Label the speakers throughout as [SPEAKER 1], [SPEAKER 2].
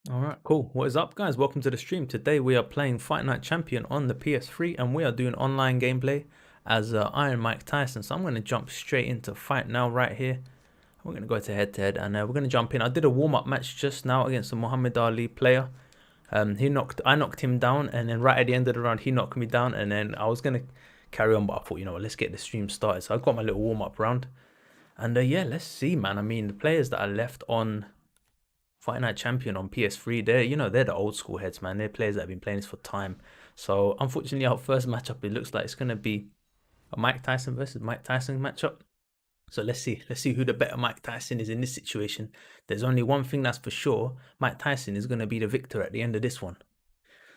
[SPEAKER 1] Alright, cool. What is up, guys? Welcome to the stream. Today we are playing Fight Night Champion on the PS3 and we are doing online gameplay as Iron Mike Tyson. So I'm going to jump straight into fight now right here. We're going to go to head and we're going to jump in. I did a warm-up match just now against a Muhammad Ali player. I knocked him down, and then right at the end of the round he knocked me down, and then I was going to carry on, but I thought, you know what, let's get the stream started. So I got my little warm-up round. And yeah, let's see, man. I mean, the players that are left on Fight Night Champion on PS3, they're the old school heads, man. They're players that have been playing this for time. So unfortunately, our first matchup, it looks like it's gonna be a Mike Tyson versus Mike Tyson matchup. So let's see who the better Mike Tyson is in this situation. There's only one thing that's for sure: Mike Tyson is gonna be the victor at the end of this one.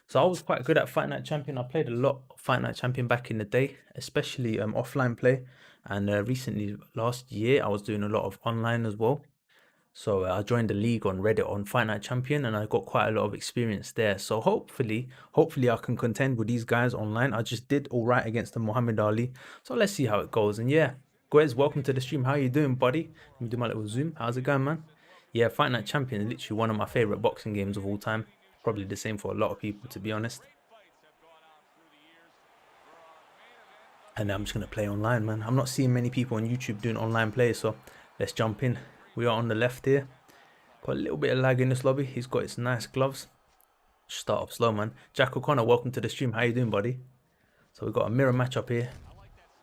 [SPEAKER 1] So I was quite good at Fight Night Champion. I played a lot of Fight Night Champion back in the day, especially offline play. And recently, last year, I was doing a lot of online as well. So I joined the league on Reddit on Fight Night Champion, and I got quite a lot of experience there. So hopefully I can contend with these guys online. I just did all right against the Muhammad Ali. So let's see how it goes. And yeah, Guez, welcome to the stream. How you doing, buddy? Let me do my little zoom. How's it going, man? Yeah, Fight Night Champion is literally one of my favorite boxing games of all time. Probably the same for a lot of people, to be honest. And I'm just gonna play online, man. I'm not seeing many people on YouTube doing online play, so let's jump in. We are on the left here. Got a little bit of lag in this lobby. He's got his nice gloves. Start off slow, man. Jack O'Connor, welcome to the stream. How you doing, buddy? So we've got a mirror match up here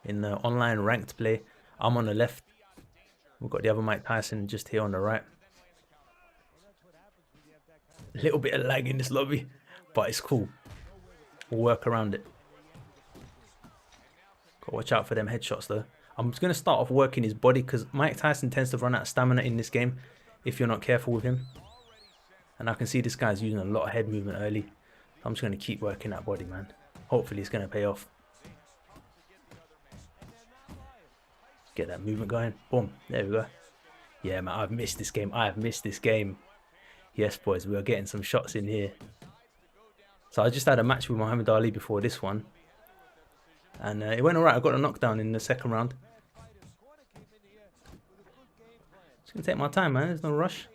[SPEAKER 1] in the online ranked play. I'm on the left. We've got the other Mike Tyson just here on the right. A little bit of lag in this lobby, but it's cool. We'll work around it. Got to watch out for them headshots, though. I'm just going to start off working his body because Mike Tyson tends to run out of stamina in this game if you're not careful with him. And I can see this guy's using a lot of head movement early. I'm just going to keep working that body, man. Hopefully it's going to pay off. Get that movement going. Boom. There we go. Yeah, man, I've missed this game. I have missed this game. Yes, boys, we are getting some shots in here. So I just had a match with Muhammad Ali before this one. And it went alright. I got a knockdown in the second round. Just going to take my time, man. There's no rush.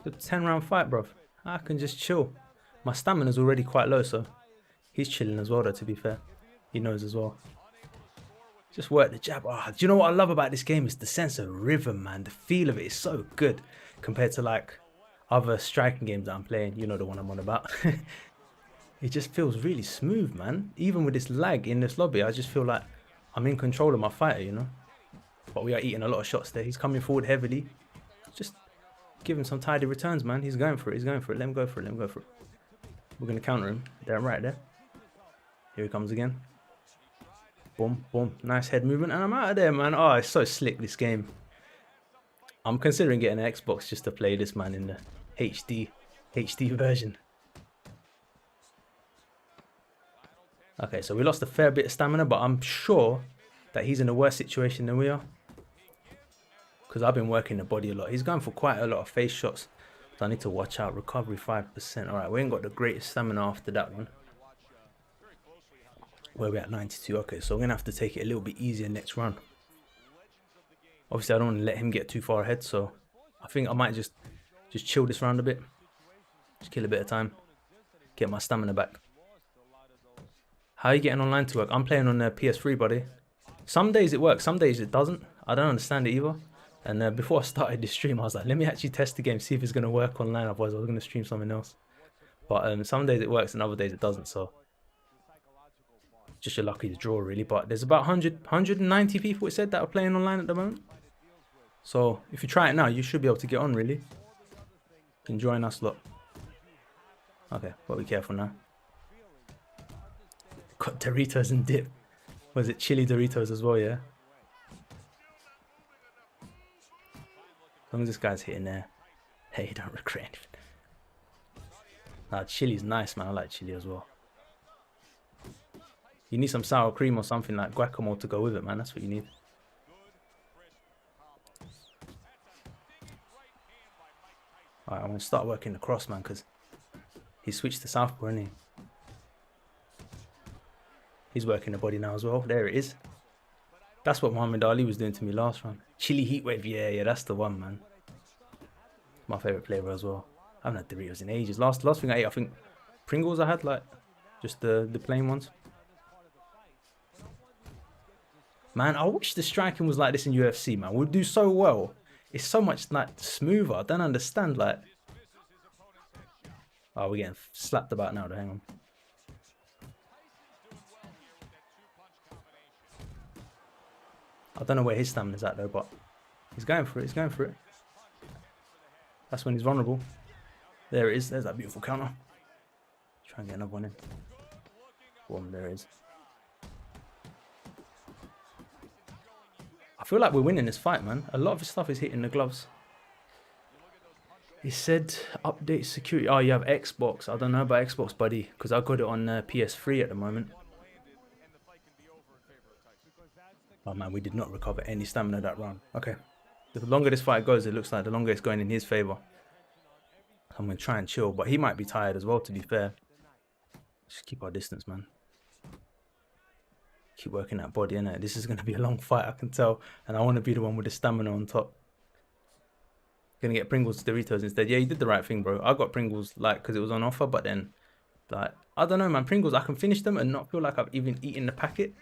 [SPEAKER 1] It's a 10-round fight, bruv. I can just chill. My stamina's already quite low, so he's chilling as well, though, to be fair. He knows as well. Just work the jab. Oh, do you know what I love about this game? Is the sense of rhythm, man. The feel of it is so good compared to, like, other striking games that I'm playing. You know the one I'm on about. It just feels really smooth, man. Even with this lag in this lobby, I just feel like I'm in control of my fighter, you know? But we are eating a lot of shots there. He's coming forward heavily. Just give him some tidy returns, man. He's going for it. He's going for it. Let him go for it. Let him go for it. We're going to counter him. There, right there. Here he comes again. Boom, boom. Nice head movement. And I'm out of there, man. Oh, it's so slick, this game. I'm considering getting an Xbox just to play this, man, in the HD version. Okay, so we lost a fair bit of stamina, but I'm sure that he's in a worse situation than we are. Because I've been working the body a lot. He's going for quite a lot of face shots. So I need to watch out. Recovery 5%. Alright, we ain't got the greatest stamina after that one. Where we're at 92. Okay, so we're going to have to take it a little bit easier next round. Obviously, I don't want to let him get too far ahead. So I think I might just chill this round a bit. Just kill a bit of time. Get my stamina back. How are you getting online to work? I'm playing on the PS3, buddy. Some days it works, some days it doesn't. I don't understand it either. And before I started this stream, I was like, let me actually test the game, see if it's going to work online. Otherwise, I was going to stream something else. But some days it works and other days it doesn't. So just your lucky to draw, really. But there's about 190 people, it said, that are playing online at the moment. So if you try it now, you should be able to get on, really. You can join us, lot. Okay, but be careful now. Got Doritos and dip. Was it chili Doritos as well, yeah? As long as this guy's hitting there. Hey, don't regret anything. Nah, chili's nice, man. I like chili as well. You need some sour cream or something like guacamole to go with it, man. That's what you need. Alright, I'm going to start working the cross, man, because he switched to southpaw, isn't he? He's working the body now as well. There it is. That's what Muhammad Ali was doing to me last round. Chili Heatwave. Yeah, that's the one, man. My favorite flavor as well. I haven't had Doritos in ages. Last thing I ate, I think Pringles I had, like just the plain ones. Man, I wish the striking was like this in UFC, man. We'd do so well. It's so much like smoother. I don't understand, like. Oh, we're getting slapped about now, hang on. I don't know where his stamina's at though, but he's going for it, he's going for it. That's when he's vulnerable. There it is, there's that beautiful counter. Try and get another one in. Boom, there it is. I feel like we're winning this fight, man. A lot of his stuff is hitting the gloves. He said update security. Oh, you have Xbox. I don't know about Xbox, buddy, because I got it on PS3 at the moment. Oh man, we did not recover any stamina that round. Okay. The longer this fight goes, it looks like the longer it's going in his favor. I'm going to try and chill, but he might be tired as well, to be fair. Just keep our distance, man. Keep working that body, innit? This is going to be a long fight, I can tell. And I want to be the one with the stamina on top. Gonna get Pringles Doritos instead. Yeah, you did the right thing, bro. I got Pringles, like, because it was on offer, but then, like, I don't know, man. Pringles, I can finish them and not feel like I've even eaten the packet.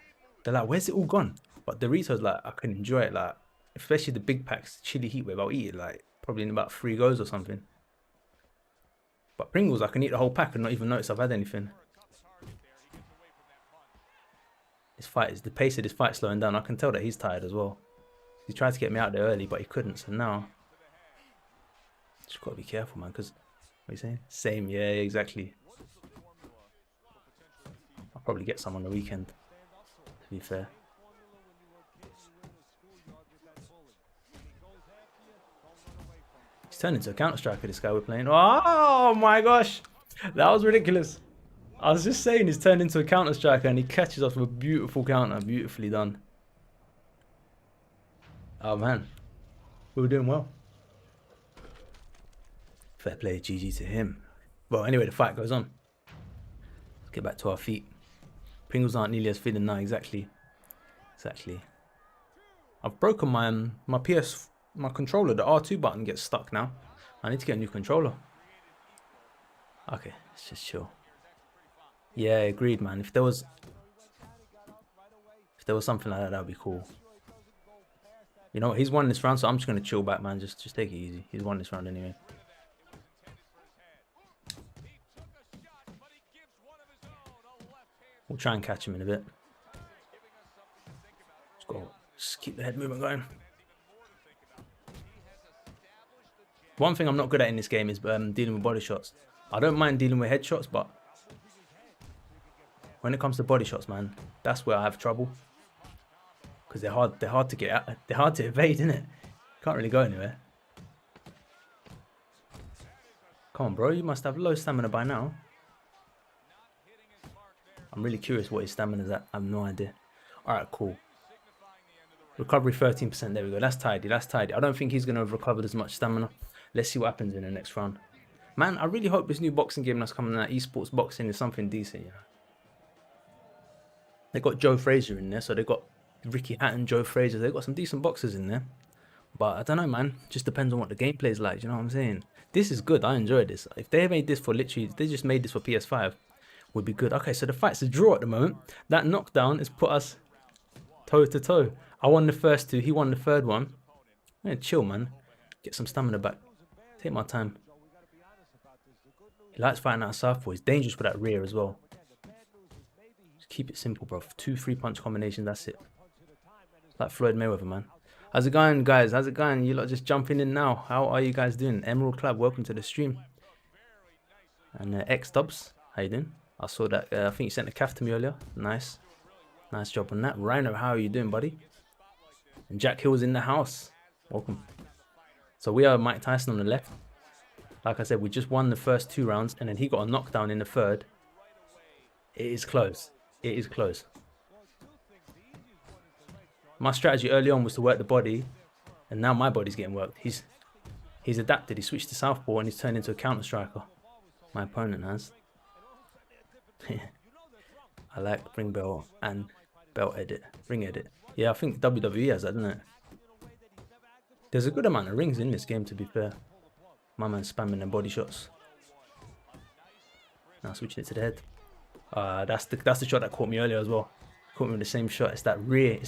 [SPEAKER 1] They're like, where's it all gone? But Doritos, like, I can enjoy it, like, especially the big packs, chili heat wave. I'll eat it, like, probably in about 3 goes or something. But Pringles, I can eat the whole pack and not even notice I've had anything. This fight is the pace of this fight slowing down. I can tell that he's tired as well. He tried to get me out there early, but he couldn't. So now, just gotta be careful, man. Because what are you saying? Same, yeah, exactly. I'll probably get some on the weekend. To be fair. He's turned into a counter striker. This guy we're playing. Oh my gosh, that was ridiculous. I was just saying he's turned into a counter striker and he catches us with a beautiful counter. Beautifully done. Oh man, we were doing well. Fair play, GG to him. Well, anyway, the fight goes on. Let's get back to our feet. Pringles aren't nearly as feeling now, exactly. Exactly. I've broken my controller. The R2 button gets stuck now. I need to get a new controller. Okay, let's just chill. Yeah, agreed, man. If there was something like that, that'd be cool. You know what? He's won this round, so I'm just gonna chill back, man. Just take it easy. He's won this round anyway. We'll try and catch him in a bit. Let's go. Just keep the head movement going. One thing I'm not good at in this game is dealing with body shots. I don't mind dealing with headshots, but when it comes to body shots, man, that's where I have trouble. Because they're hard to get at. They're hard to evade, innit? Can't really go anywhere. Come on, bro. You must have low stamina by now. I'm really curious what his stamina's at. I have no idea. Alright, cool. Recovery 13%. There we go. That's tidy. That's tidy. I don't think he's going to have recovered as much stamina. Let's see what happens in the next round. Man, I really hope this new boxing game that's coming out, esports boxing, is something decent, you know. They got Joe Frazier in there, so they got Ricky Hatton, Joe Frazier. They got some decent boxers in there. But I don't know, man. Just depends on what the gameplay is like. You know what I'm saying? This is good. I enjoy this. If they made this for literally, if they just made this for PS5, would be good. Okay, so the fight's a draw at the moment. That knockdown has put us toe to toe. I won the first 2. He won the 3rd one. Yeah, chill, man. Get some stamina back. Take my time. He likes fighting out of southpaw. He's dangerous for that rear as well. Just keep it simple, bro. 2 3-punch combinations. That's it. Like Floyd Mayweather, man. How's it going, guys? How's it going? You lot just jumping in now. How are you guys doing? Emerald Club, welcome to the stream. And X-Dubs, how you doing? I saw that. I think you sent a calf to me earlier. Nice. Nice job on that. Rhino, how are you doing, buddy? And Jack Hill's in the house. Welcome. So we are Mike Tyson on the left. Like I said, we just won the first 2 rounds. And then he got a knockdown in the 3rd. It is close. It is close. My strategy early on was to work the body. And now my body's getting worked. He's adapted. He switched to southpaw and he's turned into a counter striker. My opponent has. I like ring bell and belt edit. Ring edit. Yeah, I think WWE has that, doesn't it? There's a good amount of rings in this game, to be fair. My man's spamming them body shots. Now switching it to the head. That's the shot that caught me earlier as well. Caught me with the same shot. It's that rear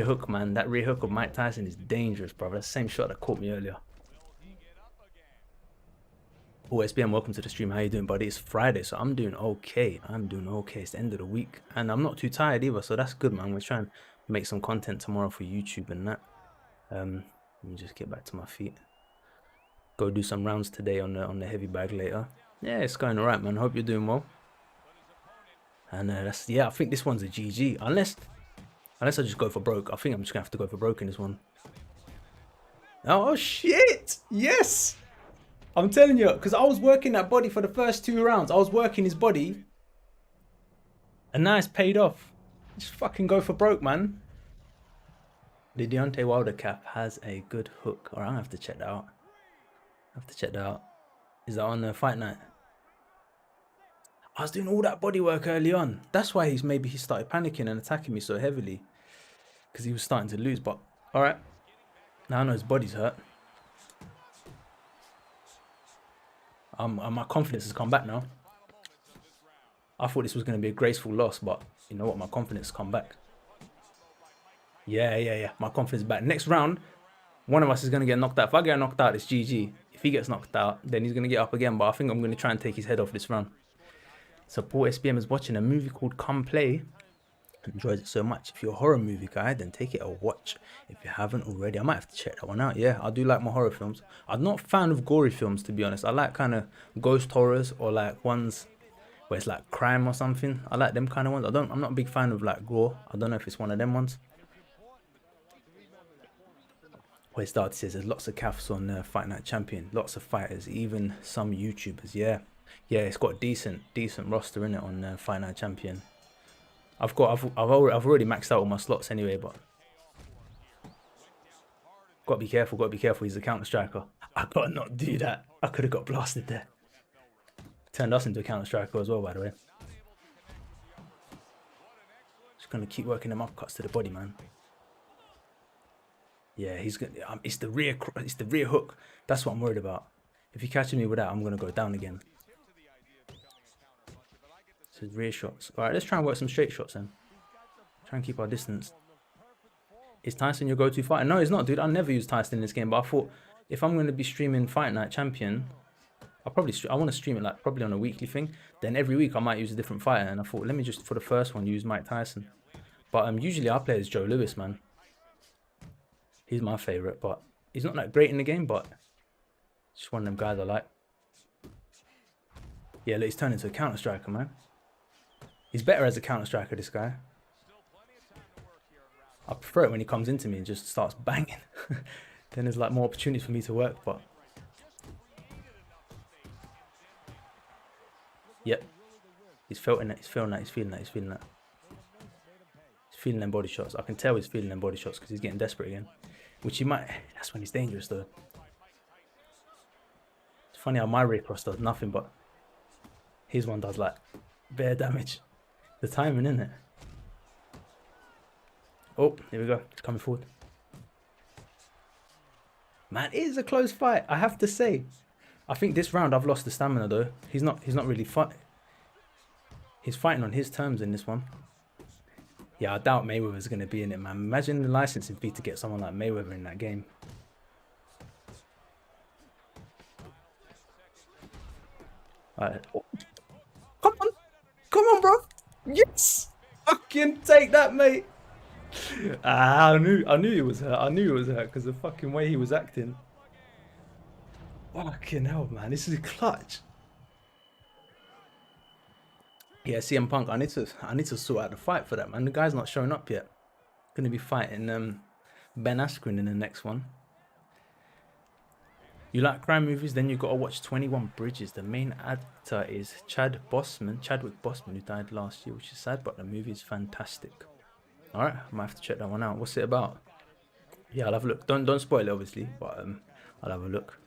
[SPEAKER 1] hook, man. That rear hook of Mike Tyson is dangerous, bro. That's the same shot that caught me earlier. Oh, SBM, welcome to the stream. How you doing, buddy? It's Friday, so I'm doing okay. I'm doing okay. It's the end of the week, and I'm not too tired either, so that's good, man. We're trying to make some content tomorrow for YouTube and that. Let me just get back to my feet. Go do some rounds today on the heavy bag later. Yeah, it's going alright, man. Hope you're doing well. And I think this one's a GG. Unless I just go for broke. I think I'm just gonna have to go for broke in this one. Oh shit! Yes! I'm telling you, because I was working that body for the first 2 rounds. I was working his body. And now it's paid off. Just fucking go for broke, man. The Deontay Wilder cap has a good hook. Alright, I'm gonna have to check that out. Is that on the fight night? I was doing all that body work early on. That's why maybe he started panicking and attacking me so heavily. Because he was starting to lose. But, alright. Now I know his body's hurt. My confidence has come back now. I thought this was going to be a graceful loss, but you know what? My confidence has come back. Yeah. My confidence is back. Next round, one of us is going to get knocked out. If I get knocked out, it's GG. If he gets knocked out, then he's going to get up again. But I think I'm going to try and take his head off this round. So Paul SBM is watching a movie called Come Play. Enjoys it so much. If you're a horror movie guy, then take it a watch. If you haven't already, I might have to check that one out. Yeah, I do like my horror films. I'm not a fan of gory films, to be honest. I like kind of ghost horrors or like ones where it's like crime or something. I like them kind of ones. I'm not a big fan of like gore. I don't know if it's one of them ones. Where it starts says there's lots of calves on Fight Night Champion. Lots of fighters, even some YouTubers. Yeah, it's got a decent roster in it on Fight Night Champion. I've already maxed out all my slots anyway, but gotta be careful. He's a counter striker. I gotta not do that. I could have got blasted there. Turned us into a counter striker as well, by the way. Just gonna keep working them upcuts to the body, man. Yeah, he's gonna. It's the rear hook. That's what I'm worried about. If he catches me with that, I'm gonna go down again. So rear shots. All right, let's try and work some straight shots then. Try and keep our distance. Is Tyson your go-to fighter? No, he's not, dude. I never use Tyson in this game, but I thought if I'm going to be streaming Fight Night Champion, I want to stream it like probably on a weekly thing. Then every week I might use a different fighter, and I thought let me just for the first one use Mike Tyson. But usually I play as Joe Lewis, man. He's my favorite, but he's not that great in the game, but just one of them guys I like. Yeah, look, he's turned into a counter striker, man. He's better as a counter striker, this guy. I prefer it when he comes into me and just starts banging. Then there's like more opportunities for me to work, but yep. He's feeling that. He's feeling them body shots. I can tell he's feeling them body shots because he's getting desperate again. Which he might. That's when he's dangerous though. It's funny how my recross does nothing, but his one does like bare damage. The timing, isn't it? Oh, here we go. It's coming forward. Man, it is a close fight, I have to say. I think this round I've lost the stamina though. He's not really fighting. He's fighting on his terms in this one. Yeah, I doubt Mayweather's going to be in it, man. Imagine the licensing fee to get someone like Mayweather in that game. Alright. Oh. Come on, bro. Yes! Fucking take that, mate. I knew he was hurt. I knew he was hurt because the fucking way he was acting. Fucking hell, man. This is clutch. Yeah, CM Punk. I need to sort out the fight for that, man. The guy's not showing up yet. Gonna be fighting Ben Askren in the next one. You like crime movies? Then you gotta watch 21 Bridges. The main actor is Chadwick Boseman, who died last year, which is sad, but the movie is fantastic. All right, I might have to check that one out. What's it about? Yeah, I'll have a look. Don't spoil it, obviously, but I'll have a look.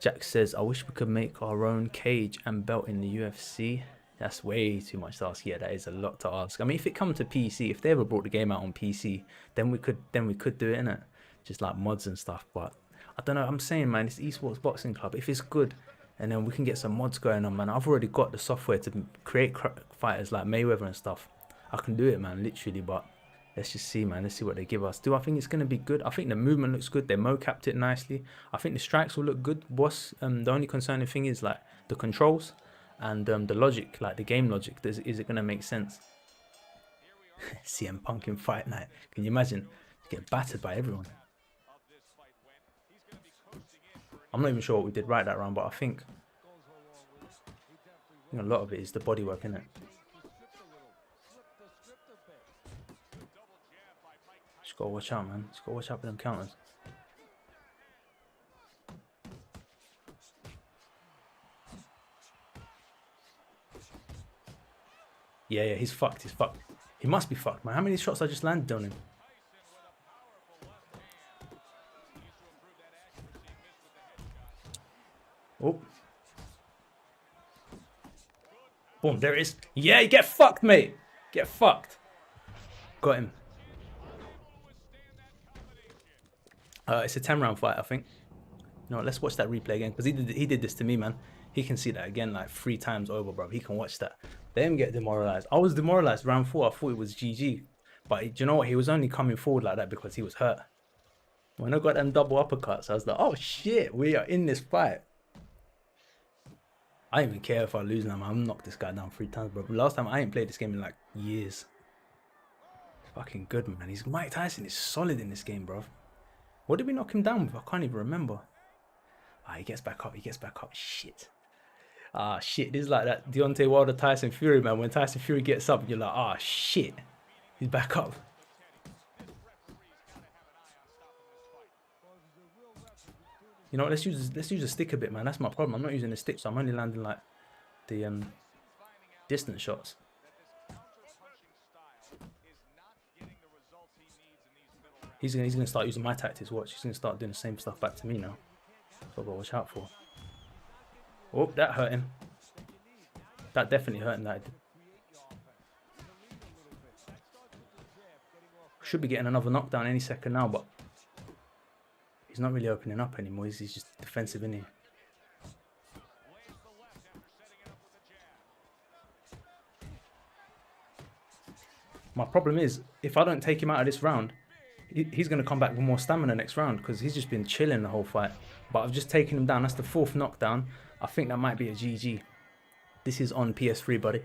[SPEAKER 1] Jack says, I wish we could make our own cage and belt in the UFC. That's way too much to ask. Yeah, that is a lot to ask. I mean, if it comes to PC, if they ever brought the game out on PC, then we could do it, innit? Just like mods and stuff. But I don't know. I'm saying, man, this esports boxing club, if it's good, and then we can get some mods going on, man. I've already got the software to create fighters like Mayweather and stuff. I can do it, man, literally. But let's just see, man. Let's see what they give us. Do I think it's gonna be good? I think the movement looks good. They mo-capped it nicely. I think the strikes will look good, boss. The only concerning thing is like the controls and the logic, like the game logic. Is it gonna make sense? CM Punk in Fight Night. Can you imagine? Get battered by everyone. I'm not even sure what we did right that round, but I think a lot of it is the bodywork, isn't it? Just gotta watch out, man. Just gotta watch out for them counters. Yeah, he's fucked. He's fucked. He must be fucked, man. How many shots I just landed on him? Oh. Boom, there it is. Yeah, you get fucked, mate. Get fucked. Got him. It's a 10-round fight, I think. No, let's watch that replay again, because he did this to me, man. He can see that again like 3 times over, bro. He can watch that. Let him get demoralized. I was demoralized round 4. I thought it was GG. But do you know what? He was only coming forward like that because he was hurt. When I got them double uppercuts, I was like, oh shit, we are in this fight. I don't even care if I lose now, man. I'm knocked this guy down 3 times, bro. But last time, I ain't played this game in like years. Fucking good, man. Mike Tyson is solid in this game, bro. What did we knock him down with? I can't even remember. Ah, he gets back up. He gets back up. Shit. Ah, shit. This is like that Deontay Wilder Tyson Fury, man. When Tyson Fury gets up, you're like, ah, shit. He's back up. You know what? Let's use a stick a bit, man. That's my problem. I'm not using the stick, so I'm only landing like the distance shots. He's gonna start using my tactics. Watch. He's gonna start doing the same stuff back to me now. That's what I've got to watch out for. Oh, that hurt him. That definitely hurt him. That should be getting another knockdown any second now, but he's not really opening up anymore. He's just defensive, isn't he? My problem is, if I don't take him out of this round, he's going to come back with more stamina next round because he's just been chilling the whole fight. But I've just taken him down. That's the 4th knockdown. I think that might be a GG. This is on PS3, buddy.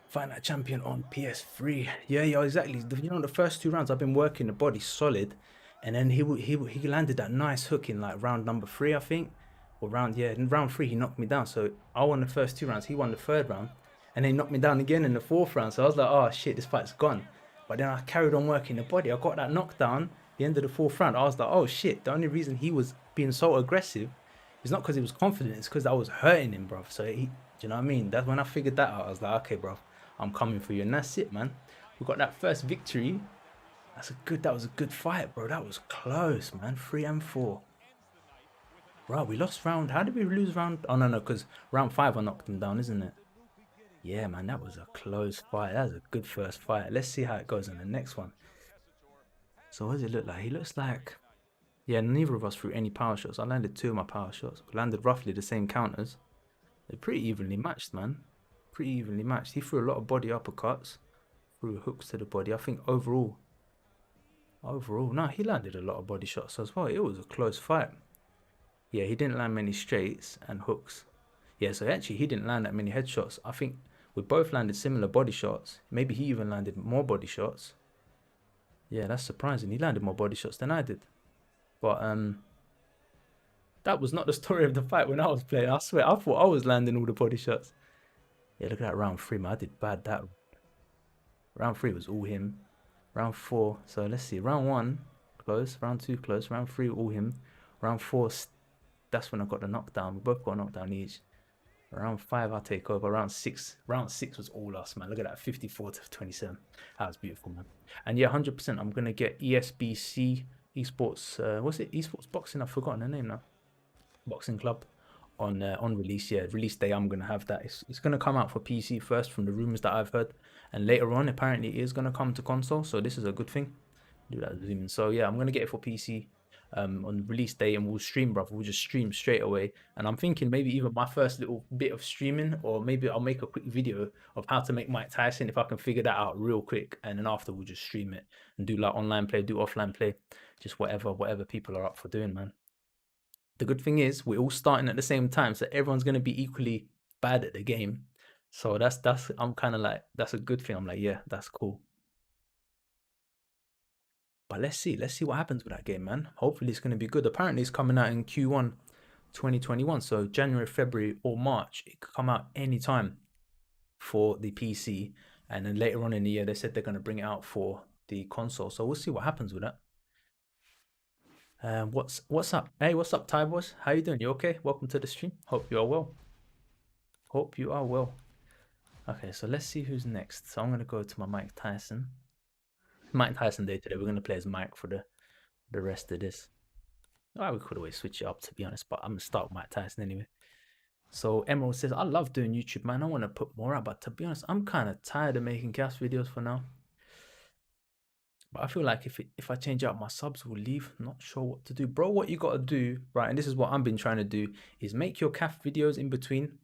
[SPEAKER 1] Fight Night Champion on PS3. Yeah, exactly. You know, the first 2 rounds I've been working the body solid. And then he landed that nice hook in like round number 3, I think. Or in round 3 he knocked me down. So I won the first 2 rounds. He won the 3rd round. And then he knocked me down again in the 4th round. So I was like, oh shit, this fight's gone. But then I carried on working the body. I got that knockdown the end of the 4th round. I was like, oh shit, the only reason he was being so aggressive is not because he was confident, it's because I was hurting him, bro. So do you know what I mean? That's when I figured that out. I was like, okay, bro, I'm coming for you. And that's it, man. We got that first victory. That was a good fight, bro. That was close, man. 3 and 4. Bro, we lost round. How did we lose round? Oh, no, because round 5 I knocked him down, isn't it? Yeah, man, that was a close fight. That was a good first fight. Let's see how it goes in the next one. So what does it look like? He looks like... Yeah, neither of us threw any power shots. I landed 2 of my power shots. We landed roughly the same counters. They're pretty evenly matched, man. Pretty evenly matched. He threw a lot of body uppercuts. Threw hooks to the body. I think overall, no, he landed a lot of body shots as well. It was a close fight. Yeah, he didn't land many straights and hooks. Yeah, so actually he didn't land that many headshots. I think we both landed similar body shots. Maybe he even landed more body shots. Yeah, that's surprising. He landed more body shots than I did. But that was not the story of the fight when I was playing. I swear, I thought I was landing all the body shots. Yeah, look at that round 3, man. I did bad that. Round 3 was all him. Round 4, so let's see. Round 1, close. Round 2, close. Round 3, all him. Round 4, that's when I got the knockdown. We both got a knockdown each. Round 5, I'll take over. Round 6 was all us, man. Look at that, 54 to 27. That was beautiful, man. And yeah, 100%, I'm going to get ESBC, Esports, what's it? Esports Boxing, I've forgotten the name now. Boxing Club on release. Yeah, release day, I'm going to have that. It's going to come out for PC first from the rumors that I've heard. And later on, apparently, it is going to come to console. So this is a good thing. Do that zoom in. So yeah, I'm going to get it for PC. on release day, and we'll stream, bro. We'll just stream straight away. And I'm thinking maybe even my first little bit of streaming, or maybe I'll make a quick video of how to make Mike Tyson if I can figure that out real quick. And then after we'll just stream it and do like online play, do offline play, just whatever people are up for doing, man. The good thing is we're all starting at the same time, so everyone's gonna be equally bad at the game. So that's I'm kind of like, that's a good thing. I'm like, yeah, that's cool. But let's see what happens with that game, man. Hopefully it's gonna be good. Apparently it's coming out in Q1 2021, so January, February, or March. It could come out anytime for the PC, and then later on in the year they said they're gonna bring it out for the console. So we'll see what happens with that. What's up? Hey, what's up, Ty boys? How you doing? You okay? Welcome to the stream. Hope you are well. Hope you are well. Okay, so let's see who's next. So I'm gonna go to my Mike Tyson. Mike Tyson day today. We're gonna play as Mike for the rest of this. Oh, we could always switch it up, to be honest, but I'm gonna start with Mike Tyson anyway. So Emerald says, I love doing YouTube, man. I want to put more out, but to be honest, I'm kind of tired of making cast videos for now. But I feel like if I change out, my subs will leave. Not sure what to do, bro. What you gotta do, right? And this is what I've been trying to do: is make your CAF videos in between,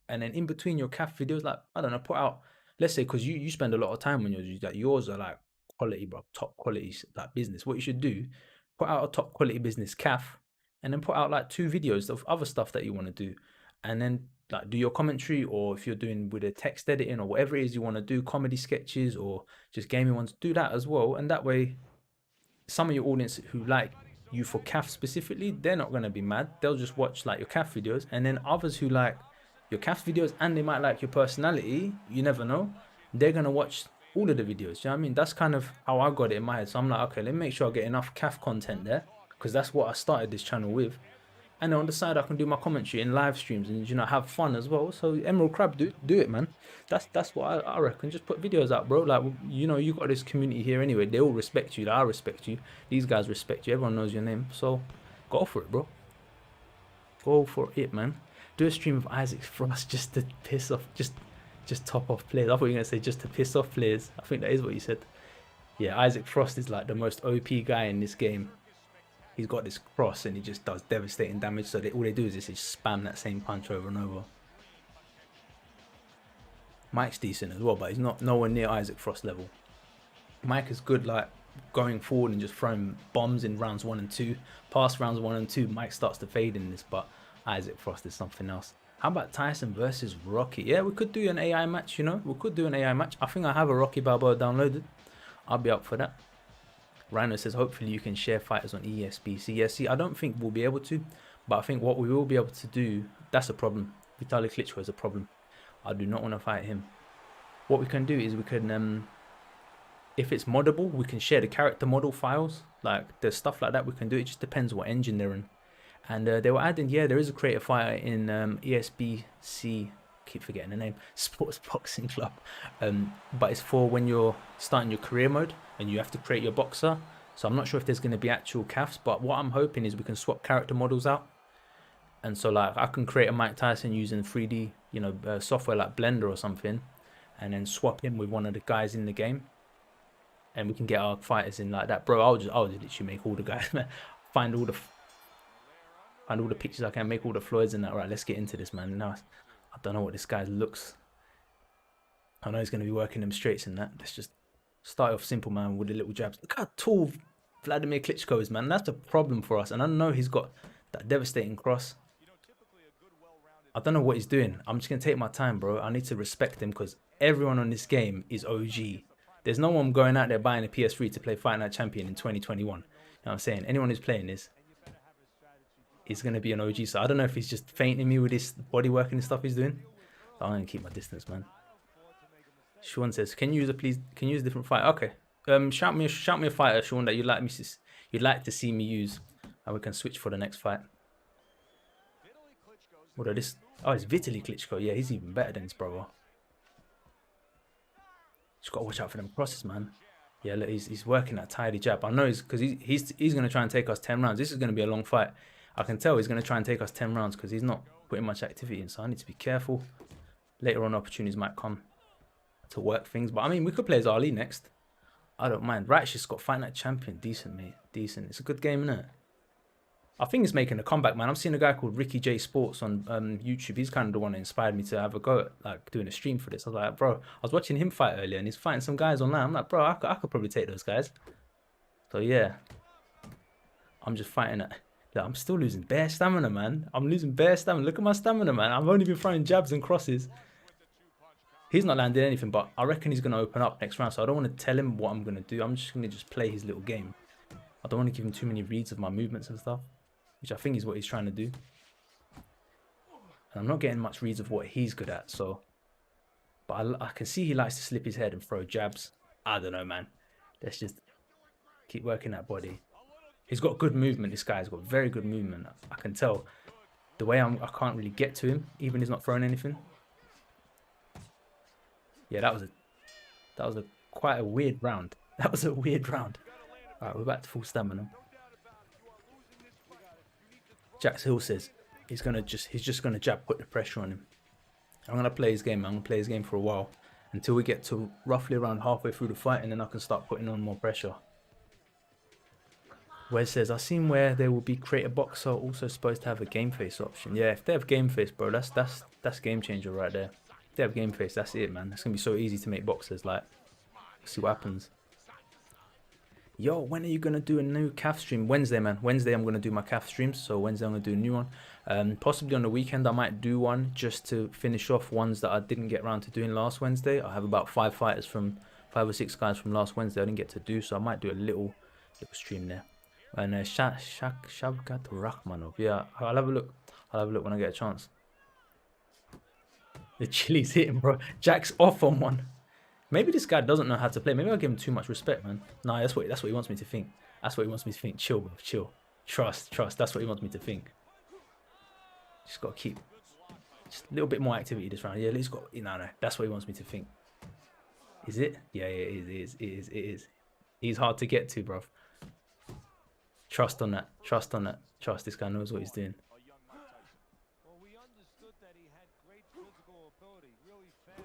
[SPEAKER 1] and then in between your CAF videos, like, I don't know, put out. Let's say, because you spend a lot of time on yours, like yours are like quality, bro, top quality like business. What you should do, put out a top quality business CAF, and then put out like 2 videos of other stuff that you want to do, and then like do your commentary, or if you're doing with a text editing or whatever it is you want to do, comedy sketches or just gaming ones, do that as well. And that way some of your audience who like you for CAF specifically, they're not going to be mad. They'll just watch like your CAF videos. And then others who like your CAF videos and they might like your personality, you never know, they're going to watch all of the videos. You know what I mean? That's kind of how I got it in my head. So I'm like, okay, let me make sure I get enough CAF content there, because that's what I started this channel with. And on the side, I can do my commentary in live streams and, you know, have fun as well. So Emerald Crab, do it, man. That's what I reckon. Just put videos out, bro. Like, you know, you got this community here anyway. They all respect you. Like, I respect you. These guys respect you. Everyone knows your name. So go for it, bro. Go for it, man. Do a stream of Isaac Frost just to piss off, just top off players. I thought you were gonna say just to piss off players. I think that is what you said. Yeah, Isaac Frost is like the most OP guy in this game. He's got this cross and he just does devastating damage. So all they do is just spam that same punch over and over. Mike's decent as well, but he's not nowhere near Isaac Frost level. Mike is good, like going forward and just throwing bombs in rounds 1 and 2. Past rounds 1 and 2, Mike starts to fade in this, but Isaac Frost is something else. How about Tyson versus Rocky? Yeah, we could do an AI match, you know. We could do an AI match. I think I have a Rocky Balboa downloaded. I'll be up for that. Rhino says, hopefully you can share fighters on ESBC. Yeah, see, I don't think we'll be able to, but I think what we will be able to do, that's a problem. Vitaly Klitschko is a problem. I do not want to fight him. What we can do is we can, if it's moddable, we can share the character model files. Like, there's stuff like that we can do. It just depends what engine they're in. And they were adding, yeah, there is a creative fighter in ESBC, keep forgetting the name, Sports Boxing Club, but it's for when you're starting your career mode and you have to create your boxer. So I'm not sure if there's going to be actual CAFs, but what I'm hoping is we can swap character models out. And so like I can create a Mike Tyson using 3D, you know, software like Blender or something, and then swap him with one of the guys in the game, and we can get our fighters in like that, bro. I'll just literally make all the guys, find all the pictures I can, make all the Floyds and that. Right, let's get into this, man. Now I don't know what this guy looks. I know he's going to be working them straights in that. Let's just start off simple, man, with the little jabs. Look how tall Vladimir Klitschko is, man. That's a problem for us. And I know he's got that devastating cross. I don't know what he's doing. I'm just going to take my time, bro. I need to respect him because everyone on this game is OG. There's no one going out there buying a PS3 to play Fight Night Champion in 2021. You know what I'm saying? Anyone who's playing this is going to be an OG. So I don't know if he's just fainting me with his body work and stuff he's doing. So I'm going to keep my distance, man. Sean says, can you use a different fighter? Okay. Shout me a fighter, Sean, that you'd like to see me use, and we can switch for the next fight. What are this? Oh, it's Vitaly Klitschko. Yeah, he's even better than his brother. Just gotta watch out for them crosses, man. Yeah, look, he's working that tidy jab. I know he's gonna try and take us 10 rounds. This is gonna be a long fight. I can tell he's gonna try and take us 10 rounds because he's not putting much activity in. So I need to be careful. Later on, opportunities might come to work things. But I mean, we could play as Ali next. I don't mind. Right, she's got Fight Night Champion. Decent, mate. Decent. It's a good game, isn't it? I think it's making a comeback, man. I'm seeing a guy called Ricky J Sports on YouTube. He's kind of the one that inspired me to have a go at like doing a stream for this. I was like, bro, I was watching him fight earlier, and he's fighting some guys online. I'm like, bro, I could probably take those guys. So yeah, I'm just fighting it. Look, I'm still losing bare stamina, man. I'm losing bare stamina. Look at my stamina, man. I've only been throwing jabs and crosses. He's not landing anything, but I reckon he's going to open up next round. So I don't want to tell him what I'm going to do. I'm just going to just play his little game. I don't want to give him too many reads of my movements and stuff, which I think is what he's trying to do. And I'm not getting much reads of what he's good at. So, but I can see he likes to slip his head and throw jabs. I don't know, man. Let's just keep working that body. He's got good movement. This guy's got very good movement. I can tell the way I can't really get to him, even he's not throwing anything. Yeah, that was quite a weird round. That was a weird round. All right, we're back to full stamina. Jax Hill says he's just gonna jab, put the pressure on him. I'm gonna play his game. I'm gonna play his game for a while until we get to roughly around halfway through the fight, and then I can start putting on more pressure. Wes says, I've seen where there will be creator boxer also supposed to have a game face option. Yeah, if they have game face, bro, that's game changer right there. If they have game face, that's it, man. It's gonna be so easy to make boxers. Like, see what happens. Yo, when are you gonna do a new calf stream? Wednesday, man. Wednesday I'm gonna do my calf streams. So Wednesday I'm gonna do a new one. Possibly on the weekend I might do one just to finish off ones that I didn't get around to doing last Wednesday. I have about 5 or 6 guys from last Wednesday I didn't get to do, so I might do a little stream there. And Shavkat Rahmanov. Yeah, I'll have a look. I'll have a look when I get a chance. The chili's hitting, bro. Jack's off on one. Maybe this guy doesn't know how to play. Maybe I give him too much respect, man. Nah, that's what he wants me to think. That's what he wants me to think. Chill, bro. Chill. Trust. That's what he wants me to think. Just gotta keep just a little bit more activity this round. Yeah, he's got. No. That's what he wants me to think. Is it? Yeah, it is. He's hard to get to, bro. Trust on that. Trust. This guy knows what he's doing.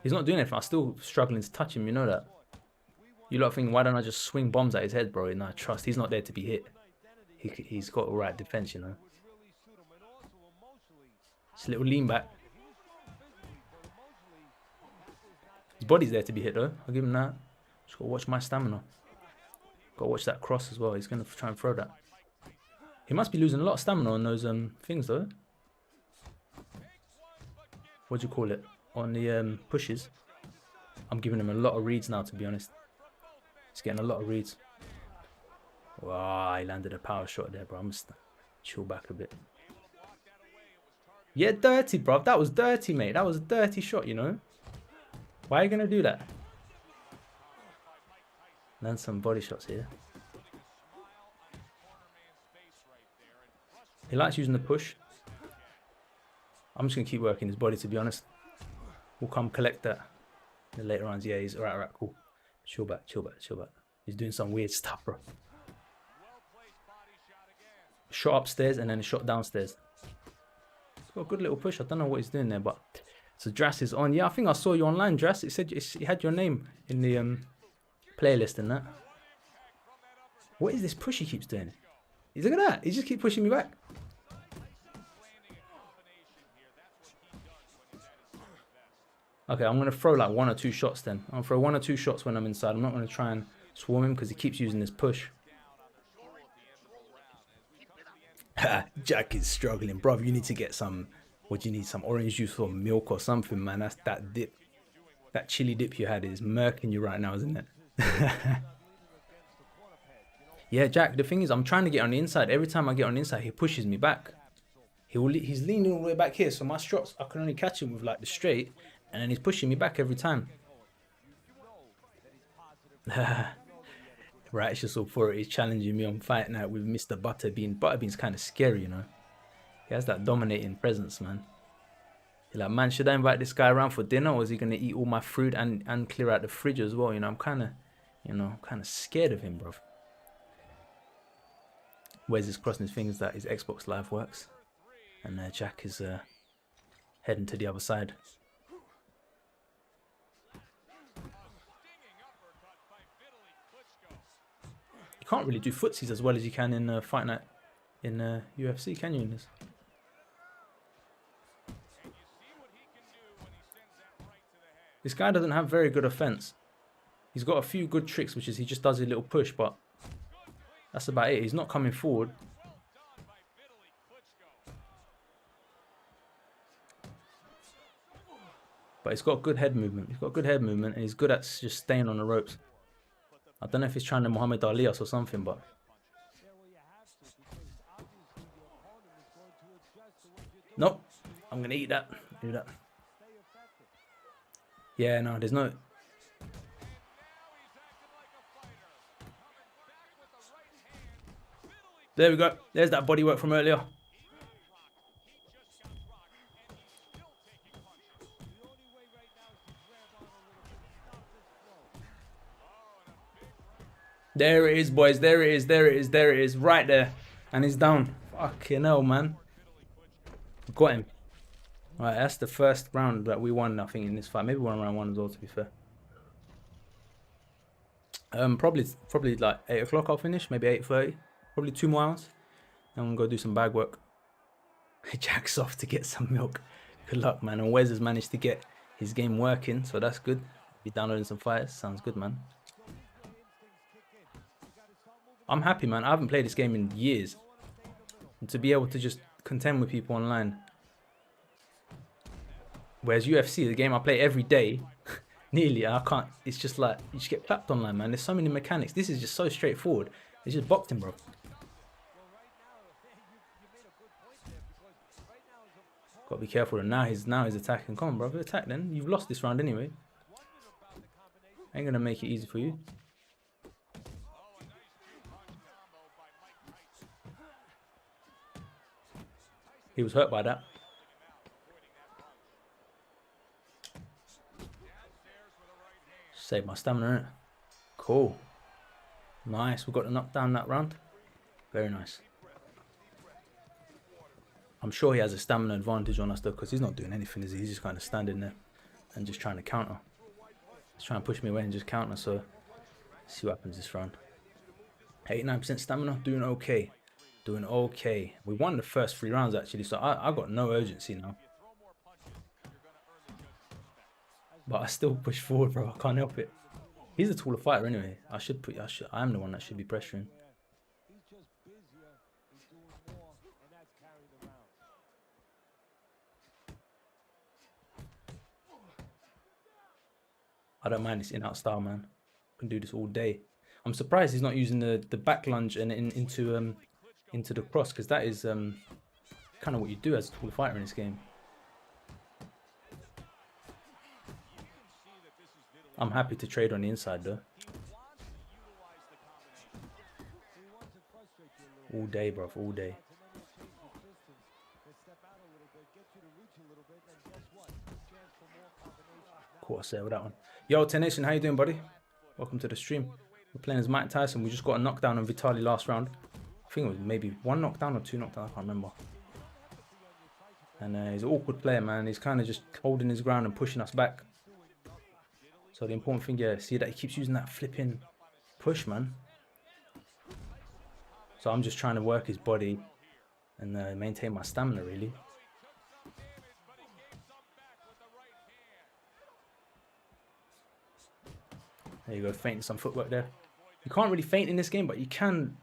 [SPEAKER 1] He's not doing anything. I'm still struggling to touch him. You know that. You lot thinking, why don't I just swing bombs at his head, bro? Nah, trust. He's not there to be hit. He's got all right defense, you know. Just a little lean back. His body's there to be hit, though. I'll give him that. Just gotta watch my stamina. Gotta watch that cross as well. He's gonna try and throw that. He must be losing a lot of stamina on those things, though. What do you call it? On the pushes. I'm giving him a lot of reads now, to be honest. He's getting a lot of reads. Wow, he landed a power shot there, bro. I'm just chill back a bit. Yeah, dirty, bro. That was dirty, mate. That was a dirty shot, you know. Why are you gonna do that? Land some body shots here. He likes using the push. I'm just gonna keep working his body, to be honest. We'll come collect that in the later rounds. Yeah, he's alright, cool. Chill back. He's doing some weird stuff, bro. Shot upstairs and then a shot downstairs. He's got a good little push. I don't know what he's doing there, but so Dras is on. Yeah, I think I saw you online, Dras. It said it had your name in the playlist and that. What is this push he keeps doing? Look at that. He just keeps pushing me back. Okay, I'm going to throw like 1 or 2 shots then. I'll throw 1 or 2 shots when I'm inside. I'm not going to try and swarm him because he keeps using this push. Jack is struggling. Bruv, you need to get some... What do you need? Some orange juice or milk or something, man. That's that dip. That chili dip you had is murking you right now, isn't it? Yeah, Jack, the thing is, I'm trying to get on the inside. Every time I get on the inside, he pushes me back. He's leaning all the way back here, so my shots, I can only catch him with like the straight, and then he's pushing me back every time. Righteous Authority is challenging me on Fight Night with Mr. Butterbean. Butterbean's kind of scary, you know. He has that dominating presence, man. You're like, man, should I invite this guy around for dinner, or is he going to eat all my fruit and clear out the fridge as well? You know, I'm kind of scared of him, bro. Wes is crossing his fingers that his Xbox Live works. And Jack is heading to the other side. You can't really do footsies as well as you can in Fight Night. in UFC, can you, in this? This guy doesn't have very good offense. He's got a few good tricks, which is he just does a little push, but that's about it. He's not coming forward. But he's got good head movement. He's got good head movement, and he's good at just staying on the ropes. I don't know if he's trying to Muhammad Ali us or something, but... Nope. I'm going to eat that. Do that. Yeah, no, there's no... There we go. There's that body work from earlier. There it is, boys. There it is. There it is. There it is. Right there. And he's down. Fucking hell, man. Got him. Right, that's the first round that we won, I think, in this fight. Maybe one round one as well, to be fair. Probably like 8 o'clock I'll finish. Maybe 8:30. Probably 2 more hours. And I'm going to go do some bag work. Jack's off to get some milk. Good luck, man. And Wes has managed to get his game working, so that's good. Be downloading some fighters. Sounds good, man. I'm happy, man. I haven't played this game in years. And to be able to just contend with people online. Whereas UFC, the game I play every day, nearly, I can't. It's just like, you just get clapped online, man. There's so many mechanics. This is just so straightforward. It's just boxing, bro. Got to be careful. And now he's attacking. Come on, bro. Attack then. You've lost this round anyway. Ain't going to make it easy for you. He was hurt by that. Save my stamina, innit? Cool. Nice. We got the knockdown that round. Very nice. I'm sure he has a stamina advantage on us though, because he's not doing anything, is he? He's just kind of standing there and just trying to counter. He's trying to push me away and just counter, so let's see what happens this round. 89% stamina, doing okay. Doing okay. We won the first 3 rounds actually, so I got no urgency now. But I still push forward, bro. I can't help it. He's a taller fighter anyway. I am the one that should be pressuring. I don't mind this in-out style, man. I can do this all day. I'm surprised he's not using the back lunge and into the cross, because that is kind of what you do as a tall fighter in this game. I'm happy to trade on the inside though. All day, bro, all day. Caught a sale with that one. Yo, Tenation, how you doing, buddy? Welcome to the stream. We're playing as Mike Tyson. We just got a knockdown on Vitali last round. I think it was maybe 1 knockdown or 2 knockdowns, I can't remember. And he's an awkward player, man. He's kind of just holding his ground and pushing us back. So the important thing, yeah, see that he keeps using that flipping push, man. So I'm just trying to work his body and maintain my stamina, really. There you go, feinting some footwork there. You can't really feint in this game, but you can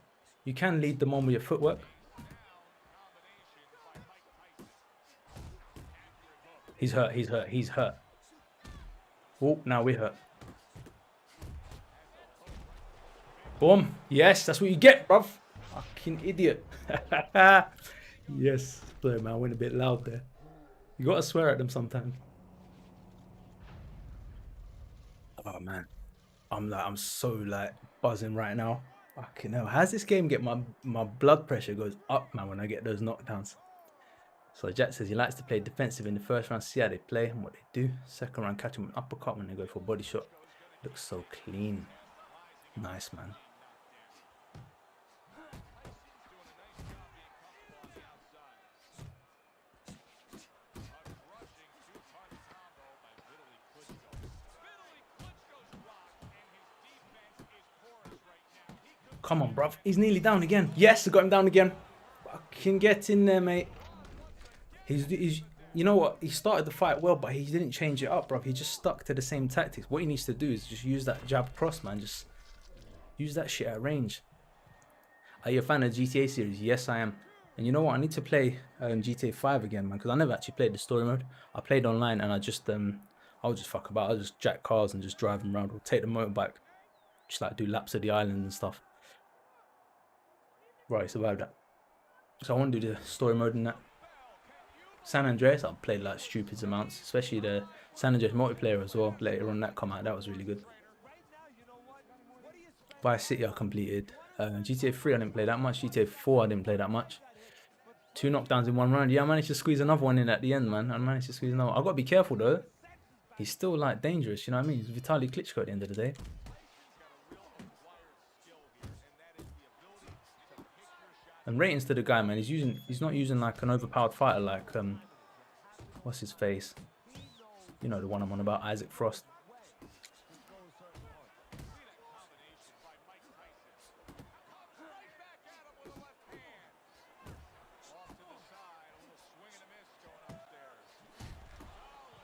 [SPEAKER 1] lead them on with your footwork. He's hurt, he's hurt, he's hurt. Oh, now we're hurt. Boom. Yes, that's what you get, bruv. Fucking idiot. Yes. Sorry, man, I went a bit loud there. You gotta swear at them sometimes. Oh, man. I'm so, like, buzzing right now. Fucking hell. How's this game get my blood pressure goes up, man, when I get those knockdowns? So Jack says he likes to play defensive in the first round, see how they play and what they do. Second round, catch him an uppercut when they go for a body shot. Looks so clean. Nice, man. Come on, bruv. He's nearly down again. Yes, I got him down again. can get in there, mate. He's you know what? He started the fight well, but he didn't change it up, bro. He just stuck to the same tactics. What he needs to do is just use that jab cross, man. Just use that shit at range. Are you a fan of the GTA series? Yes, I am. And you know what? I need to play GTA 5 again, man, because I never actually played the story mode. I played online and I'll just fuck about. I'll just jack cars and just drive them around or take the motorbike. Just like do laps of the island and stuff. Right, survived that. So I want to do the story mode in that. San Andreas, I've played like stupid amounts, especially the San Andreas multiplayer as well. Later on that come out, that was really good. Vice City I completed. GTA 3 I didn't play that much. GTA 4 I didn't play that much. 2 knockdowns in 1 round. Yeah, I managed to squeeze another one in at the end, man. I managed to squeeze another one. I got to be careful though. He's still like dangerous, you know what I mean? He's Vitaly Klitschko at the end of the day. And ratings to the guy, man. He's not using like an overpowered fighter like what's his face? You know the one I'm on about, Isaac Frost.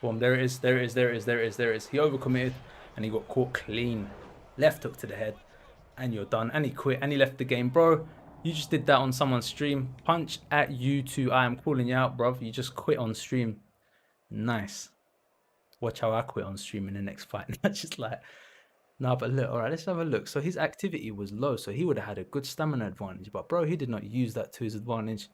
[SPEAKER 1] Boom, there it is. He overcommitted and he got caught clean. Left hook to the head. And you're done. And he quit and he left the game. Bro, you just did that on someone's stream. Punch at you too. I am calling you out, bro. You just quit on stream. Nice. Watch how I quit on stream in the next fight. Just like, no, but look, all right, let's have a look. So his activity was low, so he would have had a good stamina advantage. But bro, he did not use that to his advantage.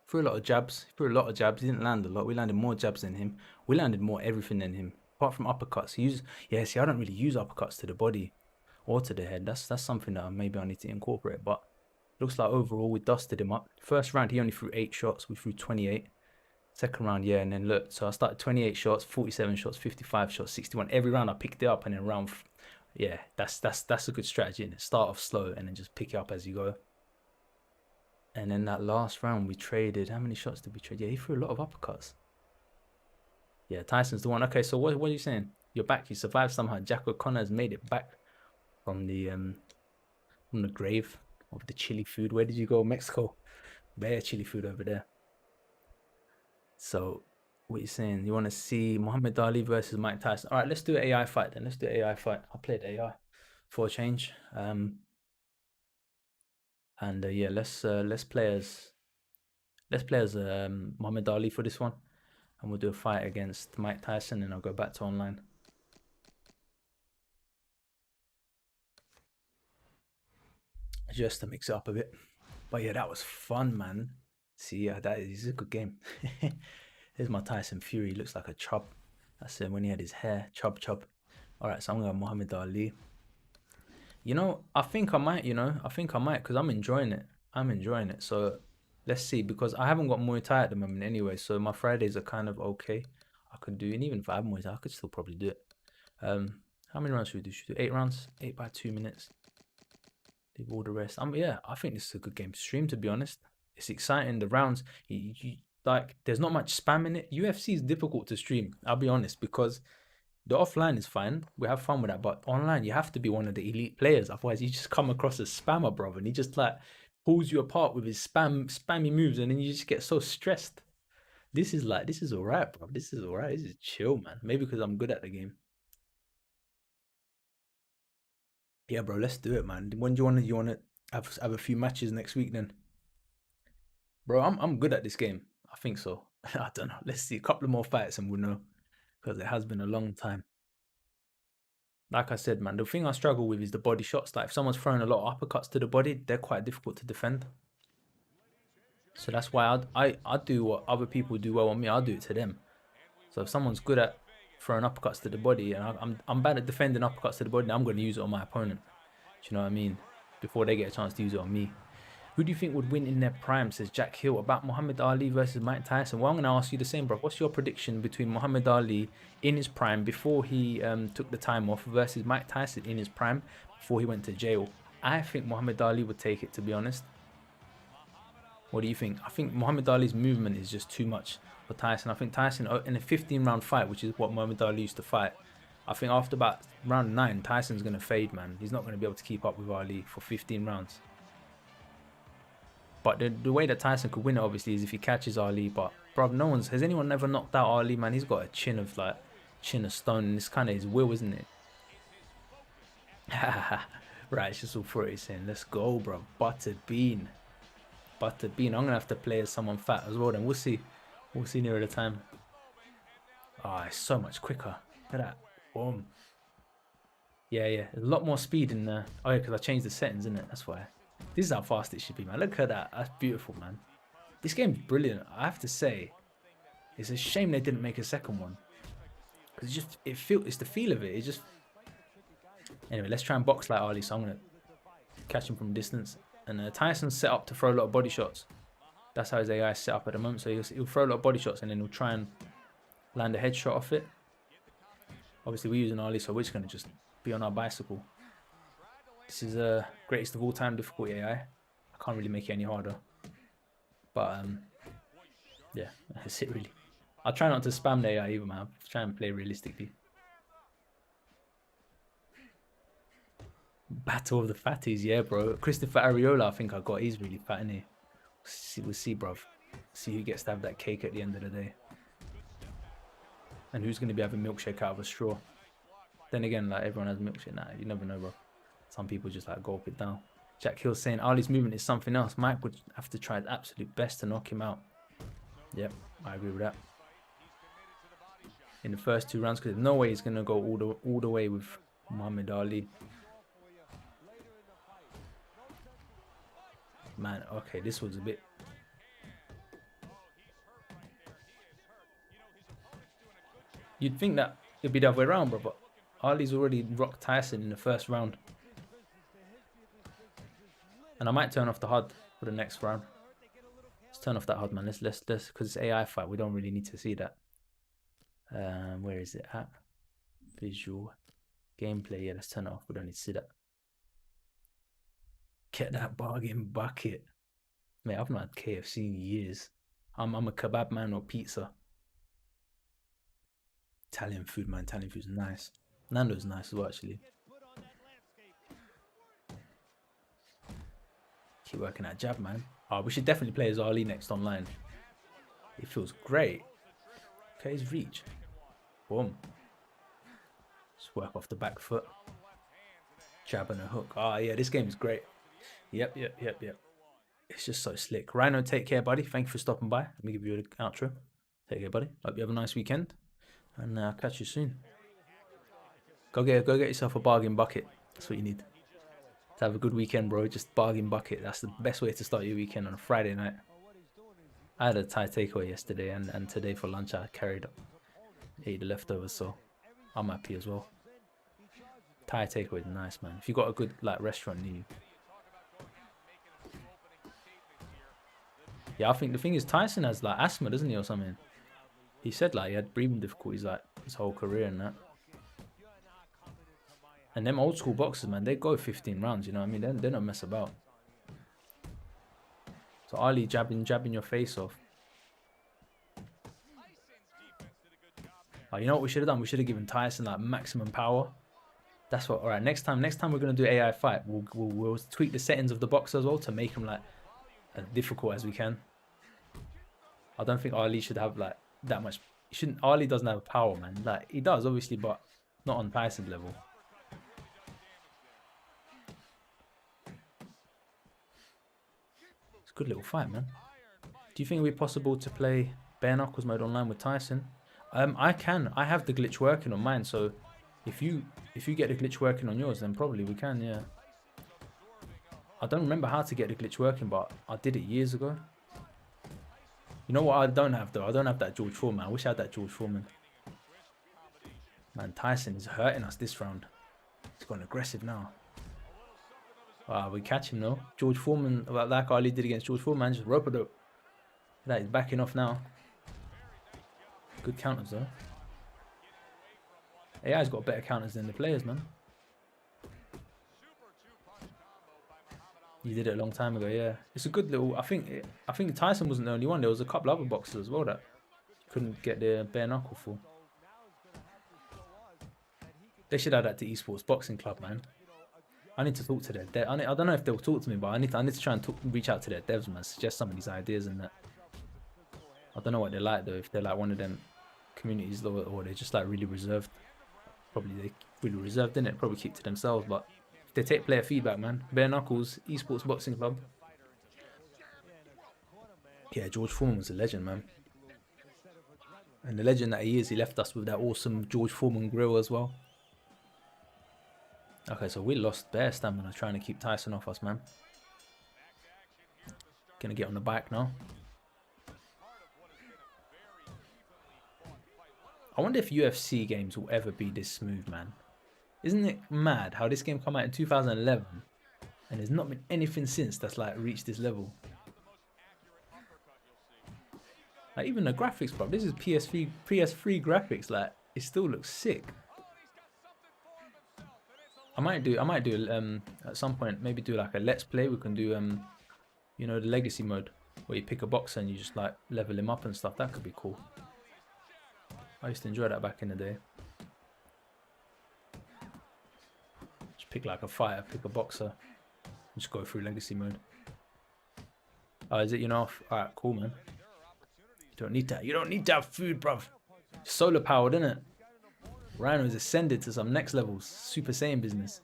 [SPEAKER 1] Threw a lot of jabs. He didn't land a lot. We landed more jabs than him. We landed more everything than him, apart from uppercuts. Yeah, see, I don't really use uppercuts to the body or to the head. That's something that maybe I need to incorporate. But looks like overall we dusted him up. First round he only threw 8 shots. We threw 28. Second round, yeah, and then look. So I started 28 shots, 47 shots, 55 shots, 61. Every round I picked it up, and then yeah, that's a good strategy. And start off slow and then just pick it up as you go. And then that last round we traded. How many shots did we trade? Yeah, he threw a lot of uppercuts. Yeah, Tyson's the one. Okay, so what are you saying? You're back. You survived somehow. Conor has made it back from the grave of the chili food. Where did you go? Mexico. Bare chili food over there. So what are you saying? You want to see Muhammad Ali versus Mike Tyson? All right, let's do an AI fight then. Let's do an AI fight. I played AI for a change. And yeah, let's play as Muhammad Ali for this one, and we'll do a fight against Mike Tyson, and I'll go back to online. Just to mix it up a bit. But yeah, that was fun, man. See, yeah, that is a good game. Here's my Tyson Fury. He looks like a chub. That's when he had his hair. Chub. All right, so I'm going to Muhammad Ali. You know, I think I might, because I'm enjoying it. So let's see, because I haven't got Muay Thai at the moment anyway. So my Fridays are kind of okay. I could do, and even if I have Muay Thai, I could still probably do it. How many rounds should we do? Should we do 8 rounds? 8 by 2 minutes. Leave all the rest. Yeah, I think this is a good game to stream, to be honest. It's exciting. The rounds, like, there's not much spam in it. UFC is difficult to stream, I'll be honest, because the offline is fine. We have fun with that. But online, you have to be one of the elite players. Otherwise, you just come across as spammer, bro. And he just like pulls you apart with his spammy moves. And then you just get so stressed. This is all right, bro. This is all right. This is chill, man. Maybe because I'm good at the game. Yeah, bro. Let's do it, man. When do you want to have a few matches next week then? Bro, I'm good at this game. I think so. I don't know. Let's see a couple of more fights and we'll know. Because it has been a long time. Like I said, man, the thing I struggle with is the body shots. Like if someone's throwing a lot of uppercuts to the body, they're quite difficult to defend. So that's why I do what other people do well on me. I'll do it to them. So if someone's good at throwing uppercuts to the body, and I'm bad at defending uppercuts to the body, I'm going to use it on my opponent. Do you know what I mean? Before they get a chance to use it on me. Who do you think would win in their prime, says Jack Hill, about Muhammad Ali versus Mike Tyson? Well, I'm going to ask you the same, bro. What's your prediction between Muhammad Ali in his prime before he took the time off versus Mike Tyson in his prime before he went to jail? I think Muhammad Ali would take it, to be honest. What do you think? I think Muhammad Ali's movement is just too much for Tyson. I think Tyson, in a 15-round fight, which is what Muhammad Ali used to fight, I think after about round 9, Tyson's going to fade, man. He's not going to be able to keep up with Ali for 15 rounds. But the way that Tyson could win it, obviously, is if he catches Ali. But, bro, has anyone ever knocked out Ali, man? He's got a chin of stone. And it's kind of his will, isn't it? Right, it's just authority saying, let's go, bro. Buttered bean. Buttered bean. I'm going to have to play as someone fat as well, then we'll see. We'll see nearer the time. Ah, it's so much quicker. Look at that. Boom. Yeah, yeah. There's a lot more speed in there. Oh, yeah, because I changed the settings, isn't it? That's why. This is how fast it should be, man. Look at that. That's beautiful, man. This game's brilliant. I have to say, it's a shame they didn't make a second one. Because it's the feel of it. It's just... Anyway, let's try and box like Ali. So I'm going to catch him from distance. And Tyson's set up to throw a lot of body shots. That's how his AI is set up at the moment. So he'll throw a lot of body shots and then he'll try and land a headshot off it. Obviously, we're using Ali, so we're just going to just be on our bicycle. This is greatest of all time difficulty AI. I can't really make it any harder. But, yeah, that's it really. I'll try not to spam the AI either, man. I'll try and play realistically. Battle of the Fatties, yeah, bro. Christopher Areola, I think I got. He's really fat, isn't he? We'll see, bruv. See who gets to have that cake at the end of the day. And who's going to be having milkshake out of a straw. Then again, like, everyone has milkshake. Nah, you never know, bro. Some people just, like, gulp it down. Jack Hill's saying Ali's movement is something else. Mike would have to try his absolute best to knock him out. Yep, I agree with that. In the first 2 rounds, because there's no way he's going to go all the way with Muhammad Ali. Man, okay, this was a bit... You'd think that it'd be the other way around, bro, but Ali's already rocked Tyson in the first round. And I might turn off the HUD for the next round. Let's turn off that HUD, man. Let's because it's AI fight. We don't really need to see that. Where is it at? Visual gameplay. Yeah, let's turn it off. We don't need to see that. Get that bargain bucket. Mate, I've not had KFC in years. I'm a kebab man or pizza. Italian food, man. Italian food's nice. Nando's nice as well, actually. Keep working that jab, man. Oh, we should definitely play as Ali next online. It feels great. Okay, his reach. Boom. Just work off the back foot. Jab and a hook. Oh, yeah, this game is great. Yep. It's just so slick. Rhino, take care, buddy. Thank you for stopping by. Let me give you an outro. Take care, buddy. Hope you have a nice weekend. And I'll catch you soon. Go get yourself a bargain bucket. That's what you need. To have a good weekend, bro. Just bargain bucket. That's the best way to start your weekend on a Friday night. I had a Thai takeaway yesterday and today for lunch I ate the leftovers, so I'm happy as well. Thai takeaway is nice, man. If you got a good restaurant near you. Yeah, I think the thing is Tyson has asthma, doesn't he, or something? He said he had breathing difficulties his whole career and that. And them old school boxers, man, they go 15 rounds, you know what I mean? They don't mess about. So Ali jabbing your face off. Oh, you know what we should have done? We should have given Tyson maximum power. That's what. All right, next time we're gonna do AI fight. We'll tweak the settings of the boxer as well to make him as difficult as we can. I don't think Ali should have that much. Ali doesn't have power, man. He does obviously, but not on Tyson's level. It's a good little fight, man. Do you think it would be possible to play bare knuckles mode online with Tyson? I can. I have the glitch working on mine, so if you get the glitch working on yours, then probably we can, yeah. I don't remember how to get the glitch working, but I did it years ago. You know what I don't have, though? I don't have that George Foreman. I wish I had that George Foreman. Man, Tyson is hurting us this round. He's gone aggressive now. Wow, we catch him, though. George Foreman, like Ali did against George Foreman, just rope it up. That is backing off now. Good counters, though. AI's got better counters than the players, man. You did it a long time ago, yeah. It's a good little... I think Tyson wasn't the only one. There was a couple other boxers as well that couldn't get their bare knuckle for. They should add that to esports boxing club, man. I need to talk to their dev. I don't know if they'll talk to me, but I need to try and reach out to their devs, man. Suggest some of these ideas and that. I don't know what they're like though. If they're like one of them communities or they're just like really reserved. Probably they really reserved in it. Probably keep to themselves. But if they take player feedback, man. Bare Knuckles Esports Boxing Club. Yeah, George Foreman was a legend, man. And the legend that he is, he left us with that awesome George Foreman grill as well. Okay, so we lost bare stamina trying to keep Tyson off us, man. Gonna get on the bike now. I wonder if UFC games will ever be this smooth, man. Isn't it mad how this game came out in 2011 and there's not been anything since that's like reached this level? Like even the graphics, bro. This is PS3 graphics. Like it still looks sick. I might do at some point maybe do like a let's play. We can do you know, the legacy mode where you pick a boxer and you just like level him up and stuff. That could be cool. I used to enjoy that back in the day. Just pick like a fighter, pick a boxer, just go through legacy mode. Oh, is it, you know? Alright, cool, man. You don't need that. You don't need to have food, bruv. Solar powered, innit? Rhino's ascended to some next levels. Super Saiyan business.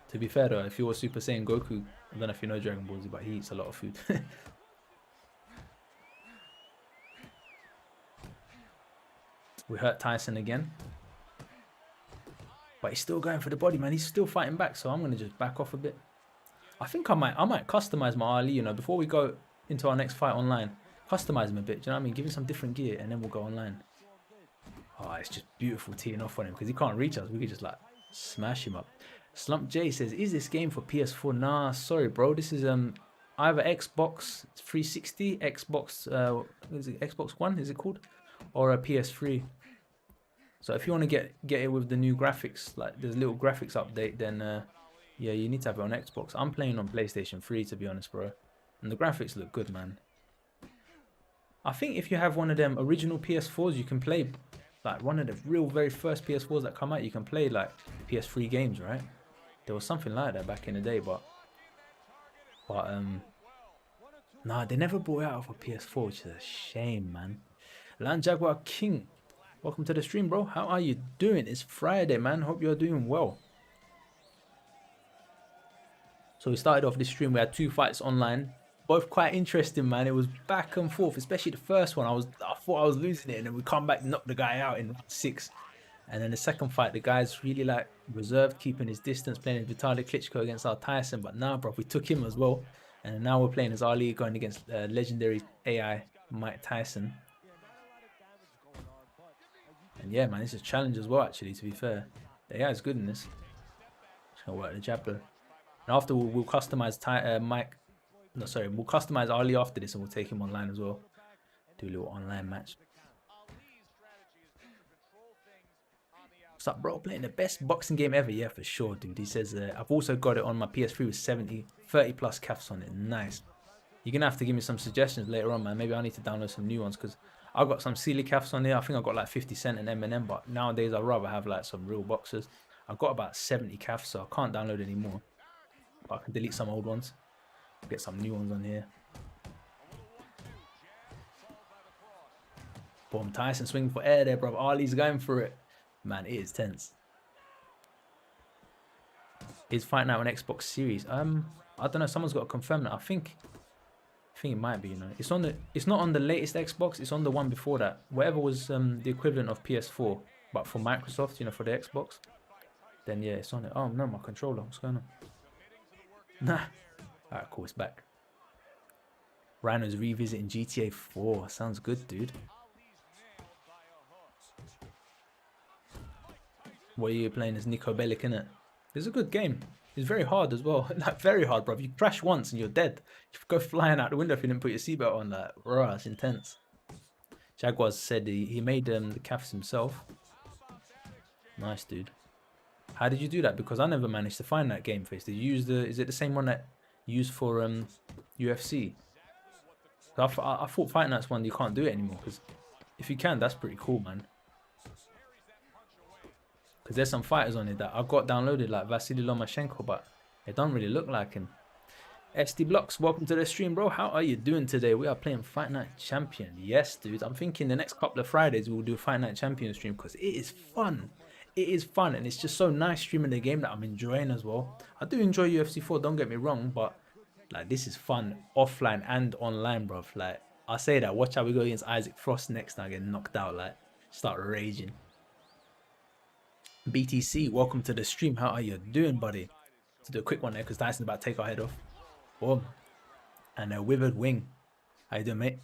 [SPEAKER 1] To be fair though, if you were Super Saiyan Goku, I don't know if you know Dragon Ball Z, but he eats a lot of food. We hurt Tyson again. But he's still going for the body, man. He's still fighting back, so I'm going to just back off a bit. I think I might customize my Ali, you know, before we go into our next fight online. Customize him a bit, do you know what I mean? Give him some different gear, and then we'll go online. Oh, it's just beautiful teeing off on him, because he can't reach us. We could just, like, smash him up. Slump J says, is this game for PS4? Nah, sorry, bro. This is either Xbox 360, Xbox, is it Xbox One, is it called? Or a PS3. So if you want to get it with the new graphics, like there's a little graphics update, then yeah, you need to have it on Xbox. I'm playing on PlayStation 3 to be honest, bro. And the graphics look good, man. I think if you have one of them original PS4s, you can play like one of the real very first PS4s that come out, you can play like PS3 games, right? There was something like that back in the day, but nah, they never brought it out for PS4, which is a shame, man. Land Jaguar King, welcome to the stream, bro. How are you doing? It's Friday, man. Hope you're doing well. So we started off this stream. We had 2 fights online, both quite interesting, man. It was back and forth, especially the first one. I thought I was losing it, and then we come back and knock the guy out in round 6. And then the second fight, the guy's really like reserved, keeping his distance, playing Vitaly Klitschko against our Tyson. But now, bro, we took him as well. And now we're playing as Ali, going against legendary AI Mike Tyson. And yeah, man, this is a challenge as well, actually, to be fair. The AI is good in this. Just gonna work the jab though. And after we'll customize we'll customize Ali after this, and we'll take him online as well. Do a little online match. What's up, bro? Playing the best boxing game ever. Yeah, for sure, dude. He says, I've also got it on my PS3 with 30 plus CAFs on it. Nice. You're gonna have to give me some suggestions later on, man. Maybe I need to download some new ones, because I've got some silly CAFs on there. I think I've got like 50 Cent and Eminem, but nowadays I'd rather have like some real boxers. I've got about 70 CAFs, so I can't download any more. But I can delete some old ones. Get some new ones on here. Boom, Tyson swinging for air there, bro. Ali's going for it. Man, it is tense. Is fighting out on Xbox Series? I don't know. Someone's got to confirm that. I think it might be. You know, it's not on the latest Xbox. It's on the one before that. Whatever was the equivalent of PS4, but for Microsoft, you know, for the Xbox. Then yeah, it's on it. Oh no, my controller. What's going on? Nah. Alright, cool. It's back. Rhino's revisiting GTA 4. Sounds good, dude. What are you playing as Nico Bellic, innit? It's a good game. It's very hard as well. Like, very hard, bro. You crash once and you're dead. You go flying out the window if you didn't put your seatbelt on. Like, raw, it's intense. Jaguars said he made the CAFs himself. Nice, dude. How did you do that? Because I never managed to find that game face. Did you use is it the same one that you used for UFC? So I thought Fight Night's one you can't do it anymore, because if you can, that's pretty cool, man. Because there's some fighters on it that I've got downloaded, like Vasily Lomachenko, but they don't really look like him. SD Blocks, welcome to the stream, bro. How are you doing today? We are playing Fight Night Champion. Yes, dude. I'm thinking the next couple of Fridays we'll do Fight Night Champion stream because it is fun. It is fun, and it's just so nice streaming the game that I'm enjoying as well. I do enjoy UFC 4, don't get me wrong, but like this is fun offline and online, bro. Like I say that. Watch how we go against Isaac Frost next time. I get knocked out, like start raging. BTC, welcome to the stream. How are you doing, buddy? To do a quick one there because Tyson's about to take our head off. Boom. And a withered wing. How you doing, mate?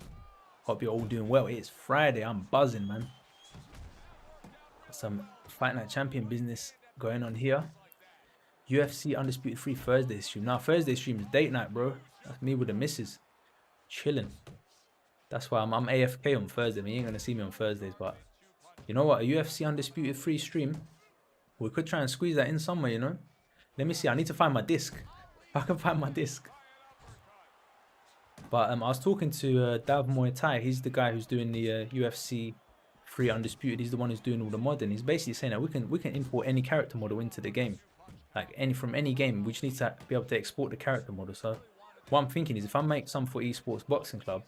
[SPEAKER 1] Hope you're all doing well. It's Friday. I'm buzzing, man. Got some Fight Night Champion business going on here. UFC Undisputed 3 Thursday stream. Now, Thursday stream is date night, bro. That's me with the missus. Chilling. That's why I'm AFK on Thursday. I mean, you ain't going to see me on Thursdays, but you know what? A UFC Undisputed 3 stream. We could try and squeeze that in somewhere, you know? Let me see. I need to find my disc. If I can find my disc. But I was talking to Dav Muay Thai. He's the guy who's doing the UFC 3 Undisputed. He's the one who's doing all the modding. He's basically saying that we can import any character model into the game, like from any game. We just need to be able to export the character model. So what I'm thinking is if I make some for Esports Boxing Club,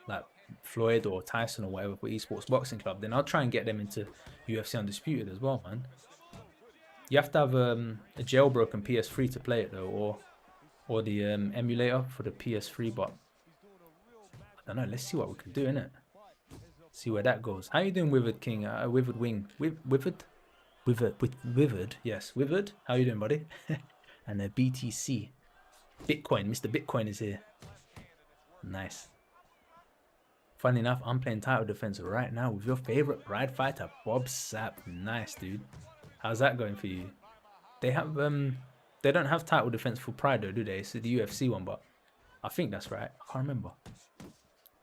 [SPEAKER 1] like Floyd or Tyson or whatever for Esports Boxing Club, then I'll try and get them into UFC Undisputed as well, man. You have to have a jailbroken PS3 to play it though, or the emulator for the PS3, but I don't know. Let's see what we can do, innit? See where that goes. How you doing, Withered King? Withered Wing. Withered? Withered. Yes, Withered. How you doing, buddy? And a BTC. Bitcoin. Mr. Bitcoin is here. Nice. Funny enough, I'm playing title defense right now with your favorite ride fighter, Bob Sapp. Nice, dude. How's that going for you? They have they don't have title defense for Pride though, do they? It's the UFC one, but I think that's right. I can't remember.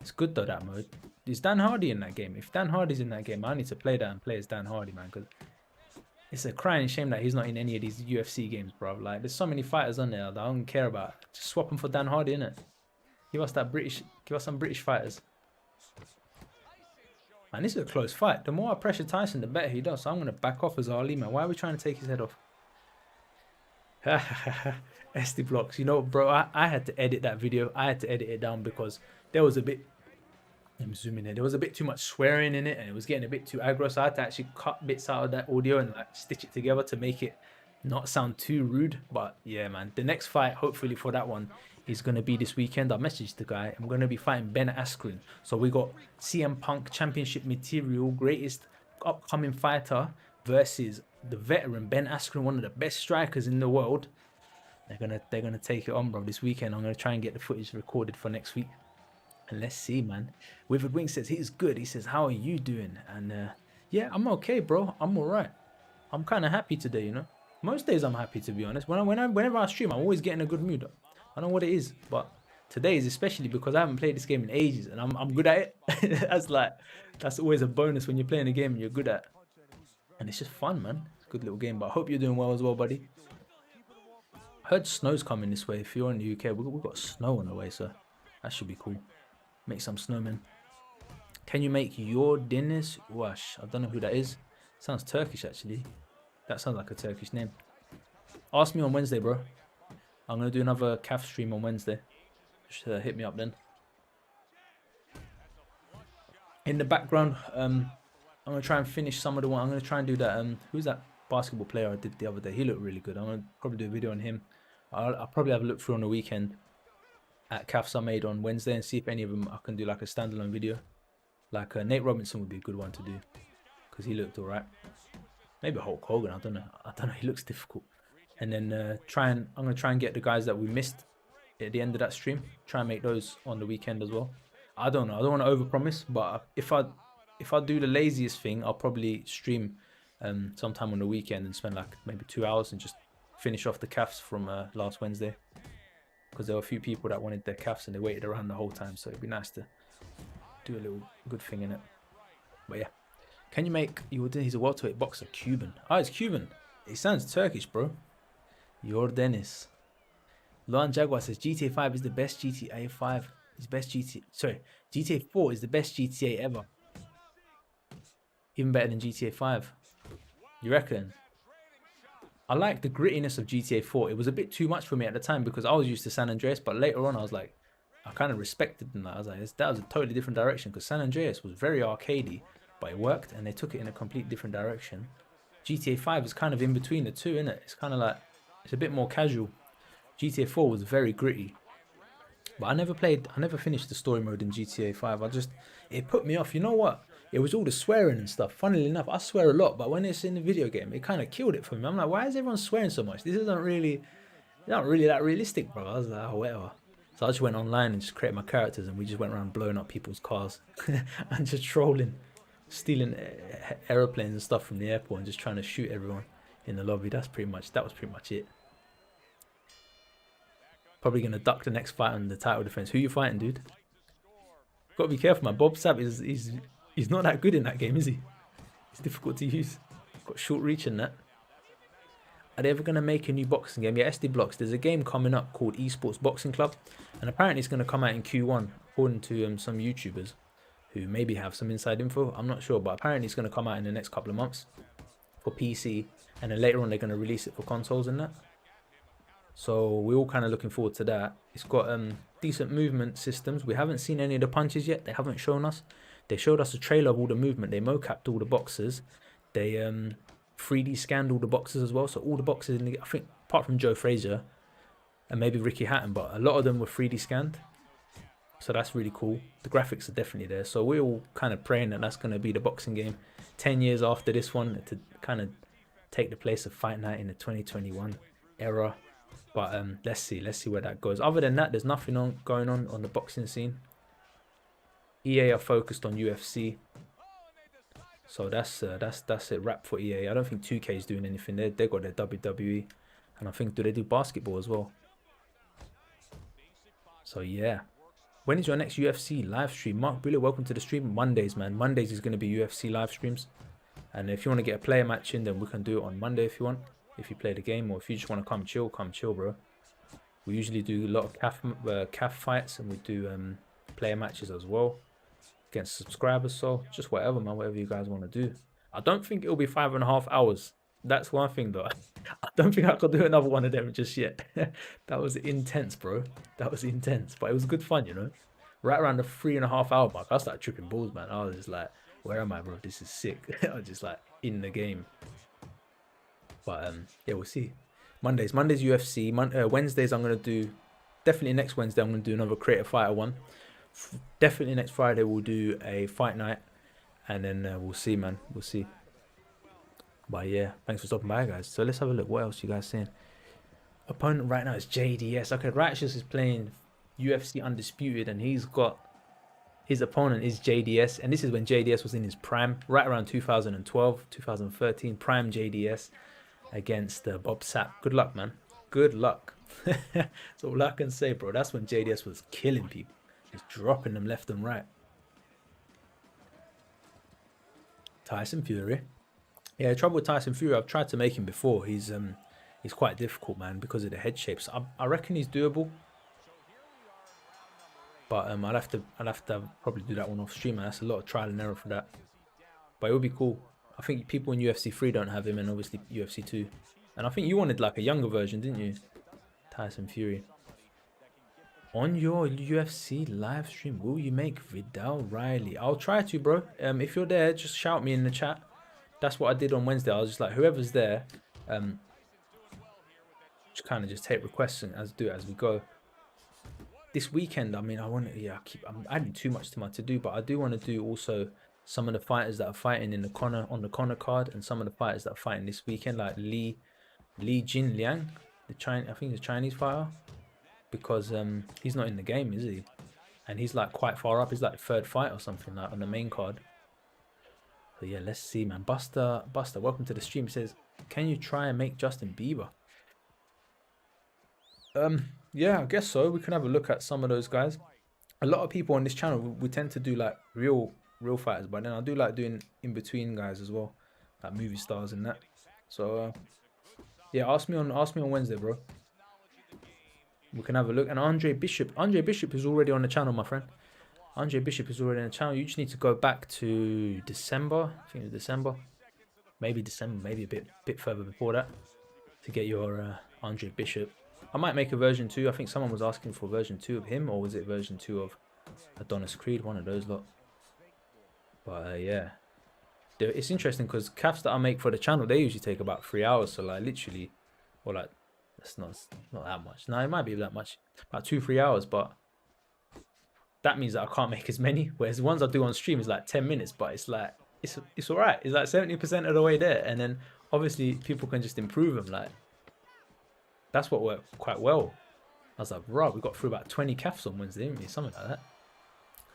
[SPEAKER 1] It's good though, that mode. Is Dan Hardy in that game? If Dan Hardy's in that game, I need to play that and play as Dan Hardy, man, because it's a crying shame that he's not in any of these UFC games, bro. Like, there's so many fighters on there that I don't care about. Just swap them for Dan Hardy, innit? Give us some British fighters. Man, this is a close fight. The more I pressure Tyson, the better he does. So I'm going to back off as Ali, man. Why are we trying to take his head off? SD Blocks. You know, bro, I had to edit that video. I had to edit it down because there was a bit... Let me zoom in there. There was a bit too much swearing in it and it was getting a bit too aggro. So I had to actually cut bits out of that audio and like stitch it together to make it not sound too rude. But yeah, man, the next fight, hopefully for that one, is going to be this weekend. I messaged the guy. I'm going to be fighting Ben Askren. So we got CM Punk championship material, greatest upcoming fighter versus the veteran Ben Askren, one of the best strikers in the world. They're gonna take it on, bro, this weekend. I'm gonna try and get the footage recorded for next week. And let's see, man. Withered Wing says he's good. He says, how are you doing? And yeah, I'm okay, bro. I'm alright. I'm kind of happy today, you know. Most days I'm happy, to be honest. Whenever I stream, I'm always getting a good mood. I don't know what it is, but today is especially because I haven't played this game in ages and I'm good at it. That's always a bonus when you're playing a game and you're good at. And it's just fun, man. It's a good little game. But I hope you're doing well as well, buddy. I heard snow's coming this way. If you're in the UK, we've got snow on the way, so that should be cool. Make some snowmen. Can you make your Deniz Wash? I don't know who that is. Sounds Turkish, actually. That sounds like a Turkish name. Ask me on Wednesday, bro. I'm going to do another CAF stream on Wednesday. Just hit me up then. In the background, I'm going to try and finish some of the one. I'm going to try and do that. Who's that basketball player I did the other day? He looked really good. I'm going to probably do a video on him. I'll probably have a look through on the weekend at CAFs I made on Wednesday and see if any of them I can do like a standalone video. Like Nate Robinson would be a good one to do because he looked alright. Maybe Hulk Hogan. I don't know. He looks difficult. And then I'm gonna try and get the guys that we missed at the end of that stream. Try and make those on the weekend as well. I don't know. I don't want to overpromise, but if I do the laziest thing, I'll probably stream sometime on the weekend and spend like maybe 2 hours and just finish off the CAFs from last Wednesday. Because there were a few people that wanted their CAFs and they waited around the whole time, so it'd be nice to do a little good thing in it. But yeah, can you make he's a welterweight boxer, Cuban? Oh, it's Cuban. It sounds Turkish, bro. Jordanis. Luan Jaguar says GTA 5 is the best GTA 5. GTA 4 is the best GTA ever. Even better than GTA 5. You reckon? I like the grittiness of GTA 4. It was a bit too much for me at the time because I was used to San Andreas, but later on I was like, I kind of respected them. I was like, that was a totally different direction because San Andreas was very arcadey, but it worked and they took it in a complete different direction. GTA 5 is kind of in between the two, isn't it? It's kind of like, it's a bit more casual. GTA 4 was very gritty, but I never finished the story mode in GTA 5. It put me off. You know what? It was all the swearing and stuff. Funnily enough, I swear a lot, but when it's in the video game, it kind of killed it for me. I'm like, why is everyone swearing so much? This isn't really, not really that realistic, bro. I was like, oh, whatever. So I just went online and just created my characters, and we just went around blowing up people's cars and just trolling, stealing aeroplanes and stuff from the airport, and just trying to shoot everyone in the lobby. That was pretty much it. Probably gonna duck the next fight on the title defense. Who you fighting, dude? Gotta be careful, man. Bob Sapp he's not that good in that game, is he? It's difficult to use. Got short reach in that. Are they ever gonna make a new boxing game? Yeah, SD Blocks. There's a game coming up called Esports Boxing Club, and apparently it's gonna come out in Q1, according to some YouTubers who maybe have some inside info. I'm not sure, but apparently it's gonna come out in the next couple of months for PC, and then later on they're gonna release it for consoles and that. So we're all kind of looking forward to that. It's got decent movement systems. We haven't seen any of the punches yet. They haven't shown us. They showed us a trailer of all the movement. They mocapped all the boxes. They 3D scanned all the boxes as well. So all the boxes, I think, apart from Joe Frazier and maybe Ricky Hatton, but a lot of them were 3D scanned. So that's really cool. The graphics are definitely there. So we're all kind of praying that that's going to be the boxing game 10 years after this one to kind of take the place of Fight Night in the 2021 era. But let's see where that goes. Other than that, there's nothing going on the boxing scene. EA are focused on UFC, so that's it. Wrap for EA. I don't think 2K is doing anything. They got their WWE, and I think they do basketball as well. So yeah, when is your next UFC live stream? Mark Brilliant, welcome to the stream. Mondays, man. Mondays is going to be UFC live streams, and if you want to get a player match in, then we can do it on Monday if you want. If you play the game, or if you just want to come chill, bro. We usually do a lot of CAF fights, and we do player matches as well against subscribers. So just whatever, man, whatever you guys want to do. I don't think it'll be 5.5 hours. That's one thing, though. I don't think I could do another one of them just yet. That was intense, bro. That was intense, but it was good fun, you know. Right around the 3.5 hour mark, I started tripping balls, man. I was just like, where am I, bro? This is sick. I was just like in the game. But yeah, we'll see. Monday's UFC. Wednesdays I'm gonna do, definitely next Wednesday I'm gonna do another Creative Fighter one. Definitely next Friday we'll do a fight night, and then we'll see, man. We'll see. But yeah, thanks for stopping by, guys. So let's have a look. What else you guys saying? Opponent right now is JDS. Okay, Righteous is playing UFC Undisputed, and he's got his opponent is JDS, and this is when JDS was in his prime, right around 2012, 2013, prime JDS. Against Bob Sapp. Good luck, man. Good luck. That's all I can say, bro. That's when JDS was killing people. Just dropping them left and right. Tyson Fury. Yeah, trouble with Tyson Fury, I've tried to make him before. He's quite difficult, man, because of the head shapes. I reckon he's doable. But I'll have to probably do that one off stream, man. That's a lot of trial and error for that. But it would be cool. I think people in UFC 3 don't have him, and obviously UFC 2. And I think you wanted like a younger version, didn't you? Tyson Fury. On your UFC live stream, will you make Vidal Riley? I'll try to, bro. If you're there, just shout me in the chat. That's what I did on Wednesday. I was just like, whoever's there, just kind of just take requests and do it as we go. This weekend, I mean, I'm adding too much to my to-do, but I do want to do also some of the fighters that are fighting in the on the Conor card, and some of the fighters that are fighting this weekend, like Li Jinliang, I think he's a Chinese fighter, because he's not in the game, is he? And he's like quite far up. He's like third fight or something, like on the main card. So yeah, let's see, man. Buster, welcome to the stream. He says, can you try and make Justin Bieber? Yeah, I guess so. We can have a look at some of those guys. A lot of people on this channel, we tend to do like real fighters, but then I do like doing in between guys as well, like movie stars and that. So yeah, ask me on Wednesday, bro. We can have a look. And Andre Bishop is already on the channel, my friend. Andre Bishop is already on the channel. You just need to go back to December. I think it was December. maybe December, maybe a bit further before that to get your Andre Bishop. I might make a version 2. I think someone was asking for version 2 of him, or was it version 2 of Adonis Creed? One of those lot. But yeah, it's interesting because caps that I make for the channel, they usually take about 3 hours. So like literally, or like that's not that much. No, it might be that much, about 2 3 hours. But that means that I can't make as many. Whereas the ones I do on stream is like 10 minutes, but it's like it's all right. It's like 70% of the way there, and then obviously people can just improve them. Like that's what worked quite well. I was like, right, we got through about 20 calves on Wednesday, didn't we? Something like that.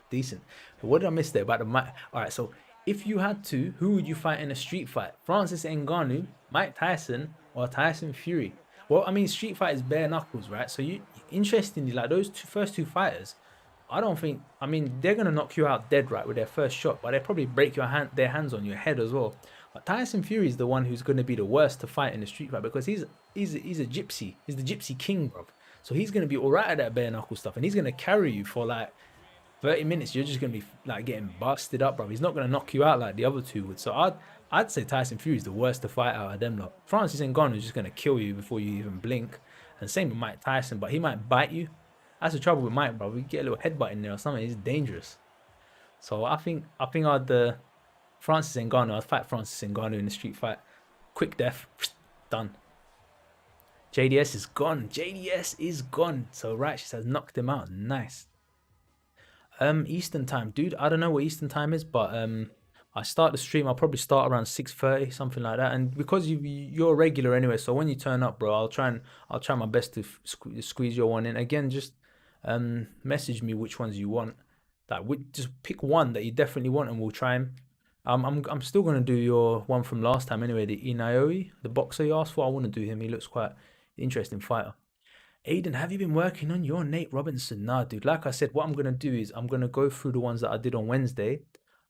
[SPEAKER 1] Decent. But what did I miss there about the mic? All right, so if you had to, who would you fight in a street fight? Francis Ngannou, Mike Tyson, or Tyson Fury? Well, I mean, street fight is bare knuckles, right? So you, interestingly, like those first two fighters, I don't think. I mean, they're gonna knock you out dead right with their first shot, but they probably break their hands on your head as well. But Tyson Fury is the one who's gonna be the worst to fight in the street fight because he's a gypsy. He's the gypsy king, bro. So he's gonna be alright at that bare knuckle stuff, and he's gonna carry you for like 30 minutes. You're just gonna be like getting busted up, bro. He's not gonna knock you out like the other two would. So I'd say Tyson Fury is the worst to fight out of them lot. Francis Ngannou is just gonna kill you before you even blink. And same with Mike Tyson, but he might bite you. That's the trouble with Mike, bro. We get a little headbutt in there or something. He's dangerous. So I think I'd Francis Ngannou. I'd fight Francis Ngannou in the street fight. Quick death, done. JDS is gone. JDS is gone. So Righteous has knocked him out. Nice. Eastern time, dude. I don't know what Eastern time is, but I start the stream. I'll probably start around 6:30, something like that. And because you're a regular anyway, so when you turn up, bro, I'll try my best to squeeze your one in. Again, just message me which ones you want. That would just pick one that you definitely want, and we'll try him. I'm still gonna do your one from last time anyway. The Inaoi, the boxer you asked for. I want to do him. He looks quite interesting fighter. Aiden, have you been working on your Nate Robinson? Nah, dude. Like I said, what I'm gonna do is I'm gonna go through the ones that I did on Wednesday.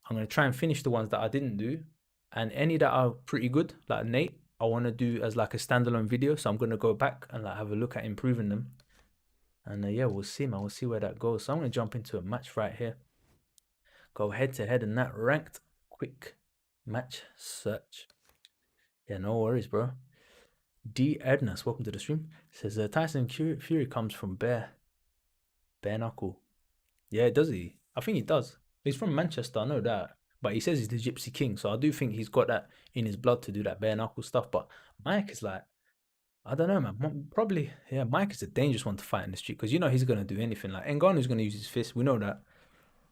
[SPEAKER 1] I'm gonna try and finish the ones that I didn't do, and any that are pretty good, like Nate, I want to do as like a standalone video. So I'm gonna go back and like have a look at improving them. And yeah, we'll see, man. We'll see where that goes. So I'm gonna jump into a match right here. Go head to head in that ranked quick match search. Yeah, no worries, bro. D. Ednas, welcome to the stream. Says Tyson Fury comes from bare knuckle. Yeah, does he? I think he does. He's from Manchester, I know that. But he says he's the Gypsy King, so I do think he's got that in his blood to do that bare knuckle stuff. But Mike is like, I don't know, man. Probably, yeah. Mike is a dangerous one to fight in the street because you know he's gonna do anything. Like Ngannou's gonna use his fist. We know that.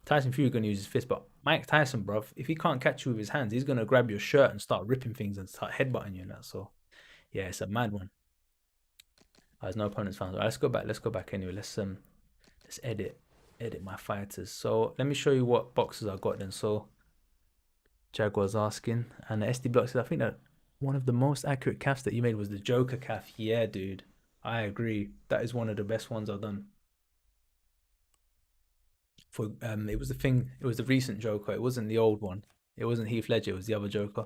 [SPEAKER 1] Tyson Fury gonna use his fist, but Mike Tyson, bruv, if he can't catch you with his hands, he's gonna grab your shirt and start ripping things and start headbutting you and that. So yeah, it's a mad one. There's no opponents found. Right, let's go back. Let's go back anyway. Let's edit my fighters. So let me show you what boxes I got then. So Jaguar's asking, and the SD Blocks, I think that one of the most accurate calves that you made was the Joker calf. Yeah, dude, I agree. That is one of the best ones I've done. For it was the thing. It was the recent Joker. It wasn't the old one. It wasn't Heath Ledger. It was the other Joker.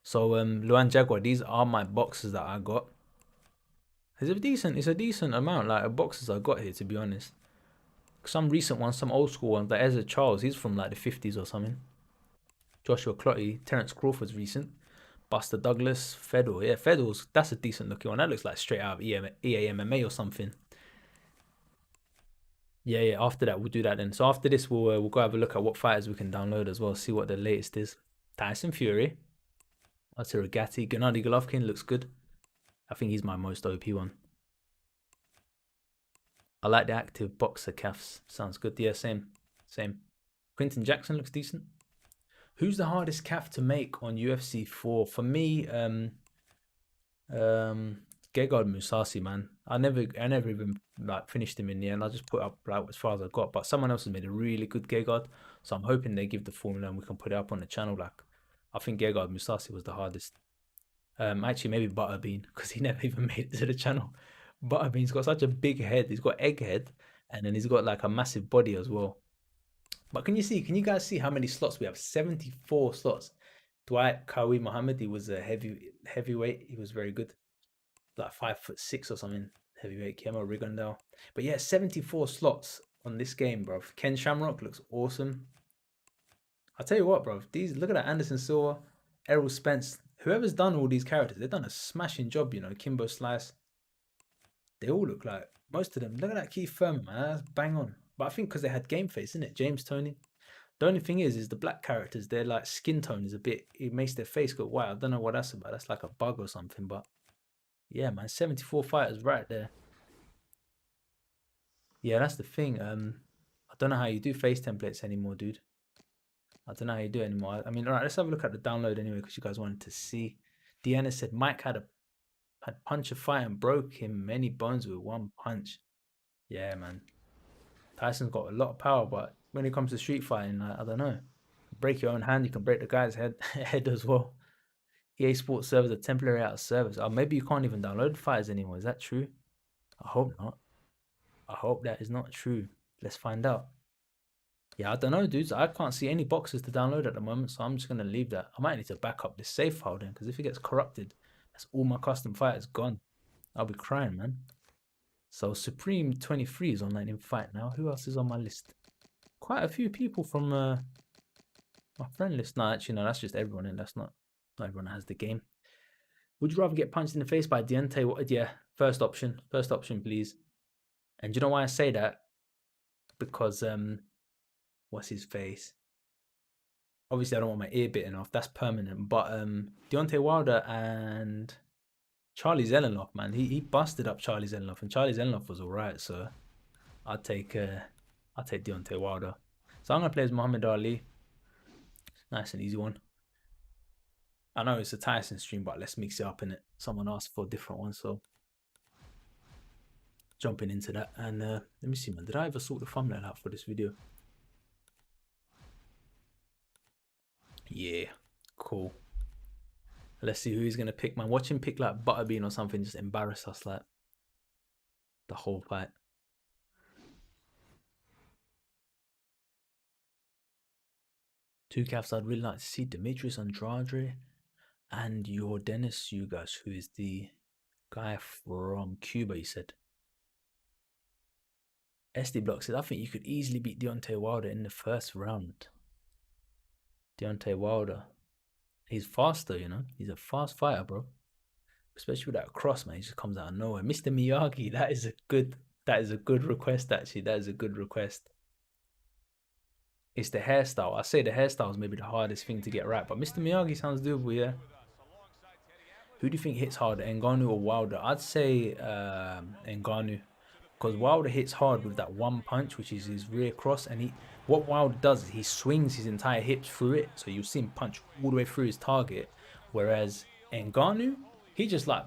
[SPEAKER 1] So Luan Jaguar, these are my boxes that I got. It's a decent amount like of boxes I got here, to be honest. Some recent ones, some old school ones, like Ezra Charles, he's from like the 50s or something. Joshua Clotty, Terence Crawford's recent. Buster Douglas, Fedor. Yeah, Fedor's, that's a decent looking one. That looks like straight out of EA MMA or something. Yeah, yeah, after that, we'll do that then. So after this, we'll go have a look at what fighters we can download as well, see what the latest is. Tyson Fury. Artur Gatti. Gennady Golovkin looks good. I think he's my most OP one. I like the active boxer calves. Sounds good. Yeah, same. Quinton Jackson looks decent. Who's the hardest calf to make on UFC 4? For me, Gegard Mousasi, man. I never even like finished him in the end. I just put up like as far as I got. But someone else has made a really good Gegard, so I'm hoping they give the formula and we can put it up on the channel. Like, I think Gegard Mousasi was the hardest. Actually, maybe Butterbean because he never even made it to the channel. Butterbean's got such a big head. He's got egg head, and then he's got like a massive body as well. But can you guys see how many slots we have? 74 slots. Dwight Kawi Muhammad, he was a heavyweight. He was very good. Like 5'6" or something. Heavyweight Kemo Rigondale. But yeah, 74 slots on this game, bro. Ken Shamrock looks awesome. I'll tell you what, bro. Look at that. Anderson Silva, Errol Spence. Whoever's done all these characters, they've done a smashing job, you know. Kimbo Slice, they all look like, most of them. Look at that Keith Thurman, man. That's bang on. But I think because they had game face, isn't it? James Tony. The only thing is the black characters, their like skin tone is a bit, it makes their face go white. I don't know what that's about. That's like a bug or something. But yeah, man, 74 fighters right there. Yeah, that's the thing. I don't know how you do face templates anymore, dude. I don't know how you do it anymore. I mean, all right, let's have a look at the download anyway, because you guys wanted to see. Deanna said Mike had punch a fight and broke him many bones with one punch. Yeah, man. Tyson's got a lot of power, but when it comes to street fighting, I don't know. Break your own hand, you can break the guy's head as well. EA Sports servers are temporarily out of service. Or maybe you can't even download fighters anymore. Is that true? I hope not. I hope that is not true. Let's find out. Yeah, I don't know, dudes. I can't see any boxes to download at the moment, so I'm just gonna leave that. I might need to back up this save file then, because if it gets corrupted, that's all my custom fighters gone. I'll be crying, man. So Supreme 23 is online in fight now. Who else is on my list? Quite a few people from my friend list. No, actually, no, that's just everyone, and that's not everyone has the game. Would you rather get punched in the face by Deontay? Yeah, first option, please. And do you know why I say that? Because what's his face? Obviously, I don't want my ear bitten off. That's permanent. But Deontay Wilder and Charlie Zelenoff, man, he busted up Charlie Zelenoff, and Charlie Zelenoff was alright. So I'll take Deontay Wilder. So I'm gonna play as Muhammad Ali. Nice and easy one. I know it's a Tyson stream, but let's mix it up in it. Someone asked for a different one, so jumping into that. And let me see, man. Did I ever sort the thumbnail out for this video? Yeah, cool. Let's see who he's gonna pick, man. Watch him pick like Butterbean or something, just embarrass us like the whole fight. Two calves I'd really like to see: Demetrius Andrade and your Dennis Ugas, who is the guy from Cuba, he said. SD Block said, I think you could easily beat Deontay Wilder in the first round. Deontay Wilder. He's faster, you know. He's a fast fighter, bro. Especially with that cross, man. He just comes out of nowhere. Mr. Miyagi, that is a good request, actually. That is a good request. It's the hairstyle. I say the hairstyle is maybe the hardest thing to get right, but Mr. Miyagi sounds doable, yeah. Who do you think hits harder, Ngannou or Wilder? I'd say Ngannou, because Wilder hits hard with that one punch, which is his rear cross, and what Wilder does is he swings his entire hips through it, so you'll see him punch all the way through his target, whereas Ngannou, he just like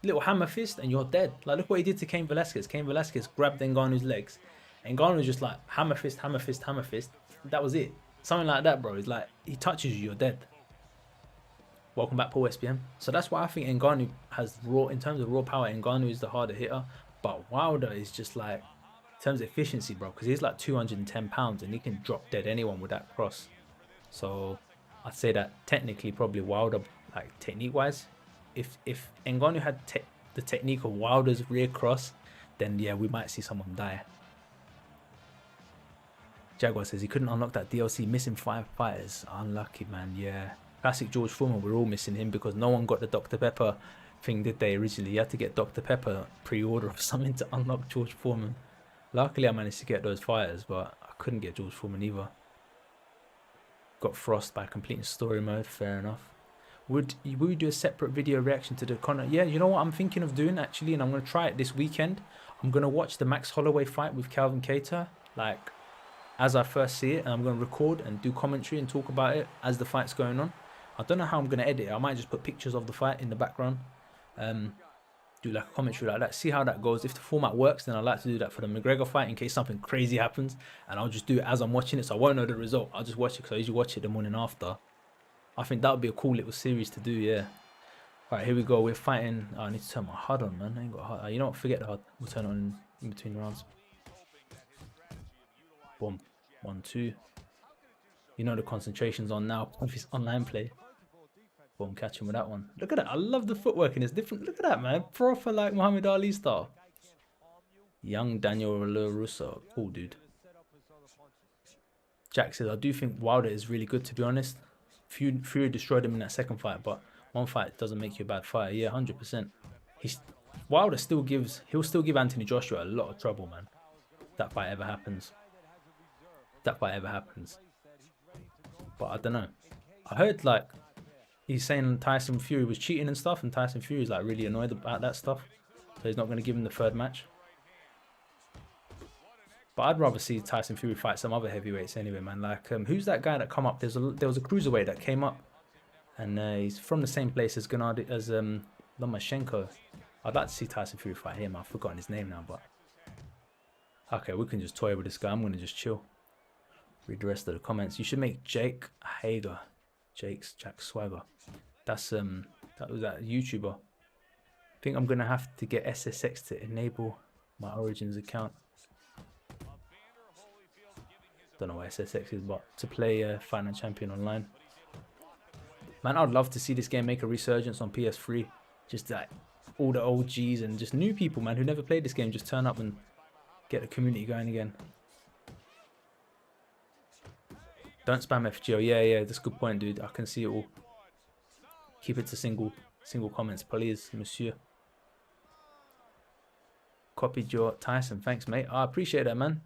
[SPEAKER 1] little hammer fist and you're dead. Like look what he did to Cain Velasquez. Cain Velasquez grabbed Ngannou's legs, Ngannou just like hammer fist, hammer fist, hammer fist. That was it. Something like that, bro. It's like he touches you, you're dead. Welcome back, Paul SPM. So that's why I think Ngannou has in terms of raw power, Ngannou is the harder hitter. But Wilder is just like, in terms of efficiency, bro, because he's like 210 pounds and he can drop dead anyone with that cross. So I'd say that technically probably Wilder, like technique-wise, if Ngannou had the technique of Wilder's rear cross, then yeah, we might see someone die. Jaguar says he couldn't unlock that DLC, missing 5 fighters. Unlucky, man, yeah. Classic George Foreman, we're all missing him because no one got the Dr. Pepper thing, did they, originally? You had to get Dr. Pepper pre-order or something to unlock George Foreman. Luckily, I managed to get those fighters, but I couldn't get George Foreman either. Got Frost by completing story mode, fair enough. Would we do a separate video reaction to the Conor? Yeah, you know what I'm thinking of doing, actually, and I'm going to try it this weekend. I'm going to watch the Max Holloway fight with Calvin Kattar, like, as I first see it, and I'm going to record and do commentary and talk about it as the fight's going on. I don't know how I'm going to edit it. I might just put pictures of the fight in the background. Do like a commentary like that. See how that goes. If the format works, then I'd like to do that for the McGregor fight in case something crazy happens. And I'll just do it as I'm watching it, so I won't know the result. I'll just watch it because I usually watch it the morning after. I think that would be a cool little series to do, yeah. Alright, here we go. We're fighting. Oh, I need to turn my HUD on, man. I ain't got HUD. You know what? Forget the HUD. We'll turn it on in between rounds. Boom. 1, 2. You know the concentration's on now if it's online play. Boom, catch him with that one. Look at that. I love the footwork and it's different. Look at that, man. Proper like Muhammad Ali style. Young Daniel LaRusso. Cool, dude. Jack says, I do think Wilder is really good, to be honest. Fury destroyed him in that second fight, but One fight doesn't make you a bad fighter. Yeah, 100%. He's Wilder he'll still give Anthony Joshua a lot of trouble, man. That fight ever happens. That fight ever happens. But I don't know. I heard like he's saying Tyson Fury was cheating and stuff, and Tyson Fury is like really annoyed about that stuff. So he's not going to give him the third match. But I'd rather see Tyson Fury fight some other heavyweights anyway, man. Like, who's that guy that come up? There was a cruiserweight that came up, and he's from the same place as Lomachenko. I'd like to see Tyson Fury fight him. I've forgotten his name now, but okay, we can just toy with this guy. I'm gonna just chill. Read the rest of the comments. You should make Jake Hager, Jack Swagger. That was that YouTuber. I think I'm gonna have to get SSX to enable my Origins account. Don't know what SSX is, but to play Fight Night Champion online. Man, I'd love to see this game make a resurgence on PS3. Just like all the OGs and just new people, man, who never played this game, just turn up and get the community going again. Don't spam FGO. Yeah, that's a good point, dude. I can see it all. Keep it to single comments, please, monsieur. Copied your Tyson. Thanks, mate. I appreciate that, man.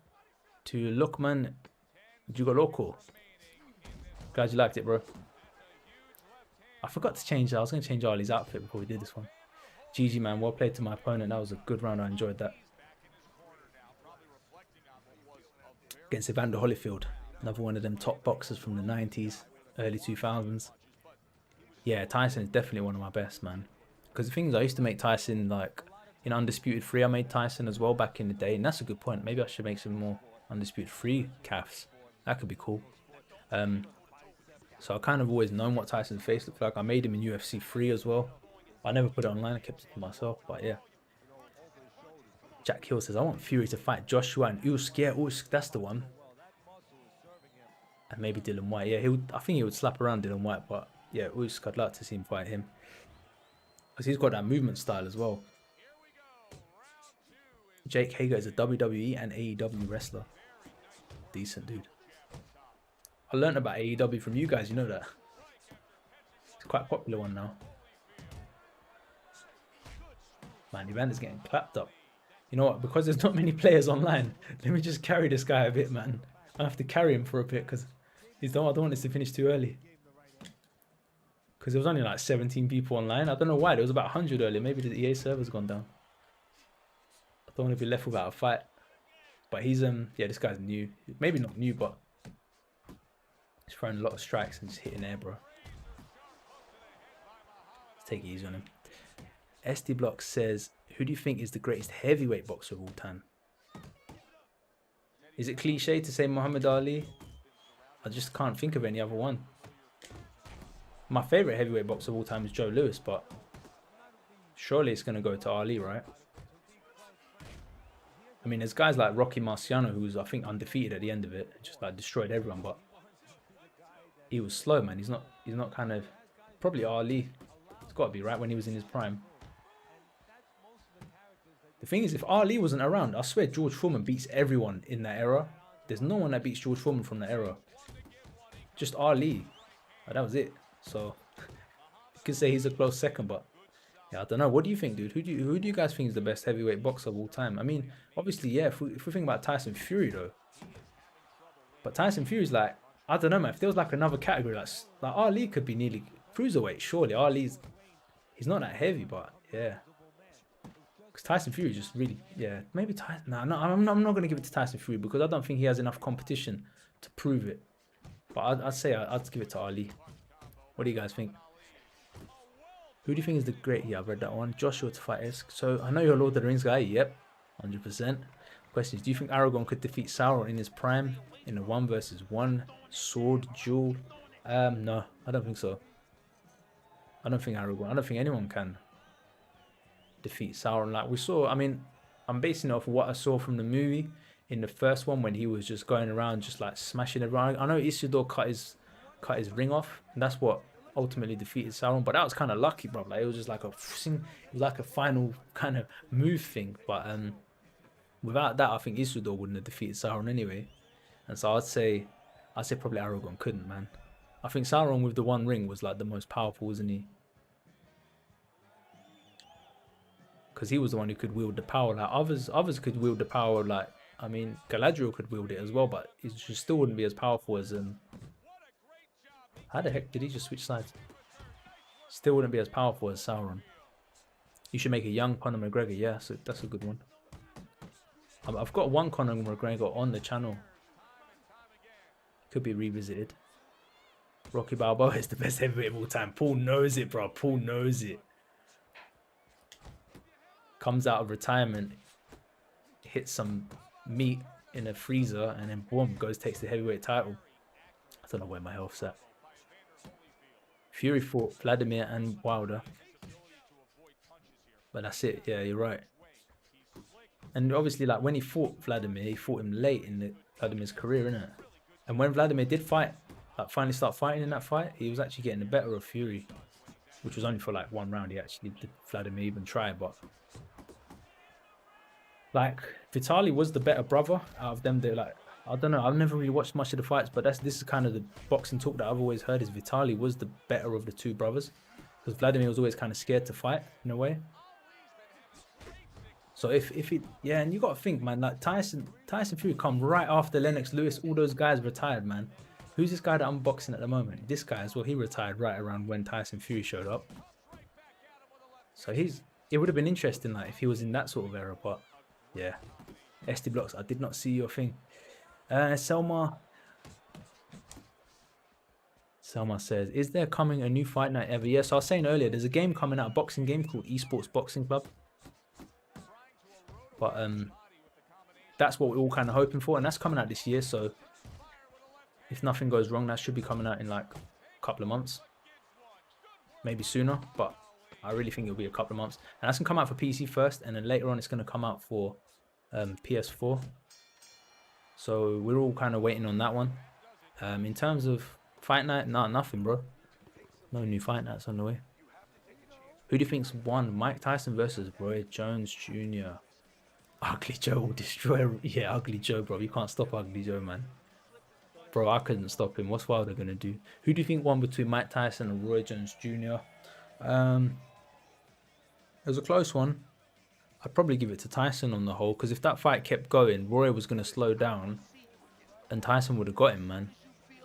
[SPEAKER 1] To Lukman Jugaloco. Glad you liked it, bro. I forgot to change. I was going to change Ali's outfit before we did this one. GG, man. Well played to my opponent. That was a good round. I enjoyed that. Against Evander Holyfield. Another one of them top boxers from the 90s, early 2000s. Yeah, Tyson is definitely one of my best, man. Because the thing is, I used to make Tyson, like, in Undisputed 3, I made Tyson as well back in the day. And that's a good point. Maybe I should make some more Undisputed 3 calves. That could be cool. So I kind of always known what Tyson's face looked like. I made him in UFC 3 as well. I never put it online. I kept it to myself. But yeah. Jack Hill says, I want Fury to fight Joshua and Usyk. Yeah, Usyk, that's the one. And maybe Dylan White. Yeah, I think he would slap around Dylan White. But yeah, Usyk, I'd like to see him fight him. Because he's got that movement style as well. Jake Hager is a WWE and AEW wrestler. Decent dude. I learned about AEW from you guys, you know that. It's quite a popular one now. Man, Evander's getting clapped up. You know what? Because there's not many players online, let me just carry this guy a bit, man. I have to carry him for a bit because I don't want this to finish too early. Because there was only like 17 people online. I don't know why. There was about 100 earlier. Maybe the EA server's gone down. I don't want to be left without a fight. But he's, yeah, this guy's new. Maybe not new, but he's throwing a lot of strikes and just hitting air, bro. Let's take it easy on him. SD Block says, who do you think is the greatest heavyweight boxer of all time? Is it cliche to say Muhammad Ali? I just can't think of any other one. My favorite heavyweight boxer of all time is Joe Louis, but surely it's going to go to Ali, right? I mean, there's guys like Rocky Marciano, who was, I think, undefeated at the end of it, just like destroyed everyone, but he was slow, man. He's not kind of, probably Ali. It's got to be, right, when he was in his prime. The thing is, if Ali wasn't around, I swear George Foreman beats everyone in that era. There's no one that beats George Foreman from that era. Just Ali. That was it. So, you could say he's a close second, but yeah, I don't know. What do you think, dude? Who do you guys think is the best heavyweight boxer of all time? I mean, obviously, yeah, if we think about Tyson Fury, though. But Tyson Fury's like, I don't know, man. If there was like another category, like Ali could be nearly cruiserweight, surely. He's not that heavy, but yeah. Because Tyson Fury just really, yeah, maybe Tyson. No, I'm not going to give it to Tyson Fury because I don't think he has enough competition to prove it. But I'd say I'd give it to Ali. What do you guys think? Who do you think is the great? Yeah, I've read that one. Joshua to fight Esk. So I know you're a Lord of the Rings guy. Yep, 100%. Questions: do you think Aragorn could defeat Sauron in his prime in a 1v1 sword duel? No, I don't think so. I don't think anyone can defeat Sauron like we saw. I mean, I'm basing it off what I saw from the movie in the first one when he was just going around just like smashing everyone. I know Isildur cut his ring off, and that's what ultimately defeated Sauron. But that was kind of lucky, bro. Like it was just like a final kind of move thing. But without that, I think Isildur wouldn't have defeated Sauron anyway. And so I'd say probably Aragorn couldn't, man. I think Sauron with the one ring was like the most powerful, wasn't he? because he was the one who could wield the power. Like others could wield the power. Like I mean, Galadriel could wield it as well, but he just still wouldn't be as powerful as How the heck did he just switch sides? Still wouldn't be as powerful as Sauron. You should make a young Conor McGregor. Yeah, so that's a good one. I've got one Conor McGregor on the channel. Could be revisited. Rocky Balboa is the best heavyweight of all time. Paul knows it, bro. Paul knows it. Comes out of retirement, hits some meat in a freezer, and then boom, takes the heavyweight title. I don't know where my health's at. Fury fought Vladimir and Wilder. But that's it. Yeah, you're right. And obviously, like when he fought Vladimir, he fought him late in Vladimir's career, innit? And when Vladimir did fight, like finally start fighting in that fight, he was actually getting the better of Fury, which was only for like one round. He actually did Vladimir even try, but like Vitaly was the better brother out of them. They're like, I don't know. I've never really watched much of the fights, but this is kind of the boxing talk that I've always heard is Vitaly was the better of the two brothers, because Vladimir was always kind of scared to fight in a way. So if he, yeah, and you got to think, man, like Tyson Fury come right after Lennox Lewis, all those guys retired, man. Who's this guy that I'm boxing at the moment? This guy as well, he retired right around when Tyson Fury showed up. So it would have been interesting, like, if he was in that sort of era, but yeah. SD Blocks, I did not see your thing. Selma says, is there coming a new fight night ever? Yes, I was saying earlier, there's a game coming out, a boxing game called Esports Boxing Club. But that's what we're all kind of hoping for, and that's coming out this year. So if nothing goes wrong, that should be coming out in like a couple of months, maybe sooner. But I really think it'll be a couple of months, and that's gonna come out for PC first, and then later on it's gonna come out for PS4. So we're all kind of waiting on that one. In terms of fight night, nothing, bro. No new fight nights on the way. Who do you think's won? Mike Tyson versus Roy Jones Jr. Ugly Joe will destroy. Yeah, Ugly Joe, bro. You can't stop Ugly Joe, man. Bro, I couldn't stop him. What's Wilder gonna do? Who do you think won between Mike Tyson and Roy Jones Jr.? It was a close one. I'd probably give it to Tyson on the whole, because if that fight kept going, Roy was gonna slow down, and Tyson would have got him, man.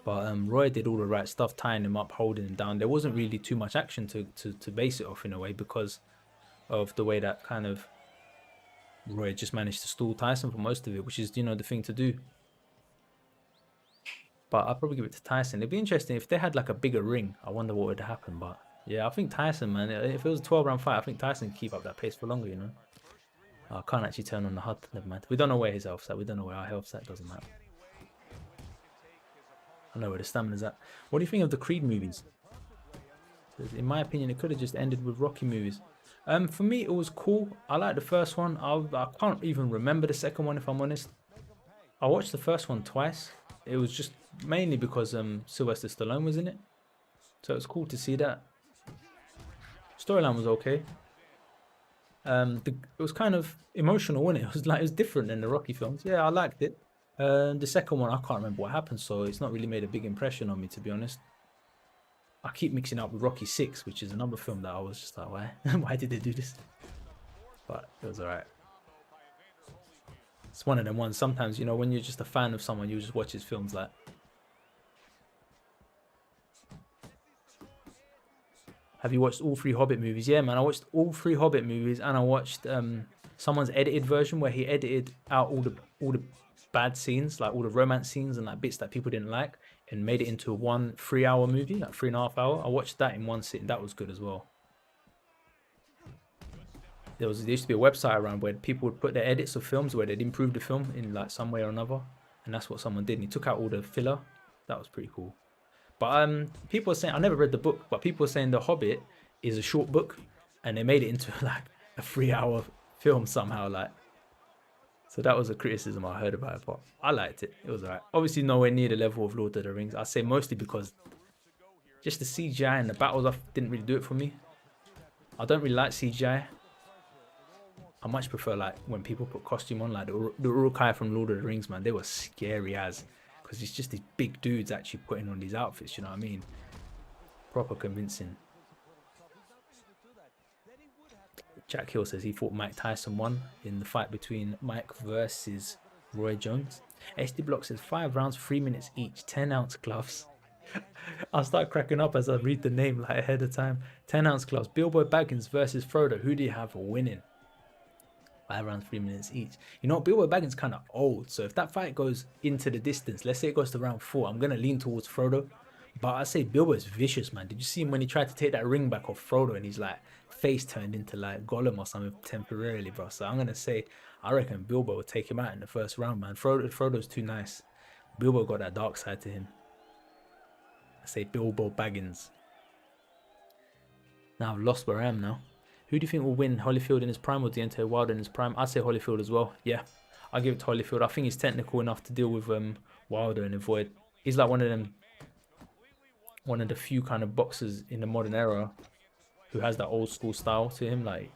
[SPEAKER 1] But Roy did all the right stuff, tying him up, holding him down. There wasn't really too much action to base it off in a way, because of the way that kind of Roy just managed to stall Tyson for most of it, which is, you know, the thing to do. But I'll probably give it to Tyson. It'd be interesting if they had like a bigger ring. I wonder what would happen. But yeah, I think Tyson, man, if it was a 12-round fight, I think Tyson can keep up that pace for longer, you know. I can't actually turn on the HUD. Never mind. We don't know where his health's at. We don't know where our health's at. Doesn't matter. I know where the stamina's at. What do you think of the Creed movies? In my opinion, it could have just ended with Rocky movies. For me, it was cool. I like the first one. I can't even remember the second one, if I'm honest. I watched the first one twice. It was just mainly because Sylvester Stallone was in it. So it was cool to see that. Storyline was okay. It was kind of emotional, wasn't it? It was different than the Rocky films. Yeah, I liked it. The second one, I can't remember what happened, so it's not really made a big impression on me, to be honest. I keep mixing up with Rocky 6, which is another film that I was just like, why? Why did they do this? But it was alright. It's one of them ones. Sometimes, you know, when you're just a fan of someone, you just watch his films like. Have you watched all 3 Hobbit movies? Yeah, man, I watched all 3 Hobbit movies, and I watched someone's edited version where he edited out all the bad scenes, like all the romance scenes and like bits that people didn't like, and made it into one 3-hour movie, like 3.5 hour. I watched that in one sitting. That was good as well. There used to be a website around where people would put their edits of films where they'd improve the film in like some way or another, and that's what someone did. And he took out all the filler. That was pretty cool. But people are saying, I never read the book, but people are saying The Hobbit is a short book, and they made it into like a 3-hour film somehow, like. So that was a criticism I heard about it, but I liked it. It was alright. Obviously nowhere near the level of Lord of the Rings. I'd say mostly because just the CGI and the battles didn't really do it for me. I don't really like CGI. I much prefer like when people put costume on, like the Uruk-hai from Lord of the Rings, man. They were scary as, because it's just these big dudes actually putting on these outfits, you know what I mean? Proper convincing. Jack Hill says he thought Mike Tyson won in the fight between Mike versus Roy Jones. SD Block says 5 rounds, 3 minutes each, 10-ounce gloves. I'll start cracking up as I read the name like ahead of time. 10-ounce gloves. Bilbo Baggins versus Frodo. Who do you have winning? 5 rounds, 3 minutes each. You know, Bilbo Baggins kind of old, so if that fight goes into the distance, let's say it goes to round 4, I'm gonna lean towards Frodo. But I say Bilbo is vicious, man. Did you see him when he tried to take that ring back off Frodo and he's like face turned into like Gollum or something temporarily, bro? So I'm gonna say I reckon Bilbo will take him out in the first round, man. Frodo's too nice. Bilbo got that dark side to him. I say Bilbo Baggins. Now I've lost where I am now. Who do you think will win, Holyfield in his prime or Deontay Wilder in his prime? I'd say Holyfield as well. Yeah, I'll give it to Holyfield. I think he's technical enough to deal with Wilder and avoid. He's like one of the few kind of boxers in the modern era who has that old school style to him, like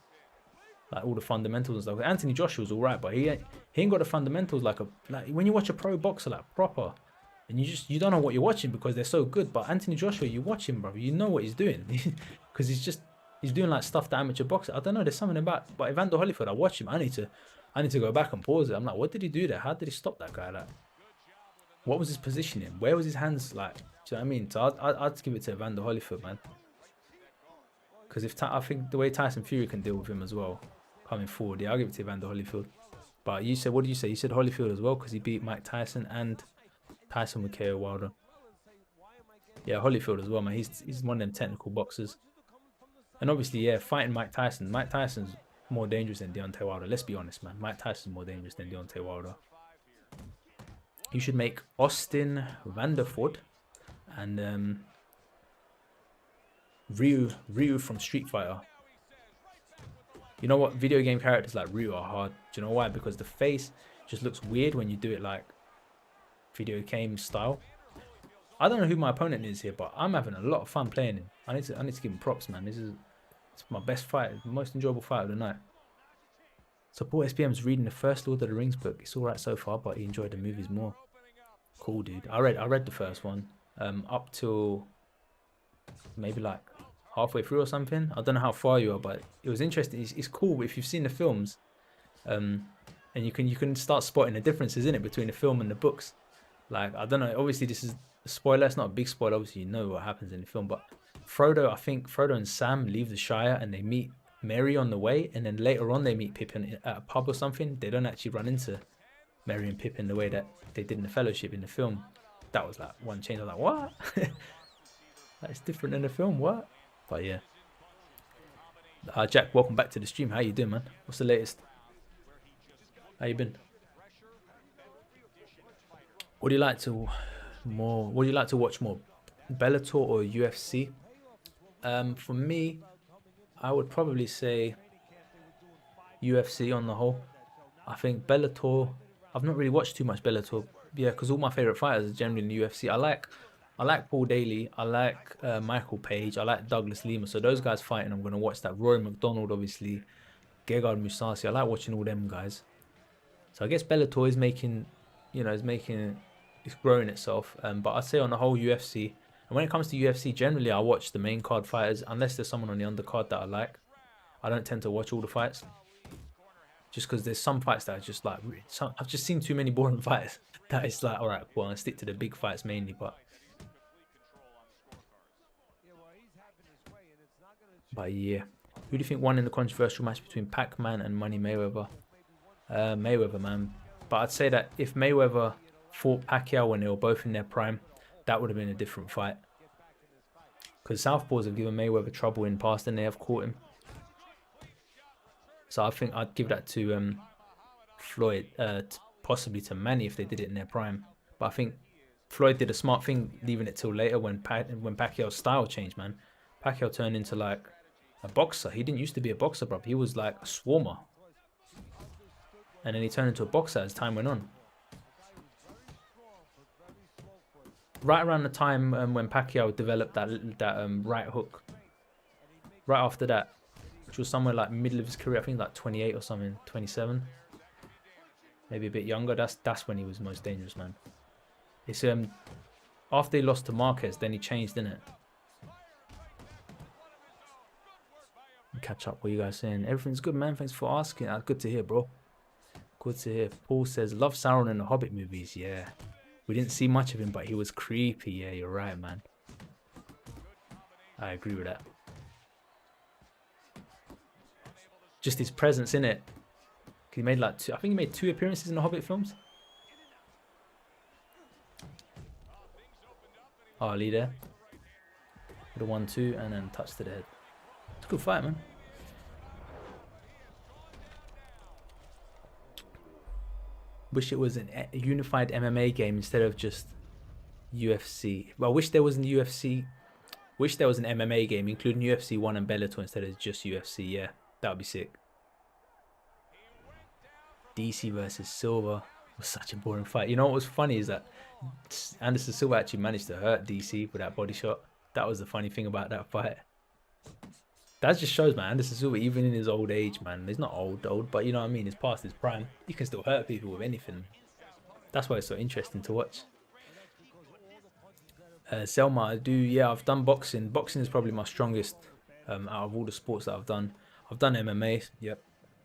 [SPEAKER 1] all the fundamentals and stuff. Anthony Joshua's alright, but he ain't got the fundamentals like when you watch a pro boxer like proper, and you don't know what you're watching because they're so good. But Anthony Joshua, you watch him, bro, you know what he's doing because he's doing like stuff that amateur boxer. I don't know, there's something about. But Evander Holyfield, I watch him. I need to go back and pause it. I'm like, what did he do there? How did he stop that guy? Like, what was his positioning? Where was his hands? Like, do you know what I mean? So I'd give it to Evander Holyfield, man. Because I think the way Tyson Fury can deal with him as well, coming forward, yeah, I'll give it to Evander Holyfield. But you said, what did you say? You said Holyfield as well because he beat Mike Tyson and Tyson with KO Wilder. Yeah, Holyfield as well, man. He's one of them technical boxers. And obviously, yeah, fighting Mike Tyson. Mike Tyson's more dangerous than Deontay Wilder. Let's be honest, man. Mike Tyson's more dangerous than Deontay Wilder. You should make Austin Vanderford and Ryu from Street Fighter. You know what? Video game characters like Ryu are hard. Do you know why? Because the face just looks weird when you do it like video game style. I don't know who my opponent is here, but I'm having a lot of fun playing him. I need to give him props, man. It's my best fight, the most enjoyable fight of the night. So Paul SPM's reading the first Lord of the Rings book. It's alright so far, but he enjoyed the movies more. Cool, dude. I read the first one up till maybe like halfway through or something. I don't know how far you are, but it was interesting. It's cool if you've seen the films, and you can start spotting the differences in it between the film and the books. Like, I don't know. Obviously, this is a spoiler. It's not a big spoiler. Obviously, you know what happens in the film, but I think Frodo and Sam leave the Shire and they meet Merry on the way, and then later on they meet Pippin at a pub or something. They don't actually run into Merry and Pippin the way that they did in the Fellowship in the film. That was like one change. I was like, what? That's different in the film. What? But yeah. Jack, welcome back to the stream. How you doing, man? What's the latest? How you been? What do you like to watch more? Bellator or UFC? For me, I would probably say UFC on the whole. I think Bellator, I've not really watched too much Bellator. Yeah, because all my favorite fighters are generally in the UFC. I like Paul Daly. I like Michael Page. I like Douglas Lima. So those guys fighting, I'm going to watch that. Rory McDonald, obviously. Gegard Mousasi. I like watching all them guys. So I guess Bellator is it's growing itself. But I'd say on the whole UFC. And when it comes to UFC, generally I watch the main card fighters, unless there's someone on the undercard that I like. I don't tend to watch all the fights, just because there's some fights that are just like, I've just seen too many boring fights that it's like, all right, well, I'll stick to the big fights mainly. But yeah, who do you think won in the controversial match between Pac-Man and Money Mayweather? Mayweather, man. But I'd say that if Mayweather fought Pacquiao when they were both in their prime, that would have been a different fight. Because Southpaws have given Mayweather trouble in the past and they have caught him. So I think I'd give that to Floyd, possibly to Manny if they did it in their prime. But I think Floyd did a smart thing leaving it till later when Pacquiao's style changed, man. Pacquiao turned into like a boxer. He didn't used to be a boxer, bro. He was like a swarmer. And then he turned into a boxer as time went on. Right around the time when Pacquiao developed that right hook. Right after that, which was somewhere like middle of his career, I think like 28 or something, 27. Maybe a bit younger. That's when he was most dangerous, man. It's after he lost to Marquez, then he changed, didn't it? Catch up. What are you guys saying? Everything's good, man. Thanks for asking. Good to hear, bro. Good to hear. Paul says, love Sauron in the Hobbit movies. Yeah. We didn't see much of him, but he was creepy. Yeah, you're right, man. I agree with that. Just his presence in it. He made like I think he made 2 appearances in the Hobbit films. Ali there. With a 1-2 and then touch to the head. It's a good fight, man. Wish it was a unified MMA game instead of just UFC. Well, I wish there was an UFC. Wish there was an MMA game including UFC 1 and Bellator instead of just UFC. Yeah, that would be sick. DC versus Silva was such a boring fight. You know what was funny is that Anderson Silva actually managed to hurt DC with that body shot. That was the funny thing about that fight. That just shows, man, Anderson Silva, even in his old age, man, he's not old, but you know what I mean, he's past his prime. He can still hurt people with anything. That's why it's so interesting to watch. Selma, I've done boxing. Boxing is probably my strongest out of all the sports that I've done. I've done MMA, yep,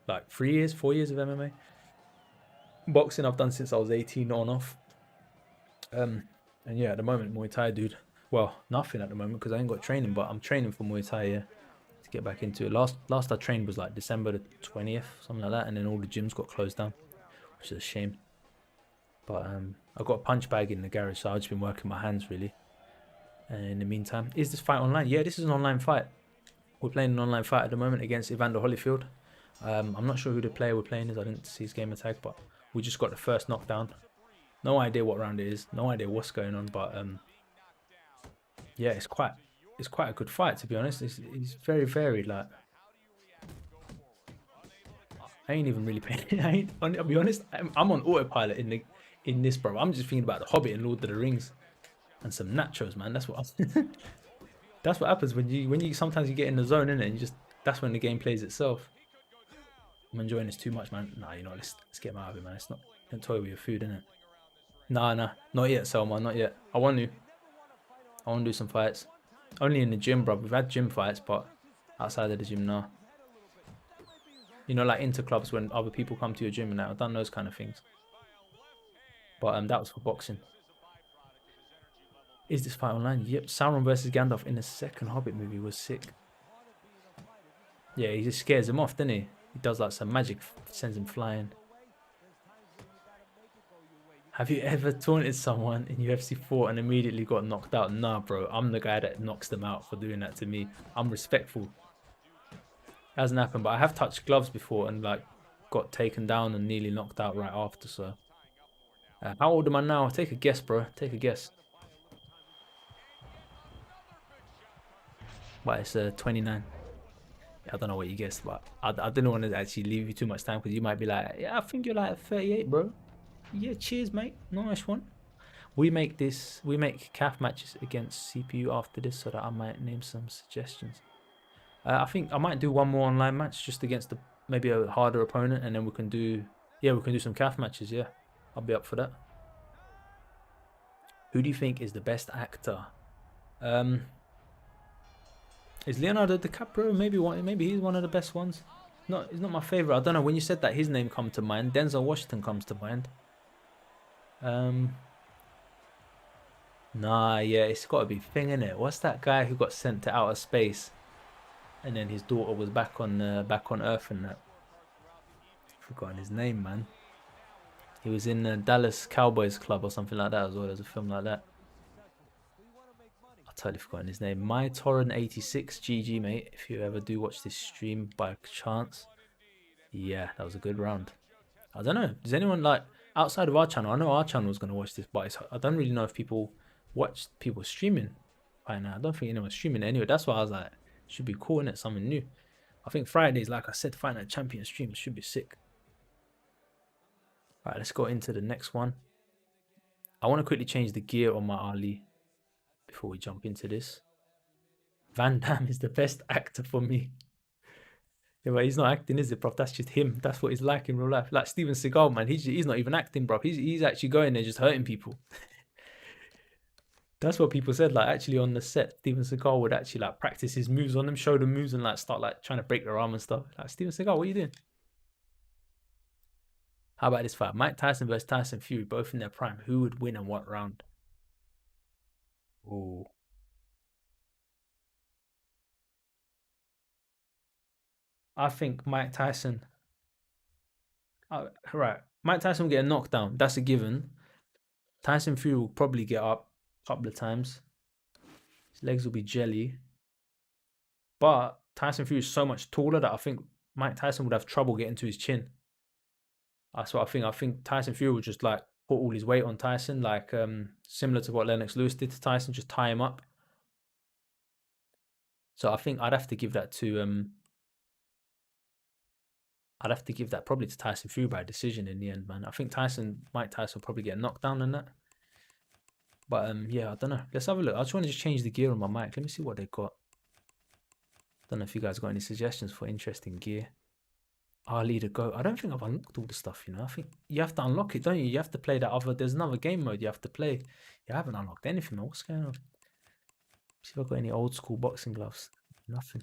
[SPEAKER 1] like 4 years of MMA. Boxing I've done since I was 18 on off. And yeah, at the moment Muay Thai, dude. Well, nothing at the moment because I ain't got training, but I'm training for Muay Thai, yeah, to get back into it. Last I trained was like December the 20th, something like that, and then all the gyms got closed down, which is a shame. But I got a punch bag in the garage, so I've just been working my hands really. And in the meantime, is this fight online? Yeah, this is an online fight. We're playing an online fight at the moment against Evander Holyfield. I'm not sure who the player we're playing is. I didn't see his gamer tag, but we just got the first knockdown. No idea what round it is. No idea what's going on, but yeah, it's quite a good fight, to be honest. It's very varied. Like, I ain't even really paying. I'll be honest. I'm on autopilot in this, bro. I'm just thinking about the Hobbit and Lord of the Rings and some nachos, man. That's what that's what happens when you sometimes you get in the zone, innit? And that's when the game plays itself. I'm enjoying this too much, man. Nah, you know, let's get him out of it, man. It's not, don't toy with your food, innit? Nah, not yet, Selma, not yet. I want to do some fights. Only in the gym, bro. We've had gym fights, but outside of the gym, nah. You know, like inter clubs when other people come to your gym and that. I've done those kind of things. But that was for boxing. Is this fight online? Yep, Sauron versus Gandalf in the second Hobbit movie was sick. Yeah, he just scares him off, doesn't he? He does like some magic, sends him flying. Have you ever taunted someone in UFC 4 and immediately got knocked out? Nah, bro. I'm the guy that knocks them out for doing that to me. I'm respectful. It hasn't happened, but I have touched gloves before and like got taken down and nearly knocked out right after. So, how old am I now? Take a guess, bro. Take a guess. But it's 29. I don't know what you guessed, but I didn't want to actually leave you too much time because you might be like, yeah, I think you're like 38, bro. Yeah, cheers, mate. Nice one. We make calf matches against CPU after this so that I might name some suggestions. I think I might do one more online match just against maybe a harder opponent, and then we can do some calf matches. Yeah, I'll be up for that. Who do you think is the best actor? Is Leonardo DiCaprio maybe he's one of the best ones? He's not my favorite. I don't know. When you said that, his name come to mind. Denzel Washington comes to mind. Nah, yeah, it's got to be Thing, innit? What's that guy who got sent to outer space, and then his daughter was back on Earth and that? Forgotten his name, man. He was in the Dallas Cowboys Club or something like that as well. There's a film like that. I've totally forgotten his name. MyTorrent86, GG, mate. If you ever do watch this stream by chance, yeah, that was a good round. I don't know. Does anyone like outside of our channel? I know our channel is going to watch this, but I don't really know if people watch people streaming right now. I don't think anyone's streaming anyway. That's why I was like, should be cool, innit? Something new. I think Fridays, like I said, Fight Night Champion stream should be sick. Alright, let's go into the next one. I want to quickly change the gear on my Ali before we jump into this. Van Damme is the best actor for me. Yeah, but he's not acting, is it, bro? That's just him. That's what he's like in real life. Like Steven Seagal, man. He's not even acting, bro. He's actually going there just hurting people. That's what people said. Like actually on the set, Steven Seagal would actually like practice his moves on them, show them moves, and like start like trying to break their arm and stuff. Like Steven Seagal, what are you doing? How about this fight? Mike Tyson versus Tyson Fury, both in their prime. Who would win and what round? Oh, I think Mike Tyson. Right, Mike Tyson will get a knockdown. That's a given. Tyson Fury will probably get up a couple of times. His legs will be jelly, but Tyson Fury is so much taller that I think Mike Tyson would have trouble getting to his chin. That's what I think. I think Tyson Fury would just like put all his weight on Tyson, like similar to what Lennox Lewis did to Tyson, just tie him up. So I think I'd have to give that to I'd have to give that probably to Tyson Fury by decision in the end, man. I think Mike Tyson will probably get knocked down in that. But yeah, I don't know. Let's have a look. I just want to just change the gear on my mic. Let me see what they got. Don't know if you guys got any suggestions for interesting gear. Ali to go. I don't think I've unlocked all the stuff, you know. I think you have to unlock it, don't you? You have to play that other. There's another game mode you have to play. You haven't unlocked anything, man. What's going on? See if I've got any old school boxing gloves. Nothing.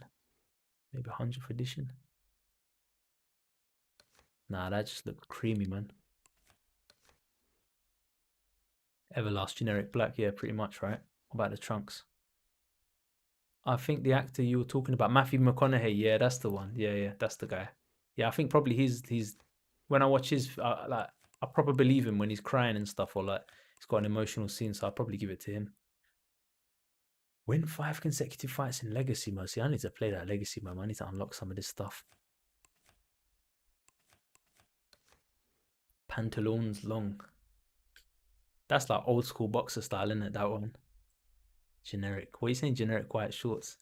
[SPEAKER 1] Maybe 100th edition. Nah, that just looked creamy, man. Everlast generic black, yeah, pretty much, right? What about the trunks? I think the actor you were talking about, Matthew McConaughey, yeah, that's the one. Yeah, yeah, that's the guy. Yeah, I think probably he's when I watch his like I probably believe him when he's crying and stuff, or like he's got an emotional scene, so I'll probably give it to him. Win 5 consecutive fights in Legacy mode. See, I need to play that Legacy mode. I need to unlock some of this stuff. Pantaloons long. That's like old school boxer style, isn't it? That one. Generic. What are you saying? Generic white shorts.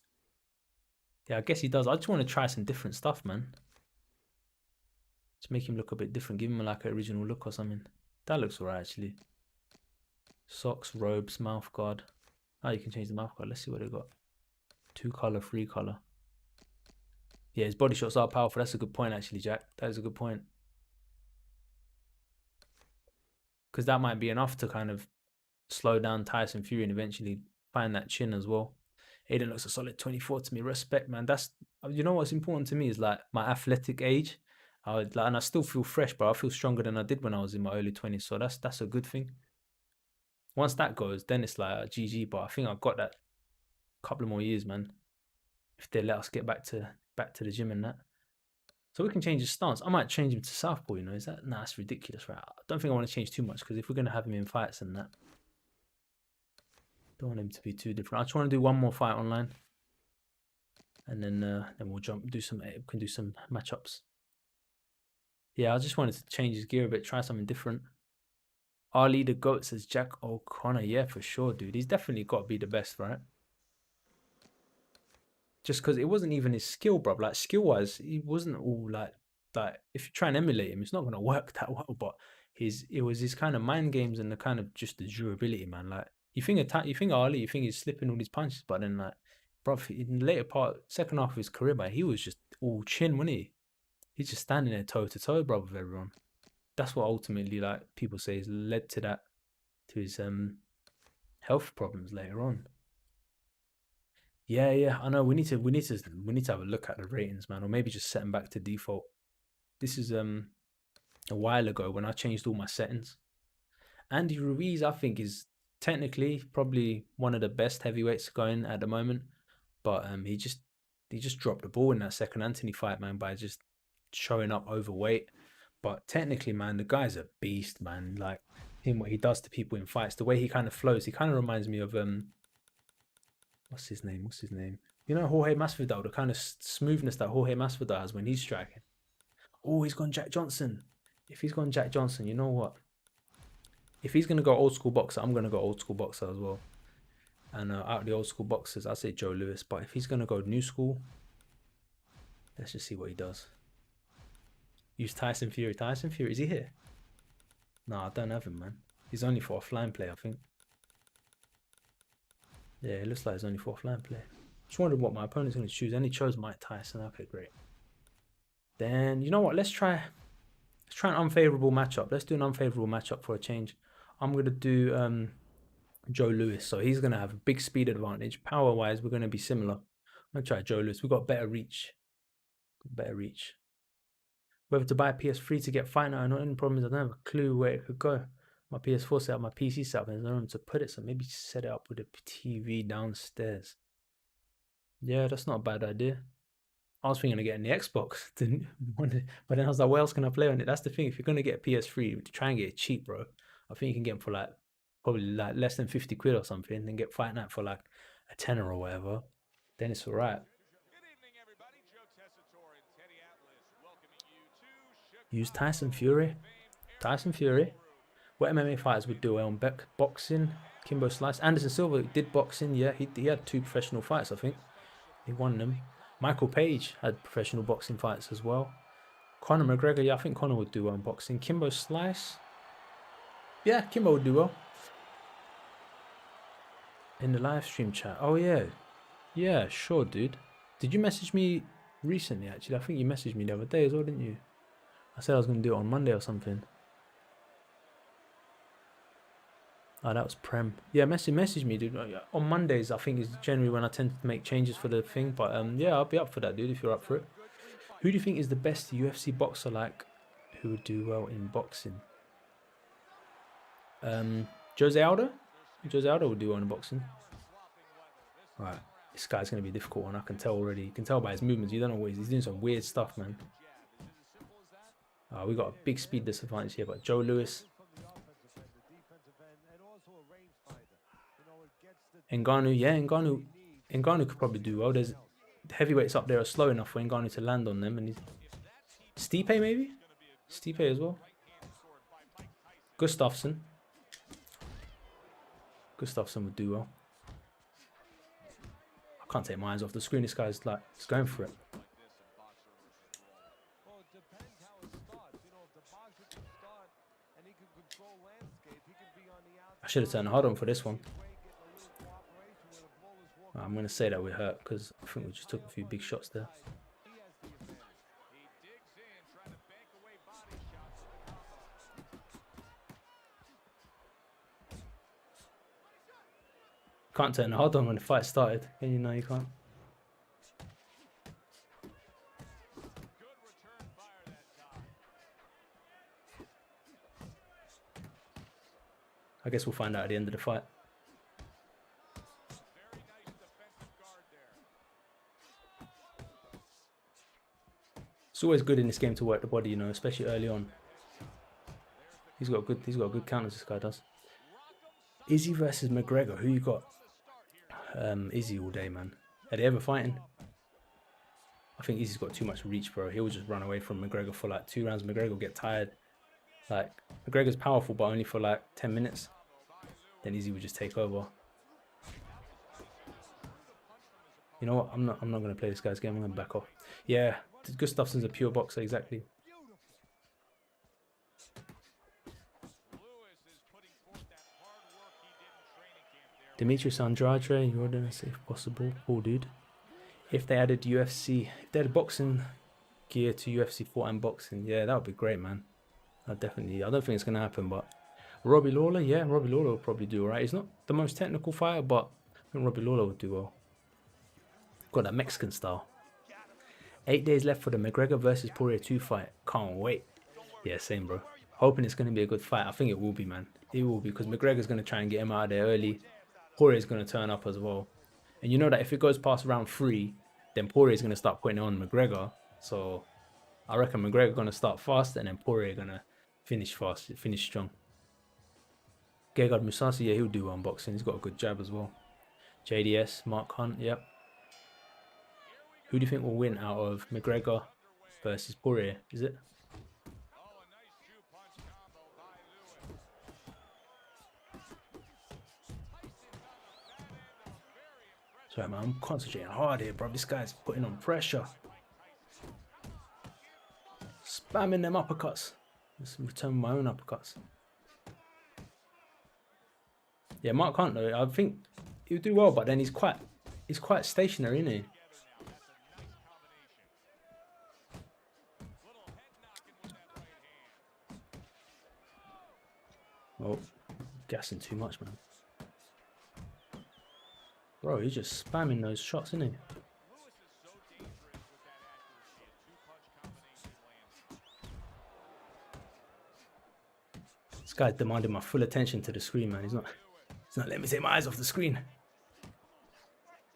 [SPEAKER 1] Yeah, I guess he does. I just want to try some different stuff, man. Just make him look a bit different. Give him like an original look or something. That looks alright actually. Socks, robes, mouth guard. Oh, you can change the mouth guard. Let's see what they got. 2 color, 3 color. Yeah, his body shots are powerful. That's a good point actually, Jack. That is a good point. Because that might be enough to kind of slow down Tyson Fury and eventually find that chin as well. Aiden looks a solid 24 to me. Respect, man. That's you know what's important to me is like my athletic age. And I still feel fresh, but I feel stronger than I did when I was in my early 20s. So that's a good thing. Once that goes, then it's like GG. But I think I've got that couple of more years, man. If they let us get back to the gym and that. So we can change his stance. I might change him to southpaw. You know, is that? Nah, that's ridiculous, right? I don't think I want to change too much because if we're gonna have him in fights and that, don't want him to be too different. I just want to do one more fight online, and then we'll do some. We can do some matchups. Yeah, I just wanted to change his gear a bit, try something different. Ali the GOAT says Jack O'Connor. Yeah, for sure, dude. He's definitely got to be the best, right? Just because it wasn't even his skill, bro. Like skill wise, he wasn't all like if you try and emulate him, it's not gonna work that well. But it was his kind of mind games and the kind of just the durability, man. Like you think Ali, you think he's slipping all these punches, but then like, bro, in the later part, second half of his career, man, he was just all chin, wasn't he? He's just standing there toe to toe, bro, with everyone. That's what ultimately like people say has led to that to his health problems later on. Yeah, yeah, I know. We need to have a look at the ratings, man, or maybe just set them back to default. This is a while ago when I changed all my settings. Andy Ruiz, I think, is technically probably one of the best heavyweights going at the moment, but he just dropped the ball in that second Anthony fight, man, by just showing up overweight. But technically, man, the guy's a beast, man. Like him, what he does to people in fights, the way he kind of flows, he kind of reminds me of what's his name? What's his name? You know Jorge Masvidal, the kind of smoothness that Jorge Masvidal has when he's striking. Oh, he's gone Jack Johnson. If he's gone Jack Johnson, you know what? If he's gonna go old school boxer, I'm gonna go old school boxer as well. And out of the old school boxers, I'd say Joe Lewis. But if he's gonna go new school, let's just see what he does. Use Tyson Fury. Tyson Fury, is he here? No, I don't have him, man. He's only for offline play, I think. Yeah, it looks like he's only for offline play. Just wondering what my opponent's going to choose. And he chose Mike Tyson. Okay, great. Then, you know what? Let's try an unfavorable matchup. Let's do an unfavorable matchup for a change. I'm going to do Joe Lewis. So he's going to have a big speed advantage. Power-wise, we're going to be similar. I'm going to try Joe Lewis. We've got better reach. Better reach. Whether to buy a PS3 to get Fight Night or not, the problem is I don't have a clue where it could go. My PS4 set up, my PC set up, and there's no room to put it, so maybe set it up with a TV downstairs. Yeah, that's not a bad idea. I was thinking of getting the Xbox, but then I was like, what else can I play on it? That's the thing. If you're gonna get a PS3, try and get it cheap, bro. I think you can get them for like probably like less than 50 quid or something, and get Fight Night for like a tenner or whatever. Then it's alright. Use Tyson Fury. Tyson Fury. What MMA fighters would do well on boxing? Kimbo Slice. Anderson Silva did boxing, yeah. He had 2 professional fights, I think. He won them. Michael Page had professional boxing fights as well. Conor McGregor, yeah, I think Conor would do well in boxing. Kimbo Slice. Yeah, Kimbo would do well. In the live stream chat. Oh, yeah. Yeah, sure, dude. Did you message me recently, actually? I think you messaged me the other day as well, didn't you? I said I was going to do it on Monday or something. Oh, that was Prem. Yeah, message me, dude. On Mondays, I think is generally when I tend to make changes for the thing. But yeah, I'll be up for that, dude, if you're up for it. Who do you think is the best UFC boxer, like, who would do well in boxing? Jose Aldo? Jose Aldo would do well in boxing. Right. This guy's going to be a difficult one. I can tell already. You can tell by his movements. You don't know what he's doing some weird stuff, man. We got a big speed disadvantage here, but Joe Lewis. Ngannou, yeah, Ngannou could probably do well. There's heavyweights up there are slow enough for Ngannou to land on them, and Stipe maybe, Stipe as well. Gustafsson would do well. I can't take my eyes off the screen. This guy's like, he's going for it. I should have turned hard on for this one. I'm going to say that we hurt because I think we just took a few big shots there. Can't turn hard on when the fight started. And you know you can't. I guess we'll find out at the end of the fight. It's always good in this game to work the body, you know, especially early on. He's got good counters, this guy does. Izzy versus McGregor, who you got? Izzy all day, man. Are they ever fighting? I think Izzy's got too much reach, bro. He'll just run away from McGregor for like 2 rounds. McGregor will get tired. Like, McGregor's powerful, but only for like 10 minutes. Then Izzy would just take over. You know what? I'm not gonna play this guy's game. I'm gonna back off. Yeah, Gustafsson's a pure boxer, exactly. Demetrius Andrade, Jordan, if possible. Oh, dude. If they added UFC, if they had boxing gear to UFC 4 and boxing, yeah, that would be great, man. I don't think it's gonna happen, but Robbie Lawler, yeah, Robbie Lawler will probably do alright. He's not the most technical fighter, but I think Robbie Lawler would do well. Got that Mexican style. 8 days left for the McGregor versus Poirier 2 fight. Can't wait. Yeah, same, bro. Hoping it's gonna be a good fight. I think it will be, man. It will be, because McGregor's gonna try and get him out of there early. Poirier's gonna turn up as well. And you know that if it goes past round 3, then Poirier's gonna start putting it on McGregor. So I reckon McGregor gonna start fast, and then Poirier gonna finish fast, finish strong. Gegard Mousasi, yeah, he'll do well in boxing. He's got a good jab as well. JDS, Mark Hunt, yep. Who do you think will win out of McGregor versus Poirier? Is it? Sorry, man, I'm concentrating hard here, bro. This guy's putting on pressure. Spamming them uppercuts. Let's return my own uppercuts. Yeah, Mark Hunt, though, I think he'll do well, but then he's quite stationary, isn't he? Oh, gassing too much, man. Bro, he's just spamming those shots, isn't he? This guy's demanding my full attention to the screen, man. He's not letting me take my eyes off the screen.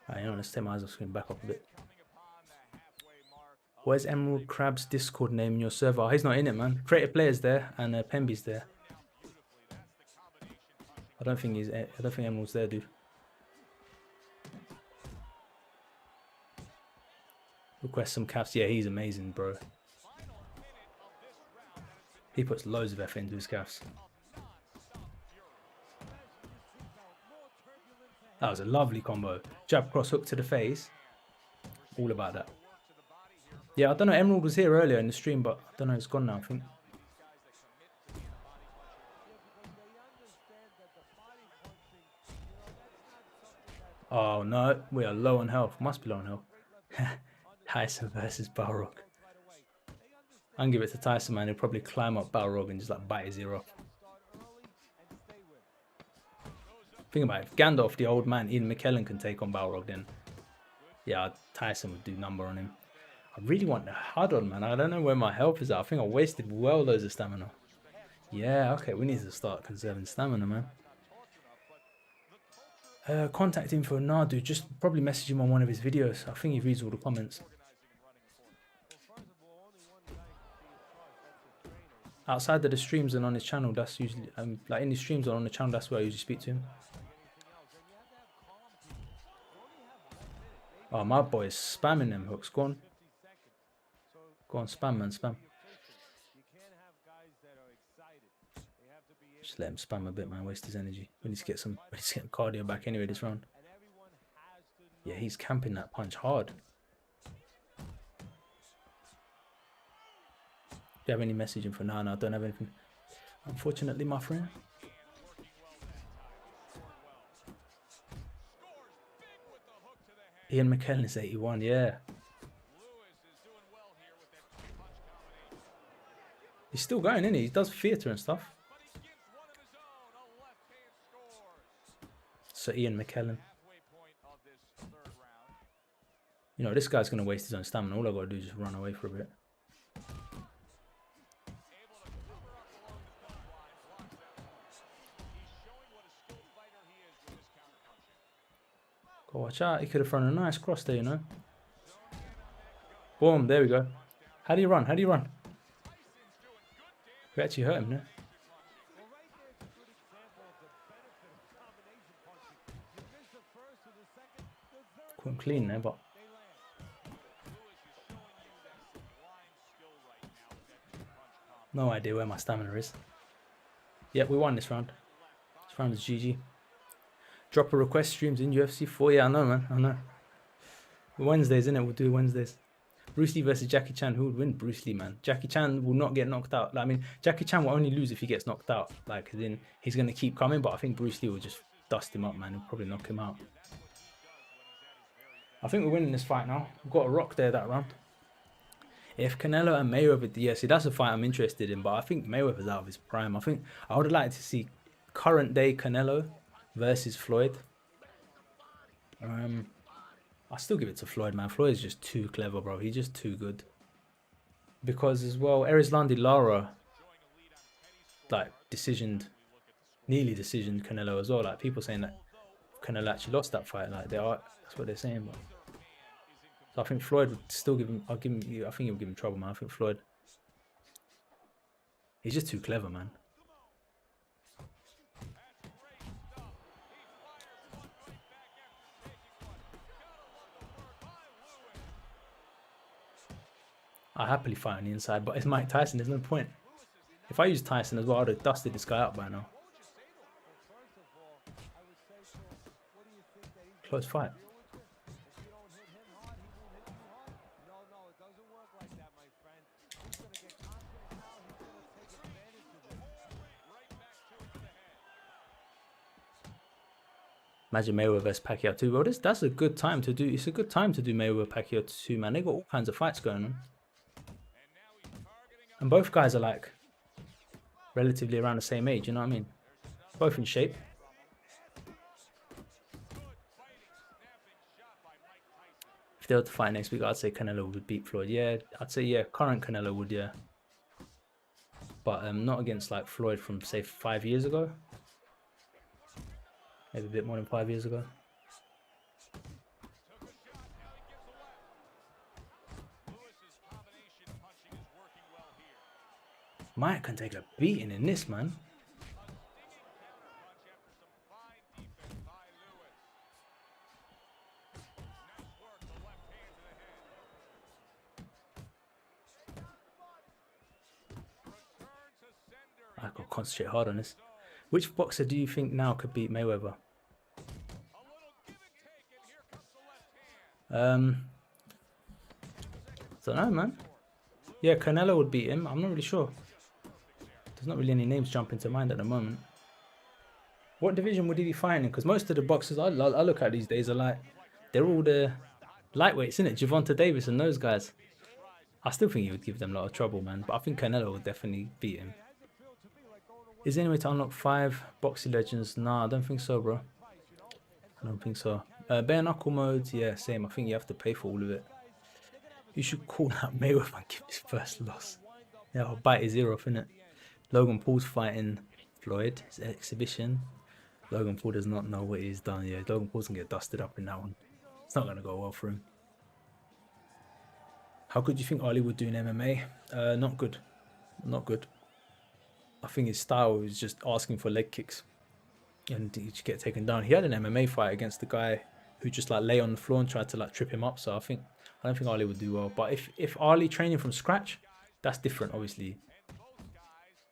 [SPEAKER 1] Alright, you know, let's take my eyes off the screen, back up a bit. Where's Emerald Crab's Discord name in your server? Oh, he's not in it, man. Creative Player's there and Pemby's there. I don't think Emerald's there, dude. Request some caps. Yeah, he's amazing, bro. He puts loads of effort into his caps. That was a lovely combo. Jab cross hook to the face. All about that. Yeah, I don't know. Emerald was here earlier in the stream, but I don't know. It's gone now, I think. Oh, no. We are low on health. Must be low on health. Tyson versus Balrog. I can give it to Tyson, man. He'll probably climb up Balrog and just like bite his ear off. Think about it. If Gandalf, the old man, Ian McKellen, can take on Balrog, then yeah, Tyson would do number on him. I really want the huddle, man. I don't know where my health is at. I think I wasted well loads of stamina. Yeah, okay. We need to start conserving stamina, man. Contact info, nah, dude. Just probably message him on one of his videos. I think he reads all the comments. Outside of the streams and on his channel, that's usually like in his streams or on the channel, that's where I usually speak to him. Oh, my boy is spamming them hooks. Go on. Go on, spam, man, spam. Just let him spam a bit, man. Waste his energy. We need to get some cardio back anyway this round. Yeah, he's camping that punch hard. Do you have any messaging for now? No, I don't have anything. Unfortunately, my friend. Ian McKellen is 81, yeah. He's still going, isn't he? He does theatre and stuff. So Ian McKellen. You know, this guy's going to waste his own stamina. All I've got to do is just run away for a bit. Go watch out. He could have thrown a nice cross there, you know. Boom. There we go. How do you run? How do you run? We actually hurt him, no? Caught him clean there, but no idea where my stamina is. Yeah, we won this round. This round is GG. Drop a request streams in UFC 4. Yeah, I know, man. I know. Wednesdays, innit? We'll do Wednesdays. Bruce Lee versus Jackie Chan. Who would win? Bruce Lee, man. Jackie Chan will not get knocked out. Like, I mean, Jackie Chan will only lose if he gets knocked out. Like, then he's going to keep coming, but I think Bruce Lee will just dust him up, man. He'll probably knock him out. I think we're winning this fight now. We've got a rock there that round. If Canelo and Mayweather, yeah, see, that's a fight I'm interested in, but I think Mayweather's out of his prime. I think I would like to see current day Canelo versus Floyd. I still give it to Floyd, man. Floyd is just too clever, bro. He's just too good. Because as well, Erislandy Lara, like, nearly decisioned Canelo as well. Like, people saying that Canelo actually lost that fight. Like, that's what they're saying. But so I think Floyd would still give him. I think he'll give him trouble, man. I think Floyd. He's just too clever, man. I happily fight on the inside, but it's Mike Tyson. There's no point. If I use Tyson as well, I'd have dusted this guy up by now. Close fight. Imagine Mayweather versus Pacquiao 2. Well, that's a good time to do. It's a good time to do Mayweather Pacquiao 2, man. They got all kinds of fights going on. And both guys are like relatively around the same age, you know what I mean? Both in shape. If they were to fight next week, I'd say Canelo would beat Floyd. Yeah, I'd say, yeah, current Canelo would, yeah. But not against like Floyd from, say, 5 years ago. Maybe a bit more than 5 years ago. Mike can take a beating in this, man. I've got to concentrate hard on this. Which boxer do you think now could beat Mayweather? Don't know, man. Yeah, Canelo would beat him. I'm not really sure. There's not really any names jumping to mind at the moment. What division would he be fighting in? Because most of the boxers I look at these days are like, they're all the lightweights, isn't it? Gervonta Davis and those guys. I still think he would give them a lot of trouble, man. But I think Canelo would definitely beat him. Is there any way to unlock 5 boxing legends? Nah, I don't think so, bro. I don't think so. Bare knuckle mode, yeah, same. I think you have to pay for all of it. You should call out Mayweather and give his first loss. Yeah, I'll bite his ear off, innit? Logan Paul's fighting Floyd. His exhibition. Logan Paul does not know what he's done. Yeah, Logan Paul's gonna get dusted up in that one. It's not gonna go well for him. How good do you think Ali would do in MMA? Not good. Not good. I think his style is just asking for leg kicks and he just get taken down. He had an MMA fight against the guy who just like lay on the floor and tried to like trip him up. So I don't think Ali would do well. But if Ali training from scratch, that's different, obviously,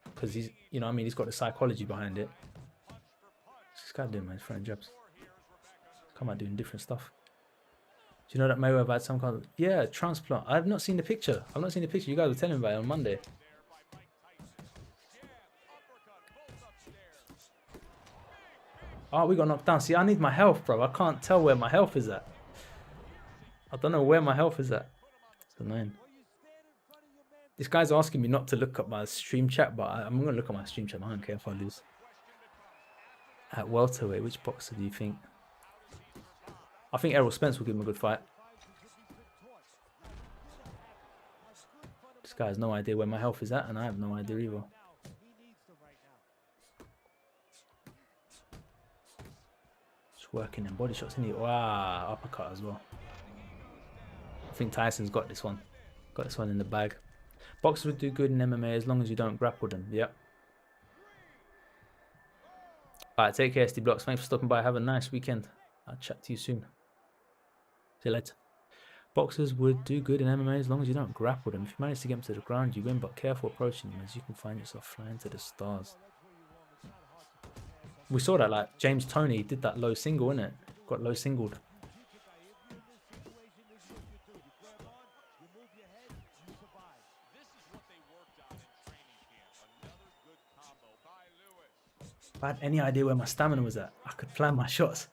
[SPEAKER 1] because he's, you know, I mean, he's got the psychology behind it. What's this guy doing, man? He's throwing jabs. Come out doing different stuff. Do you know that Mayweather had some kind of transplant? I've not seen the picture. I've not seen the picture. You guys were telling me about it on Monday. Oh, we got knocked down. See, I need my health, bro. I can't tell where my health is at. I don't know where my health is at. It's annoying. This guy's asking me not to look at my stream chat, but I'm going to look at my stream chat. I don't care if I lose. At welterweight, which boxer do you think? I think Errol Spence will give him a good fight. This guy has no idea where my health is at, and I have no idea either. Just working in body shots, isn't he? Wow, uppercut as well. I think Tyson's got this one. Got this one in the bag. Boxers would do good in MMA as long as you don't grapple them. Yep. Alright, take care, SD Blocks. Thanks for stopping by. Have a nice weekend. I'll chat to you soon. See you later. Boxers would do good in MMA as long as you don't grapple them. If you manage to get them to the ground, you win, but careful approaching them as you can find yourself flying to the stars. We saw that, like, James Toney did that low single, innit? Got low singled. If I had any idea where my stamina was at, I could plan my shots.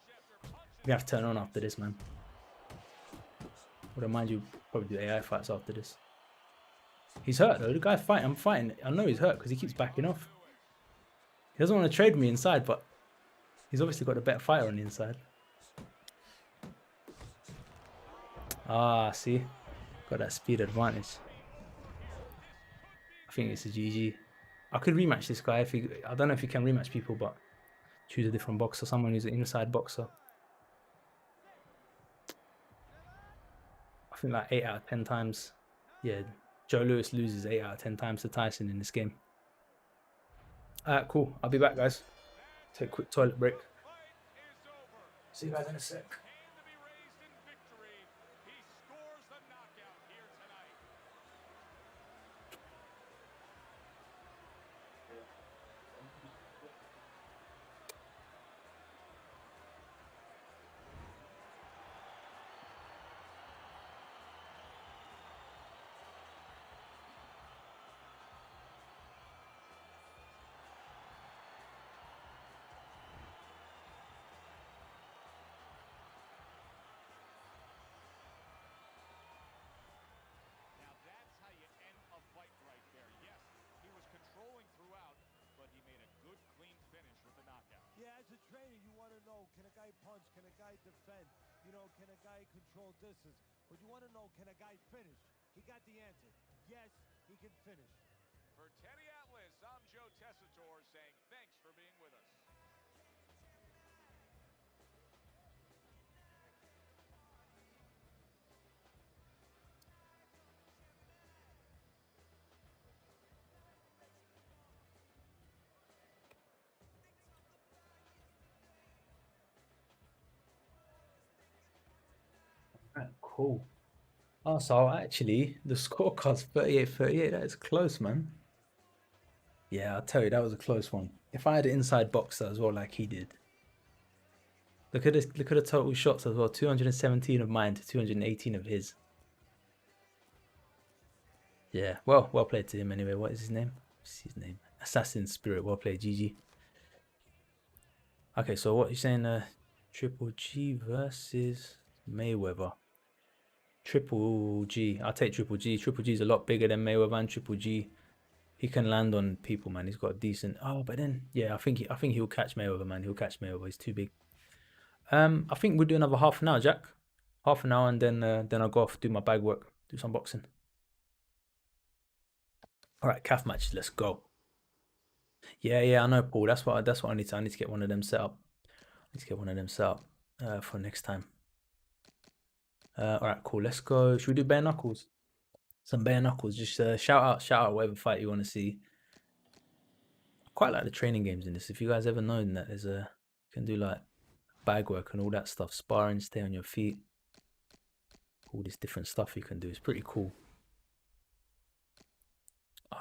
[SPEAKER 1] We have to turn on after this, man. Wouldn't mind you probably do AI fights after this. He's hurt though. The guy fighting, I'm fighting. I know he's hurt because he keeps backing off. He doesn't want to trade me inside, but he's obviously got a better fighter on the inside. Ah, see? Got that speed advantage. I think it's a GG. I could rematch this guy if he... I don't know if you can rematch people, but choose a different boxer. Someone who's an inside boxer. I think like 8 out of 10 times. Yeah, Joe Lewis loses 8 out of 10 times to Tyson in this game. Alright, cool. I'll be back, guys. Take a quick toilet break. See you guys in a sec.
[SPEAKER 2] Yeah, as a trainer, you want to know, can a guy punch? Can a guy defend? You know, can a guy control distance? But you want to know, can a guy finish? He got the answer. Yes, he can finish.
[SPEAKER 3] For Teddy Atlas, I'm Joe Tessitore saying thanks for being with us.
[SPEAKER 1] Right, cool. Oh, so actually, the scorecard's 38-38. That is close, man. Yeah, I'll tell you, that was a close one. If I had an inside boxer as well, like he did. Look at this. Look at the total shots as well. 217 of mine to 218 of his. Yeah, well played to him anyway. What is his name? What's his name? Assassin Spirit. Well played, GG. Okay, so what you saying? Triple G versus Mayweather. Triple G. I'll take Triple G. Triple G is a lot bigger than Mayweather, and Triple G, he can land on people, man. He's got a decent. Oh, but then yeah, I think he'll catch Mayweather, man. He'll catch Mayweather. He's too big. I think we'll do another half an hour, Jack. Half an hour, and then I'll go off do my bag work, do some boxing. All right, calf matches. Let's go. Yeah, I know, Paul. That's what I need to. I need to get one of them set up. I need to get one of them set up for next time. All right, cool. Let's go. Should we do bare knuckles? Some bare knuckles. Just shout out whatever fight you want to see. I quite like the training games in this. If you guys ever known that there's you can do like bag work and all that stuff, sparring, stay on your feet, all this different stuff you can do. It's pretty cool.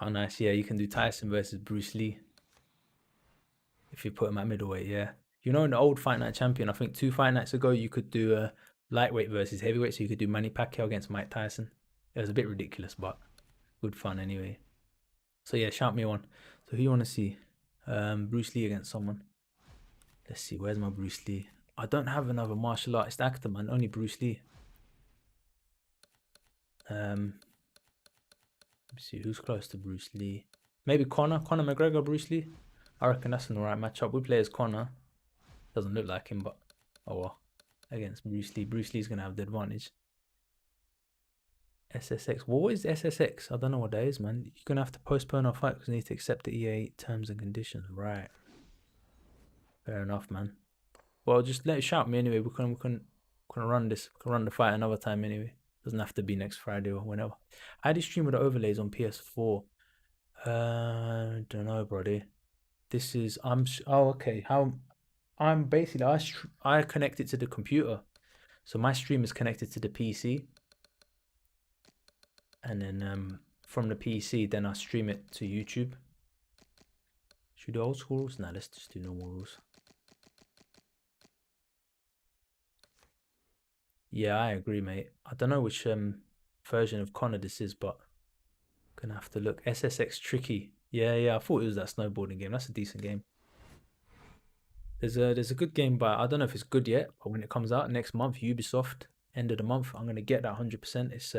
[SPEAKER 1] Oh, nice. Yeah, you can do Tyson versus Bruce Lee if you put him at middleweight. Yeah, you know, in the old Fight Night Champion, I think 2 fight nights ago, you could do a lightweight versus heavyweight. So you could do Manny Pacquiao against Mike Tyson. It was a bit ridiculous, but good fun anyway. So yeah, shout me one. So who you want to see? Bruce Lee against someone. Let's see. Where's my Bruce Lee? I don't have another martial artist actor, man. Only Bruce Lee. Let's see who's close to Bruce Lee. Maybe Conor McGregor, Bruce Lee. I reckon that's an alright matchup. We play as Conor. Doesn't look like him, but oh well. Against Bruce Lee. Bruce Lee's gonna have the advantage. SSX. What is SSX? I don't know what that is, man. You're gonna have to postpone our fight because you need to accept the EA terms and conditions. Right. Fair enough, man. Well, just let it shout me anyway. We can run this. We can run the fight another time anyway. Doesn't have to be next Friday or whenever. I had stream with the overlays on PS4. Don't know, brody. This is oh okay. How I'm basically I connect it to the computer, so my stream is connected to the PC, and then from the PC, then I stream it to YouTube. Should we do old school rules? Nah, let's just do normal rules. Yeah, I agree, mate. I don't know which version of Conor this is, but gonna have to look. SSX Tricky. Yeah, I thought it was that snowboarding game. That's a decent game. There's a good game, but I don't know if it's good yet. But when it comes out next month, Ubisoft, end of the month, I'm gonna get that 100%. It's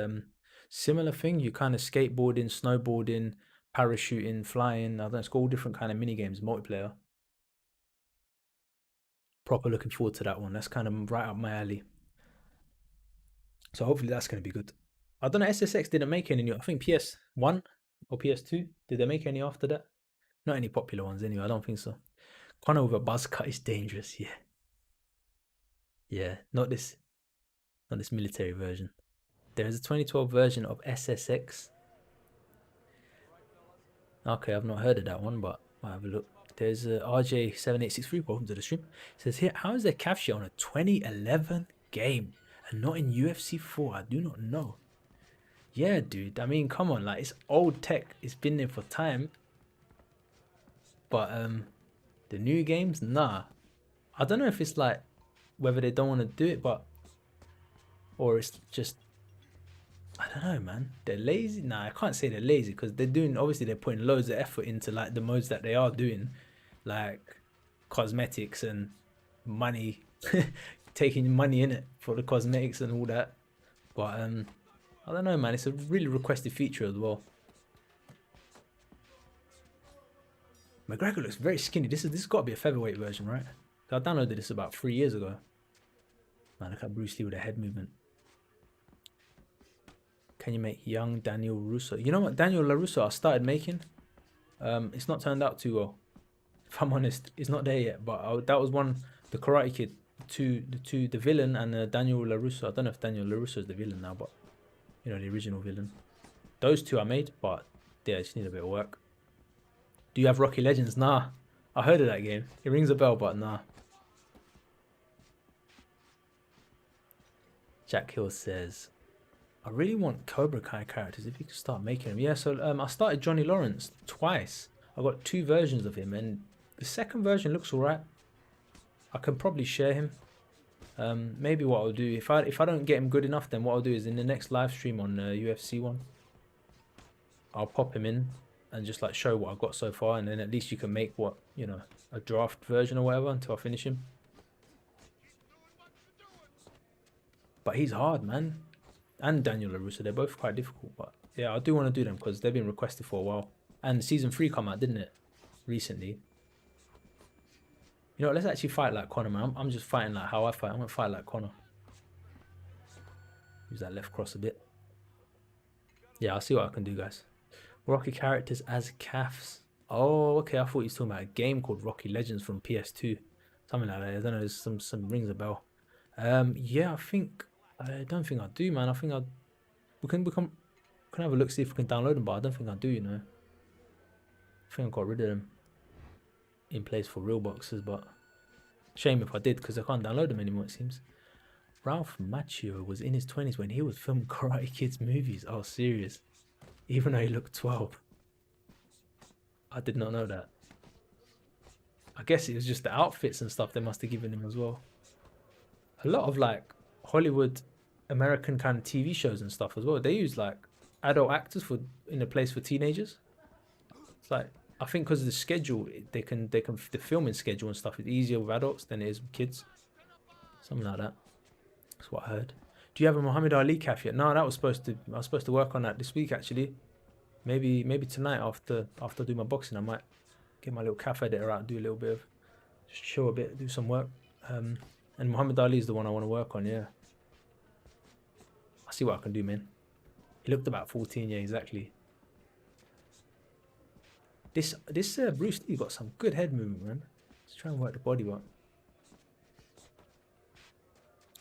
[SPEAKER 1] similar thing. You kind of skateboarding, snowboarding, parachuting, flying. I don't know. It's got all different kind of mini games, multiplayer. Proper looking forward to that one. That's kind of right up my alley. So hopefully that's gonna be good. I don't know. SSX didn't make any new. I think PS1 or PS2. Did they make any after that? Not any popular ones anyway. I don't think so. Conor with a buzz cut is dangerous. Yeah. Not this military version. There is a 2012 version of SSX. Okay, I've not heard of that one, but I'll have a look. There's a RJ7863. Welcome to the stream. It says here, how is there calf shit on a 2011 game and not in UFC 4? I do not know. Yeah, dude. I mean, come on, like it's old tech. It's been there for time. But the new games, nah. I don't know if it's like whether they don't want to do it, but or it's just I don't know, man. They're lazy. Nah, I can't say they're lazy because they're doing. Obviously, they're putting loads of effort into like the modes that they are doing, like cosmetics and money, taking money in it for the cosmetics and all that. But I don't know, man. It's a really requested feature as well. McGregor looks very skinny. This has got to be a featherweight version, right? I downloaded this about 3 years ago. Man, look at Bruce Lee with a head movement. Can you make young Daniel Russo? You know what, Daniel LaRusso I started making. It's not turned out too well. If I'm honest, it's not there yet. But that was one, the Karate Kid, the villain and Daniel LaRusso. I don't know if Daniel LaRusso is the villain now, but you know, the original villain. Those two I made, but yeah, just need a bit of work. Do you have Rocky Legends? Nah, I heard of that game. It rings a bell, but nah. Jack Hill says, I really want Cobra Kai characters. If you could start making them. Yeah, so I started Johnny Lawrence twice. I got 2 versions of him, and the second version looks alright. I can probably share him. Maybe what I'll do, if I don't get him good enough, then what I'll do is in the next live stream on UFC one, I'll pop him in and just like show what I've got so far, and then at least you can make what, you know, a draft version or whatever until I finish him. But he's hard, man. And Daniel LaRusso, they're both quite difficult. But yeah, I do want to do them because they've been requested for a while. And season 3 come out, didn't it? Recently. You know what, let's actually fight like Conor, man. I'm just fighting like how I fight. I'm going to fight like Conor. Use that left cross a bit. Yeah, I'll see what I can do, guys. Rocky characters as calves. Oh, okay. I thought he was talking about a game called Rocky Legends from PS2. Something like that. I don't know. There's some rings a bell. Yeah, I don't think I do, man. I think we can have a look, see if we can download them, but I don't think I do, you know. I think I got rid of them in place for real boxes, but shame if I did because I can't download them anymore, it seems. Ralph Macchio was in his 20s when he was filming Karate Kids movies. Oh, serious? Even though he looked 12. I did not know that. I guess it was just the outfits and stuff they must have given him as well. A lot of like Hollywood, American kind of TV shows and stuff as well, they use like adult actors in a place for teenagers. It's like, I think because of the schedule, the filming schedule and stuff is easier with adults than it is with kids. Something like that. That's what I heard. Do you have a Muhammad Ali calf yet? No, I was supposed to work on that this week actually. Maybe tonight after I do my boxing, I might get my little calf editor out and do a little bit of, just chill a bit, do some work. And Muhammad Ali is the one I want to work on, yeah. I'll see what I can do, man. He looked about 14, yeah, exactly. This Bruce Lee got some good head movement, man. Let's try and work the body work.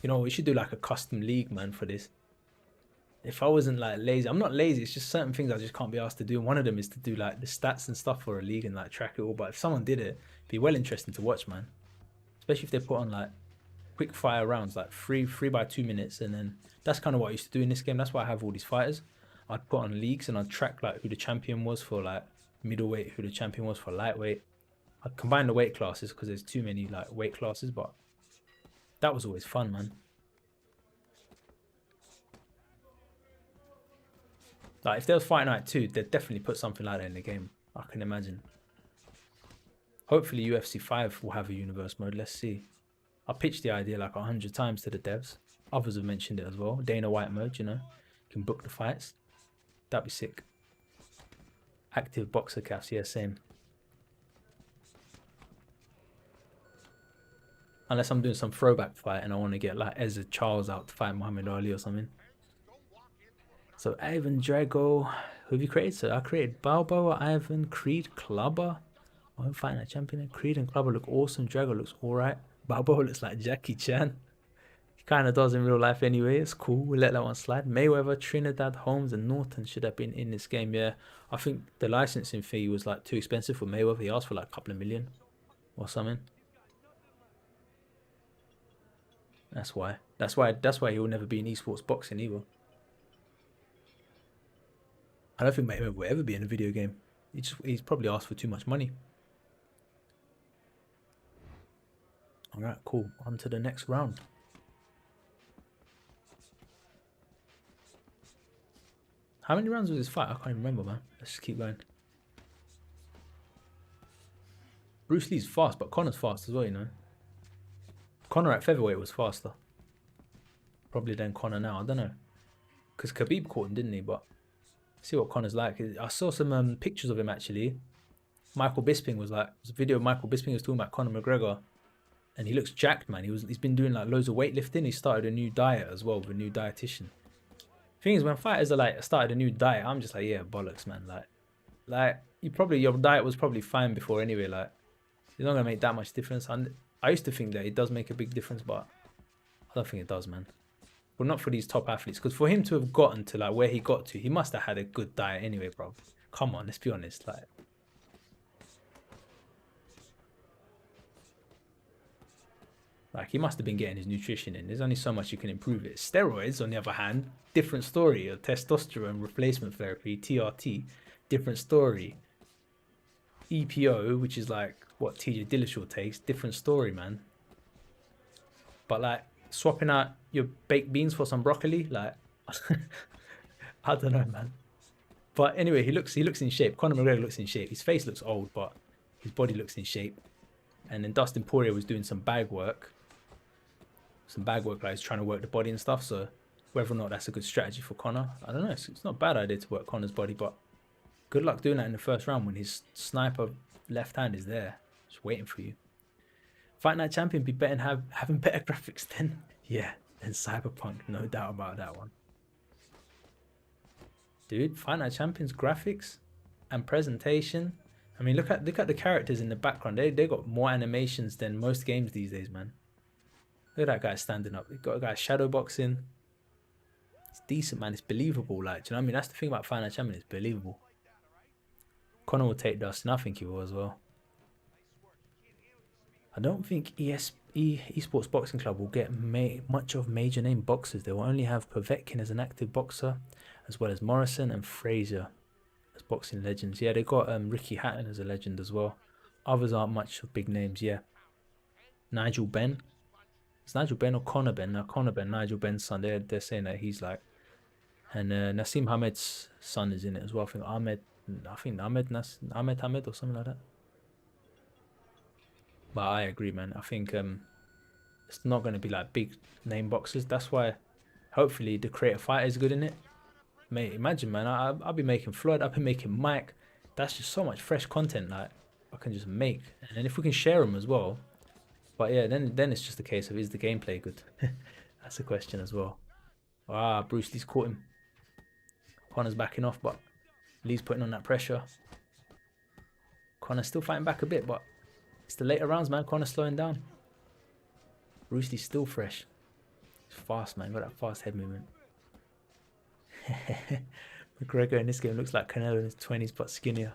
[SPEAKER 1] You know, we should do like a custom league, man, for this. If I wasn't like lazy, I'm not lazy, it's just certain things I just can't be asked to do. And one of them is to do like the stats and stuff for a league and like track it all. But if someone did it, it'd be well interesting to watch, man. Especially if they put on like quick fire rounds, like three by 2 minutes. And then that's kind of what I used to do in this game. That's why I have all these fighters. I'd put on leagues and I'd track like who the champion was for like middleweight, who the champion was for lightweight. I'd combine the weight classes because there's too many like weight classes, but that was always fun, man. Like if there was Fight Night 2, they'd definitely put something like that in the game. I can imagine. Hopefully UFC 5 will have a universe mode. Let's see. I pitched the idea like 100 times to the devs. Others have mentioned it as well. Dana White mode, you know. You can book the fights. That'd be sick. Active boxer calves, yeah, same. Unless I'm doing some throwback fight and I want to get like Ezra Charles out to fight Muhammad Ali or something. So Ivan Drago, who have you created? So I created Balboa, Ivan, Creed, Clubber. I'm fighting a champion. Creed and Clubber look awesome. Drago looks alright. Balboa looks like Jackie Chan. He kind of does in real life anyway. It's cool. We'll let that one slide. Mayweather, Trinidad, Holmes, and Norton should have been in this game. Yeah, I think the licensing fee was like too expensive for Mayweather. He asked for like a couple of million or something. That's why he will never be in esports boxing either. I don't think Mayweather will ever be in a video game. He's probably asked for too much money. Alright, cool. On to the next round. How many rounds was this fight? I can't even remember, man. Let's just keep going. Bruce Lee's fast, but Conor's fast as well, you know. Conor at featherweight was faster. Probably than Conor now, I don't know. Because Khabib caught him, didn't he? But see what Conor's like. I saw some pictures of him actually. Michael Bisping was like, there's a video of Michael Bisping was talking about Conor McGregor. And he looks jacked, man. He's been doing like loads of weightlifting. He started a new diet as well with a new dietitian. Thing is, when fighters are like started a new diet, I'm just like, yeah, bollocks, man. Like your diet was probably fine before anyway. Like, it's not gonna make that much difference. And I used to think that it does make a big difference, but I don't think it does, man. Well, not for these top athletes, because for him to have gotten to like where he got to, he must have had a good diet anyway, bro. Come on, let's be honest. Like he must have been getting his nutrition in. There's only so much you can improve it. Steroids, on the other hand, different story. Or testosterone replacement therapy, TRT, different story. EPO, which is like what TJ Dillashaw takes, different story, man. But like swapping out your baked beans for some broccoli, like I don't know, man. But anyway, he looks in shape. Conor McGregor looks in shape. His face looks old, but his body looks in shape. And then Dustin Poirier was doing some bag work. Like he's trying to work the body and stuff. So whether or not that's a good strategy for Conor, I don't know. It's not a bad idea to work Conor's body, but good luck doing that in the first round when his sniper left hand is there, just waiting for you. Fight Night Champion be better and having better graphics than Cyberpunk, no doubt about that one. Dude, Fight Night Champion's graphics and presentation. I mean, look at the characters in the background. They got more animations than most games these days, man. Look at that guy standing up. You've got a guy shadow boxing. It's decent, man. It's believable. Like, do you know what I mean? That's the thing about Fight Night Champion. It's believable. Conor will take Dustin. I think he will as well. I don't think Esports Boxing Club will get much of major name boxers. They will only have Povetkin as an active boxer, as well as Morrison and Frazier as boxing legends. Yeah, they got Ricky Hatton as a legend as well. Others aren't much of big names. Yeah, Nigel Benn. It's Nigel Benn or Conor Benn. Now Conor Benn, Nigel Benn's son. They're saying that he's like, and Nassim Hamed's son is in it as well. I think Ahmed or something like that. But I agree, man. I think it's not going to be like big name boxers. That's why hopefully the creative fighter is good in it. Mate, imagine, man. I'll be making Floyd. I'll be making Mike. That's just so much fresh content like I can just make. And then if we can share them as well. But yeah, then it's just a case of, is the gameplay good? That's a question as well. Ah, Bruce Lee's caught him. Conor's backing off, but Lee's putting on that pressure. Conor's still fighting back a bit, but it's the later rounds, man. Conor's slowing down. Bruce Lee's still fresh. It's fast, man. Got that fast head movement. McGregor in this game looks like Canelo in his 20s, but skinnier.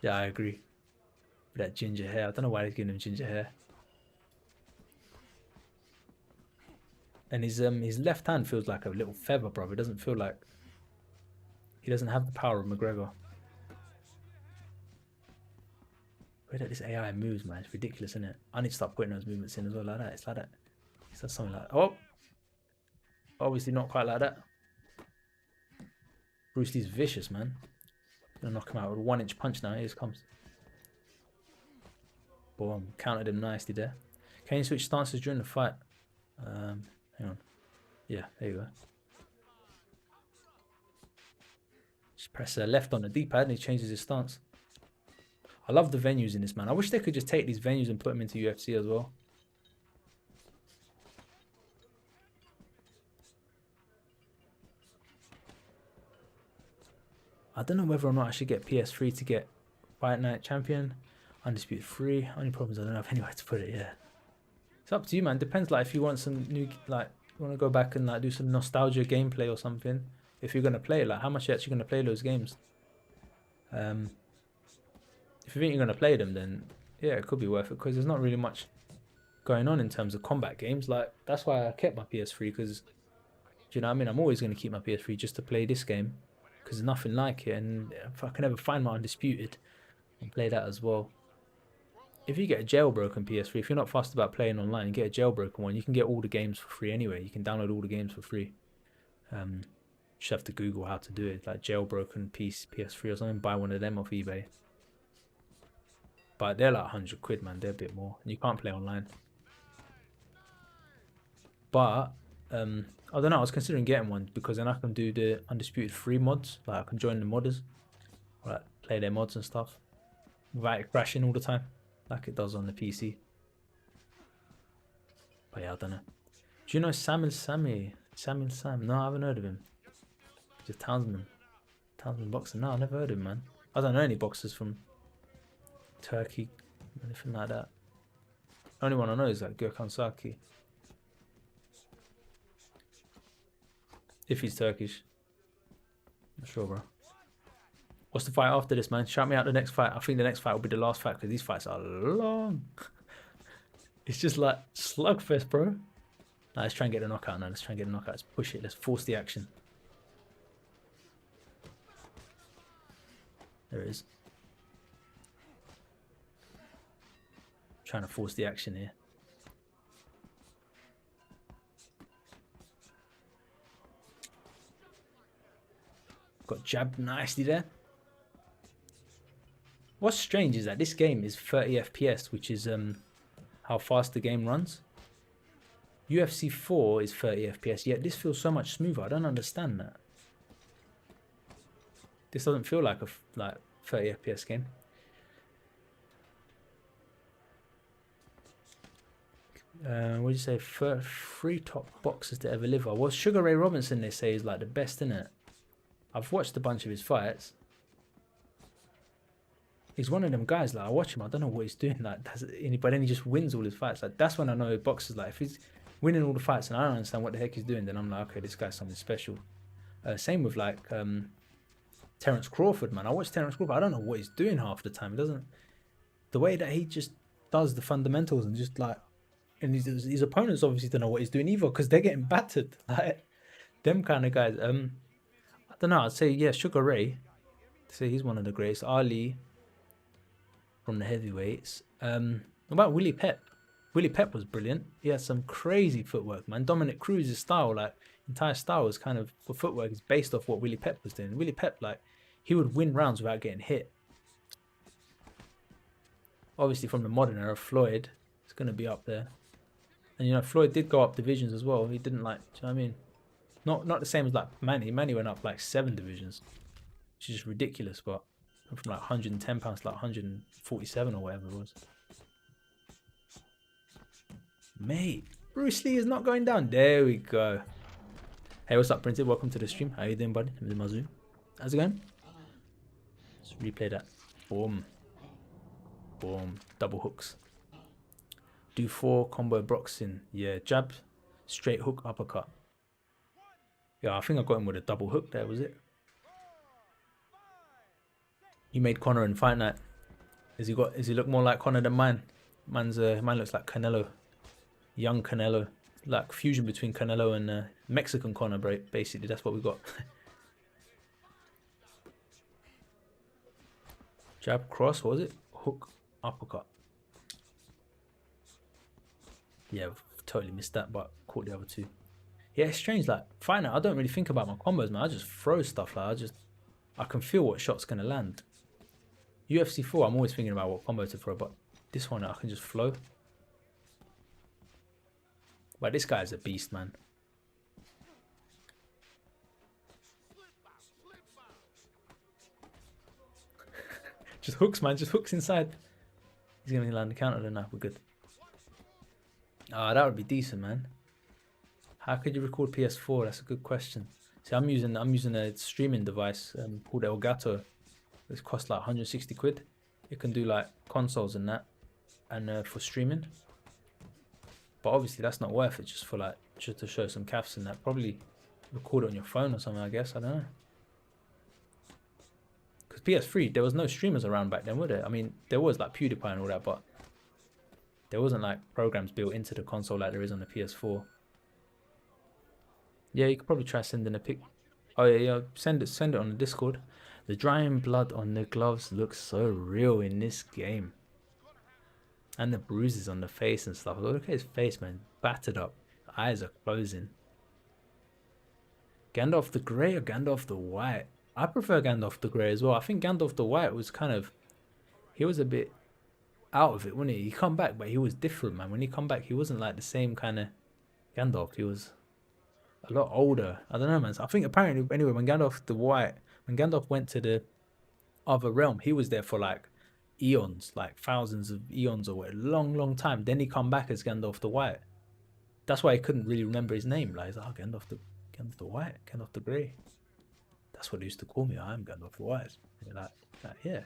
[SPEAKER 1] Yeah, I agree. With that ginger hair. I don't know why he's giving him ginger hair. And his left hand feels like a little feather, bro. It doesn't feel like... He doesn't have the power of McGregor. The way that this AI moves, man, it's ridiculous, isn't it? I need to start putting those movements in as well, like that. It's like that. It's like something like that. Oh! Obviously not quite like that. Bruce Lee's vicious, man. Gonna knock him out with a 1-inch punch now. Here it comes. Boom. Countered him nicely there. Can you switch stances during the fight? Hang on. Yeah, there you go. Just press left on the D-pad and he changes his stance. I love the venues in this, man. I wish they could just take these venues and put them into UFC as well. I don't know whether or not I should get PS3 to get Fight Night Champion. Undisputed 3. Only problem is I don't have anywhere to put it, yeah. It's up to you, man. Depends, like, if you want some new, like, you want to go back and, like, do some nostalgia gameplay or something. If you're going to play, like, how much are you actually going to play those games? If you think you're going to play them, then, yeah, it could be worth it. Because there's not really much going on in terms of combat games. Like, that's why I kept my PS3. Because, do you know what I mean? I'm always going to keep my PS3 just to play this game. Because there's nothing like it. And if I can ever find my Undisputed, I'll play that as well. If you get a jailbroken PS3, if you're not fussed about playing online, you get a jailbroken one, you can get all the games for free anyway. You can download all the games for free. Just have to Google how to do it, like jailbroken PS3 or something. Buy one of them off eBay. But they're like 100 quid, man. They're a bit more. And you can't play online. But, I don't know. I was considering getting one because then I can do the Undisputed 3 mods. Like, I can join the modders. Like, play their mods and stuff. Without it crashing all the time. Like it does on the PC. But yeah, I don't know. Do you know Sammy? Samuel Sam. No, I haven't heard of him. Just Townsman. Townsman boxer. No, I never heard of him, man. I don't know any boxers from Turkey, anything like that. Only one I know is like Gökhan Saki. If he's Turkish. Not sure, bro. What's the fight after this, man? Shout me out the next fight. I think the next fight will be the last fight because these fights are long. It's just like slugfest, bro. Nah, let's try and get a knockout now. Let's try and get a knockout. Let's push it. Let's force the action. There it is. Trying to force the action here. Got jabbed nicely there. What's strange is that this game is 30 FPS, which is how fast the game runs. UFC 4 is 30 FPS, yet this feels so much smoother. I don't understand that. This doesn't feel like a 30 FPS game. What do you say? Three top boxers to ever live. Well, Sugar Ray Robinson, they say, is like the best, in it. I've watched a bunch of his fights. He's one of them guys, like, I watch him, I don't know what he's doing, like, but then he just wins all his fights. Like, that's when I know boxers, like, if he's winning all the fights and I don't understand what the heck he's doing, then I'm like, okay, this guy's something special. Same with, like, Terence Crawford, man. I watch Terence Crawford, I don't know what he's doing half the time. He doesn't, the way that he just does the fundamentals and just, like, and his opponents obviously don't know what he's doing either because they're getting battered. Like, them kind of guys. I don't know, I'd say, yeah, Sugar Ray. I'd say he's one of the greatest. Ali from the heavyweights. What about Willie Pep? Willie Pep was brilliant. He had some crazy footwork, man. Dominic Cruz's style, like, entire style was kind of, for footwork, is based off what Willie Pep was doing. Willie Pep, like, he would win rounds without getting hit. Obviously, from the modern era, Floyd is going to be up there. And, you know, Floyd did go up divisions as well. He didn't, like, do you know what I mean? Not the same as, like, Manny. Manny went up, like, 7 divisions, which is just ridiculous, but from, like, 110 pounds to, like, 147 or whatever it was. Mate, Bruce Lee is not going down. There we go. Hey, what's up, Printed? Welcome to the stream. How you doing, buddy? I'm Mazu. How's it going? Let's replay that. Boom. Boom. Double hooks. Do 4 combo boxing. Yeah, jab, straight hook, uppercut. Yeah, I think I got him with a double hook there, was it? You made Conor in Fight Night. Is he look more like Conor than mine? Mine looks like Canelo. Young Canelo. Like fusion between Canelo and Mexican Conor, basically. That's what we got. Jab, cross, what was it? Hook, uppercut. Yeah, I've totally missed that, but caught the other two. Yeah, it's strange, like, Fight Night, I don't really think about my combos, man. I just throw stuff, like, I can feel what shot's gonna land. UFC 4, I'm always thinking about what combo to throw, but this one, I can just flow. But this guy's a beast, man. Just hooks, man, just hooks inside. He's gonna land the counter then. We're good. Ah, that would be decent, man. How could you record PS4? That's a good question. See, I'm using a streaming device called Elgato. It's cost like 160 quid. It can do like consoles and that, and for streaming. But obviously that's not worth it. Just to show some calves and that. Probably record it on your phone or something. I guess, I don't know. Because PS3, there was no streamers around back then, were there? I mean, there was like PewDiePie and all that, but there wasn't like programs built into the console like there is on the PS4. Yeah, you could probably try sending a pic. Oh yeah, send it on the Discord. The drying blood on the gloves looks so real in this game. And the bruises on the face and stuff. Look at his face, man. Battered up. The eyes are closing. Gandalf the Grey or Gandalf the White? I prefer Gandalf the Grey as well. I think Gandalf the White was kind of... He was a bit out of it, wasn't he? He come back, but he was different, man. When he come back, he wasn't like the same kind of Gandalf. He was a lot older. I don't know, man. So I think apparently, anyway, when Gandalf went to the other realm, he was there for like eons, like thousands of eons or what, long time. Then he come back as Gandalf the White. That's why he couldn't really remember his name. Like, he's like, oh, Gandalf the White, Gandalf the Grey. That's what they used to call me. I'm Gandalf the White. Like, yeah.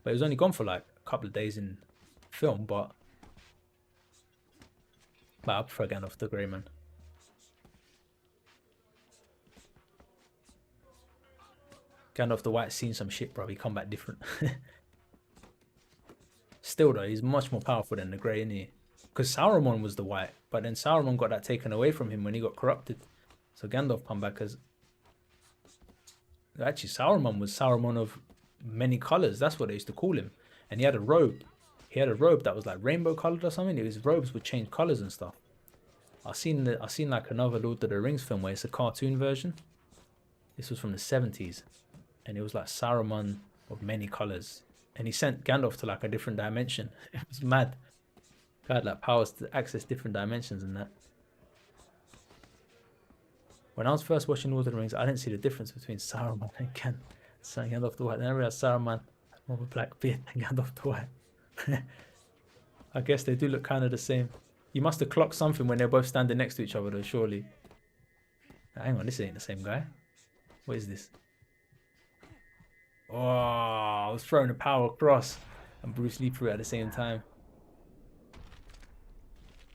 [SPEAKER 1] But he was only gone for like a couple of days in film, but I prefer Gandalf the Grey, man. Gandalf the White's seen some shit, bro. He come back different. Still though, he's much more powerful than the Grey, isn't he? Because Sauron was the White, but then Sauron got that taken away from him when he got corrupted. So Gandalf come back as... Actually, Sauron was Sauron of many colors. That's what they used to call him. And he had a robe. He had a robe that was like rainbow colored or something. His robes would change colors and stuff. I seen like another Lord of the Rings film where it's a cartoon version. This was from the 70s, and it was like Saruman of many colors, and he sent Gandalf to like a different dimension. It was mad. He had like powers to access different dimensions and that. When I was first watching Lord of the Rings, I didn't see the difference between Saruman and Gandalf the White. Then I realized Saruman with a black beard and Gandalf the White. I guess they do look kind of the same. You must have clocked something when they're both standing next to each other though, surely. Hang on, this ain't the same guy. What is this? Oh, I was throwing a power across and Bruce Lee threw it at the same time.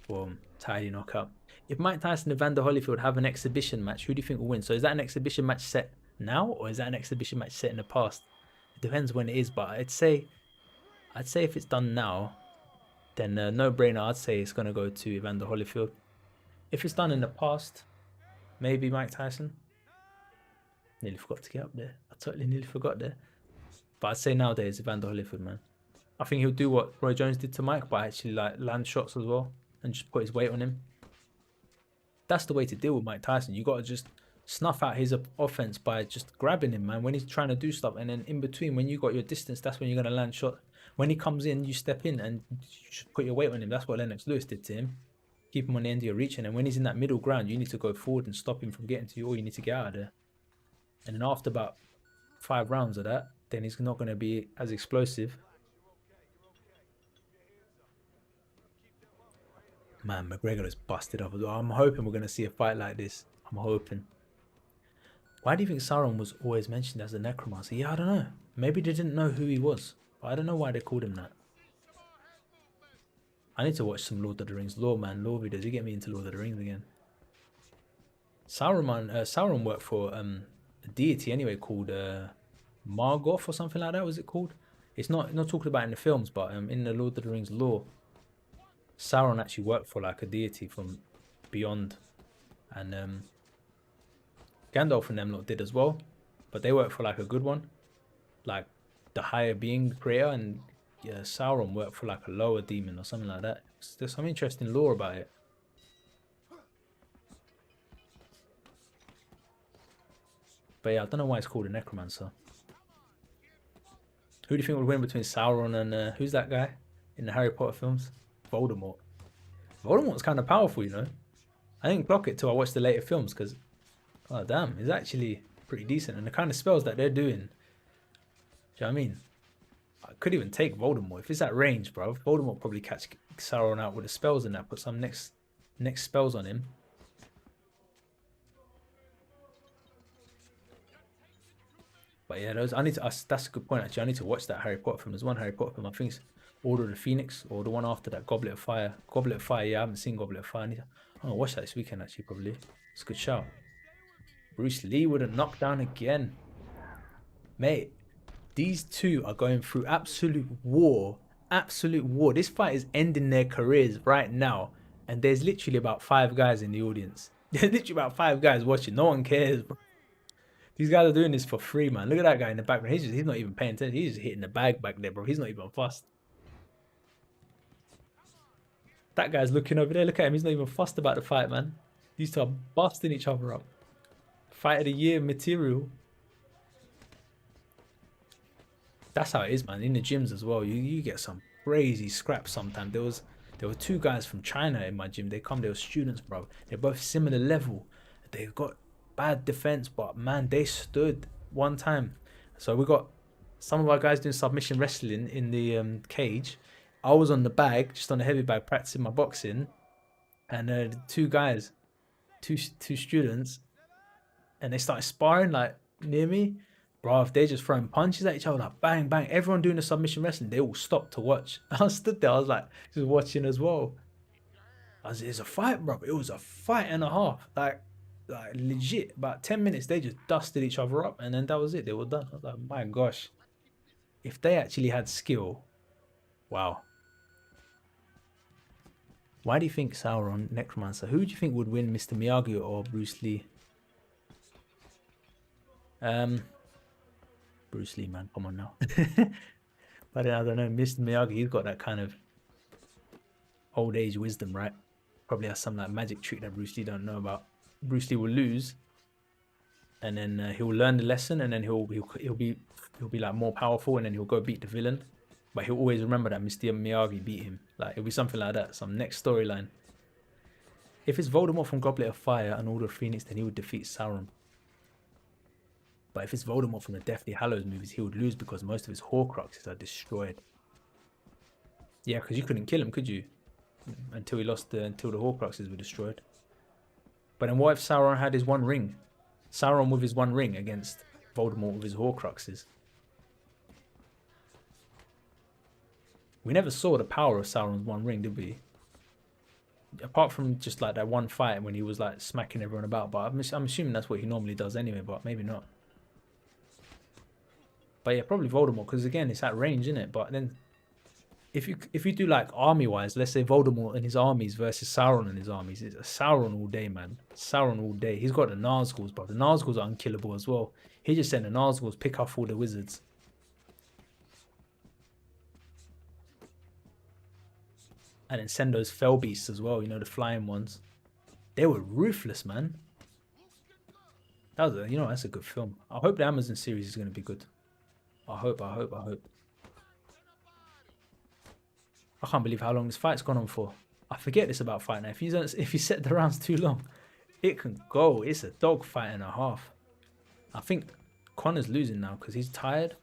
[SPEAKER 1] Boom, tidy knockout. If Mike Tyson and Evander Holyfield have an exhibition match, who do you think will win? So is that an exhibition match set now, or is that an exhibition match set in the past? It depends when it is, but I'd say if it's done now, then no brainer. I'd say it's gonna go to Evander Holyfield. If it's done in the past, maybe Mike Tyson. Nearly forgot to get up there. I totally nearly forgot there. But I'd say nowadays Evander Holyfield, man. I think he'll do what Roy Jones did to Mike, but actually like land shots as well and just put his weight on him. That's the way to deal with Mike Tyson. You got to just snuff out his offense by just grabbing him, man, when he's trying to do stuff. And then in between, when you got your distance, that's when you're going to land shot. When he comes in, you step in and you just put your weight on him. That's what Lennox Lewis did to him. Keep him on the end of your reach. And then when he's in that middle ground, you need to go forward and stop him from getting to you, or you need to get out of there. And then after about 5 rounds of that, then he's not going to be as explosive. Man, McGregor is busted up as well. I'm hoping we're going to see a fight like this. I'm hoping. Why do you think Sauron was always mentioned as a necromancer? Yeah, I don't know. Maybe they didn't know who he was. But I don't know why they called him that. I need to watch some Lord of the Rings lore, man. Lore videos. You get me into Lord of the Rings again. Sauron worked for a deity anyway called Margoth or something like that. Was it called? It's not talked about in the films, but in the Lord of the Rings lore, Sauron actually worked for like a deity from beyond, and Gandalf and them lot did as well, but they worked for like a good one, like the higher being creator, and yeah, Sauron worked for like a lower demon or something like that. There's some interesting lore about it. But yeah, I don't know why it's called a necromancer. Who do you think would win between Sauron and who's that guy in the Harry Potter films? Voldemort. Voldemort's kind of powerful, you know. I didn't clock it till I watched the later films because, oh damn, he's actually pretty decent. And the kind of spells that they're doing, do you know what I mean? I could even take Voldemort. If it's at range, bro, Voldemort probably catch Sauron out with the spells and that, put some next spells on him. But yeah, that's a good point actually. I need to watch that Harry Potter film. There's one Harry Potter film, I think it's Order of the Phoenix, or the one after that, Goblet of Fire. Goblet of Fire, yeah, I haven't seen Goblet of Fire. I'm gonna watch that this weekend actually, probably. It's a good shout. Bruce Lee with a knockdown again. Mate, these two are going through absolute war. Absolute war. This fight is ending their careers right now. And there's literally about 5 guys in the audience. There's literally about 5 guys watching. No one cares, bro. These guys are doing this for free, man. Look at that guy in the background. He's not even paying attention. He's just hitting the bag back there, bro. He's not even fussed. That guy's looking over there. Look at him. He's not even fussed about the fight, man. These two are busting each other up. Fight of the year material. That's how it is, man. In the gyms as well, you get some crazy scraps sometimes. There were 2 guys from China in my gym. They were students, bro. They're both similar level. They got bad defense, but man, they stood one time. So we got some of our guys doing submission wrestling in the cage. I was on the bag, just on the heavy bag, practicing my boxing. and the two guys, two students, and they started sparring like near me. Bro, if they're just throwing punches at each other, like bang, bang, everyone doing the submission wrestling, they all stopped to watch. I stood there, I was like, just watching as well. It's a fight, bro. It was a fight and a half. Like legit. About 10 minutes, they just dusted each other up, and then that was it. They were done. I was like, my gosh. If they actually had skill, wow. Why do you think Sauron, Necromancer? Who do you think would win, Mr. Miyagi or Bruce Lee? Bruce Lee, man, come on now. But I don't know, Mr. Miyagi, he's got that kind of old age wisdom, right? Probably has some like magic trick that Bruce Lee don't know about. Bruce Lee will lose, and then he'll learn the lesson, and then he'll be like more powerful, and then he'll go beat the villain. But he'll always remember that Mr. Miyagi beat him. Like it'll be something like that. Some next storyline. If it's Voldemort from Goblet of Fire and Order of Phoenix, then he would defeat Sauron. But if it's Voldemort from the Deathly Hallows movies, he would lose because most of his Horcruxes are destroyed. Yeah, because you couldn't kill him, could you? Until the Horcruxes were destroyed. But then what if Sauron had his one ring? Sauron with his one ring against Voldemort with his Horcruxes. We never saw the power of Sauron's one ring, did we? Apart from just like that one fight when he was like smacking everyone about. But I'm assuming that's what he normally does anyway, but maybe not. But yeah, probably Voldemort, because again, it's at range, isn't it? But then if you do like army-wise, let's say Voldemort and his armies versus Sauron and his armies, it's a Sauron all day, man. Sauron all day. He's got the Nazguls, but the Nazguls are unkillable as well. He just sent the Nazguls pick off all the wizards. And then send those fell beasts as well, you know, the flying ones. They were ruthless, man. That was that's a good film. I hope the Amazon series is going to be good. I hope. I can't believe how long this fight's gone on for. I forget this about Fight Night. If you set the rounds too long, it can go. It's a dog fight and a half. I think Conor's losing now because he's tired.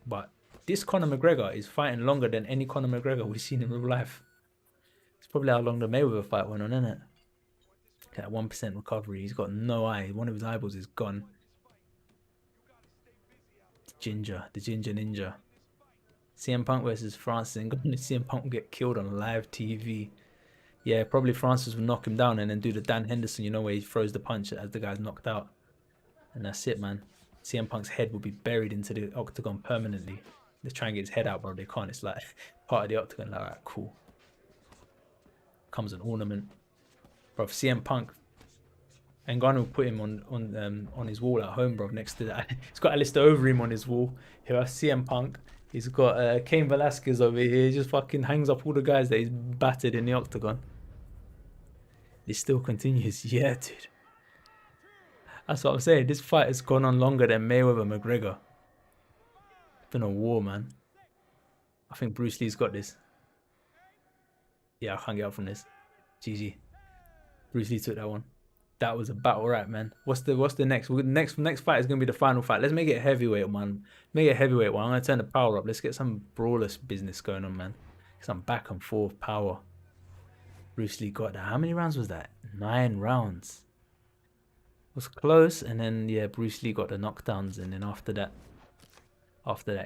[SPEAKER 1] But this Conor McGregor is fighting longer than any Conor McGregor we've seen in real life. It's probably how long the Mayweather fight went on, isn't it? That 1% recovery. He's got no eye. One of his eyeballs is gone. The Ginger Ninja. CM Punk versus Francis Ngannou. CM Punk will get killed on live TV. Yeah, probably Francis will knock him down and then do the Dan Henderson, where he throws the punch as the guy's knocked out. And that's it, man. CM Punk's head will be buried into the octagon permanently. They try and get his head out, bro. They can't. It's like part of the octagon. Like, alright, cool. Comes an ornament. Bro, CM Punk. Ngannou will put him on his wall at home, bro, next to that. He's got Alistair Overeem on his wall. Here, CM Punk. He's got Cain Velasquez over here. He just fucking hangs up all the guys that he's battered in the octagon. This still continues. Yeah, dude. That's what I'm saying. This fight has gone on longer than Mayweather McGregor. It's been a war, man. I think Bruce Lee's got this. Yeah, I can't get up from this. GG. Bruce Lee took that one. That was a battle rap, man. What's the next? Next fight is gonna be the final fight. Let's make it a heavyweight, man. Make it a heavyweight one. I'm gonna turn the power up. Let's get some brawlers business going on, man. Some back and forth power. Bruce Lee got that. How many rounds was that? 9 rounds. It was close, and then yeah, Bruce Lee got the knockdowns, and then after that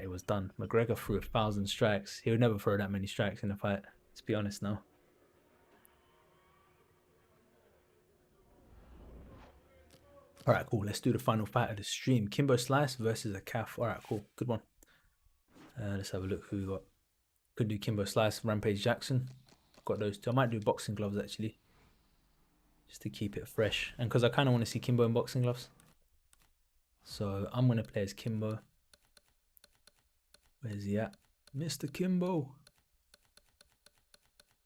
[SPEAKER 1] it was done. McGregor threw 1,000 strikes. He would never throw that many strikes in a fight. Let's be honest now. Alright, cool. Let's do the final fight of the stream. Kimbo Slice versus a calf. Alright, cool. Good one. Let's have a look who we got. Could do Kimbo Slice, Rampage Jackson. Got those two. I might do boxing gloves actually. Just to keep it fresh. And because I kind of want to see Kimbo in boxing gloves. So I'm going to play as Kimbo. Where's he at? Mr. Kimbo.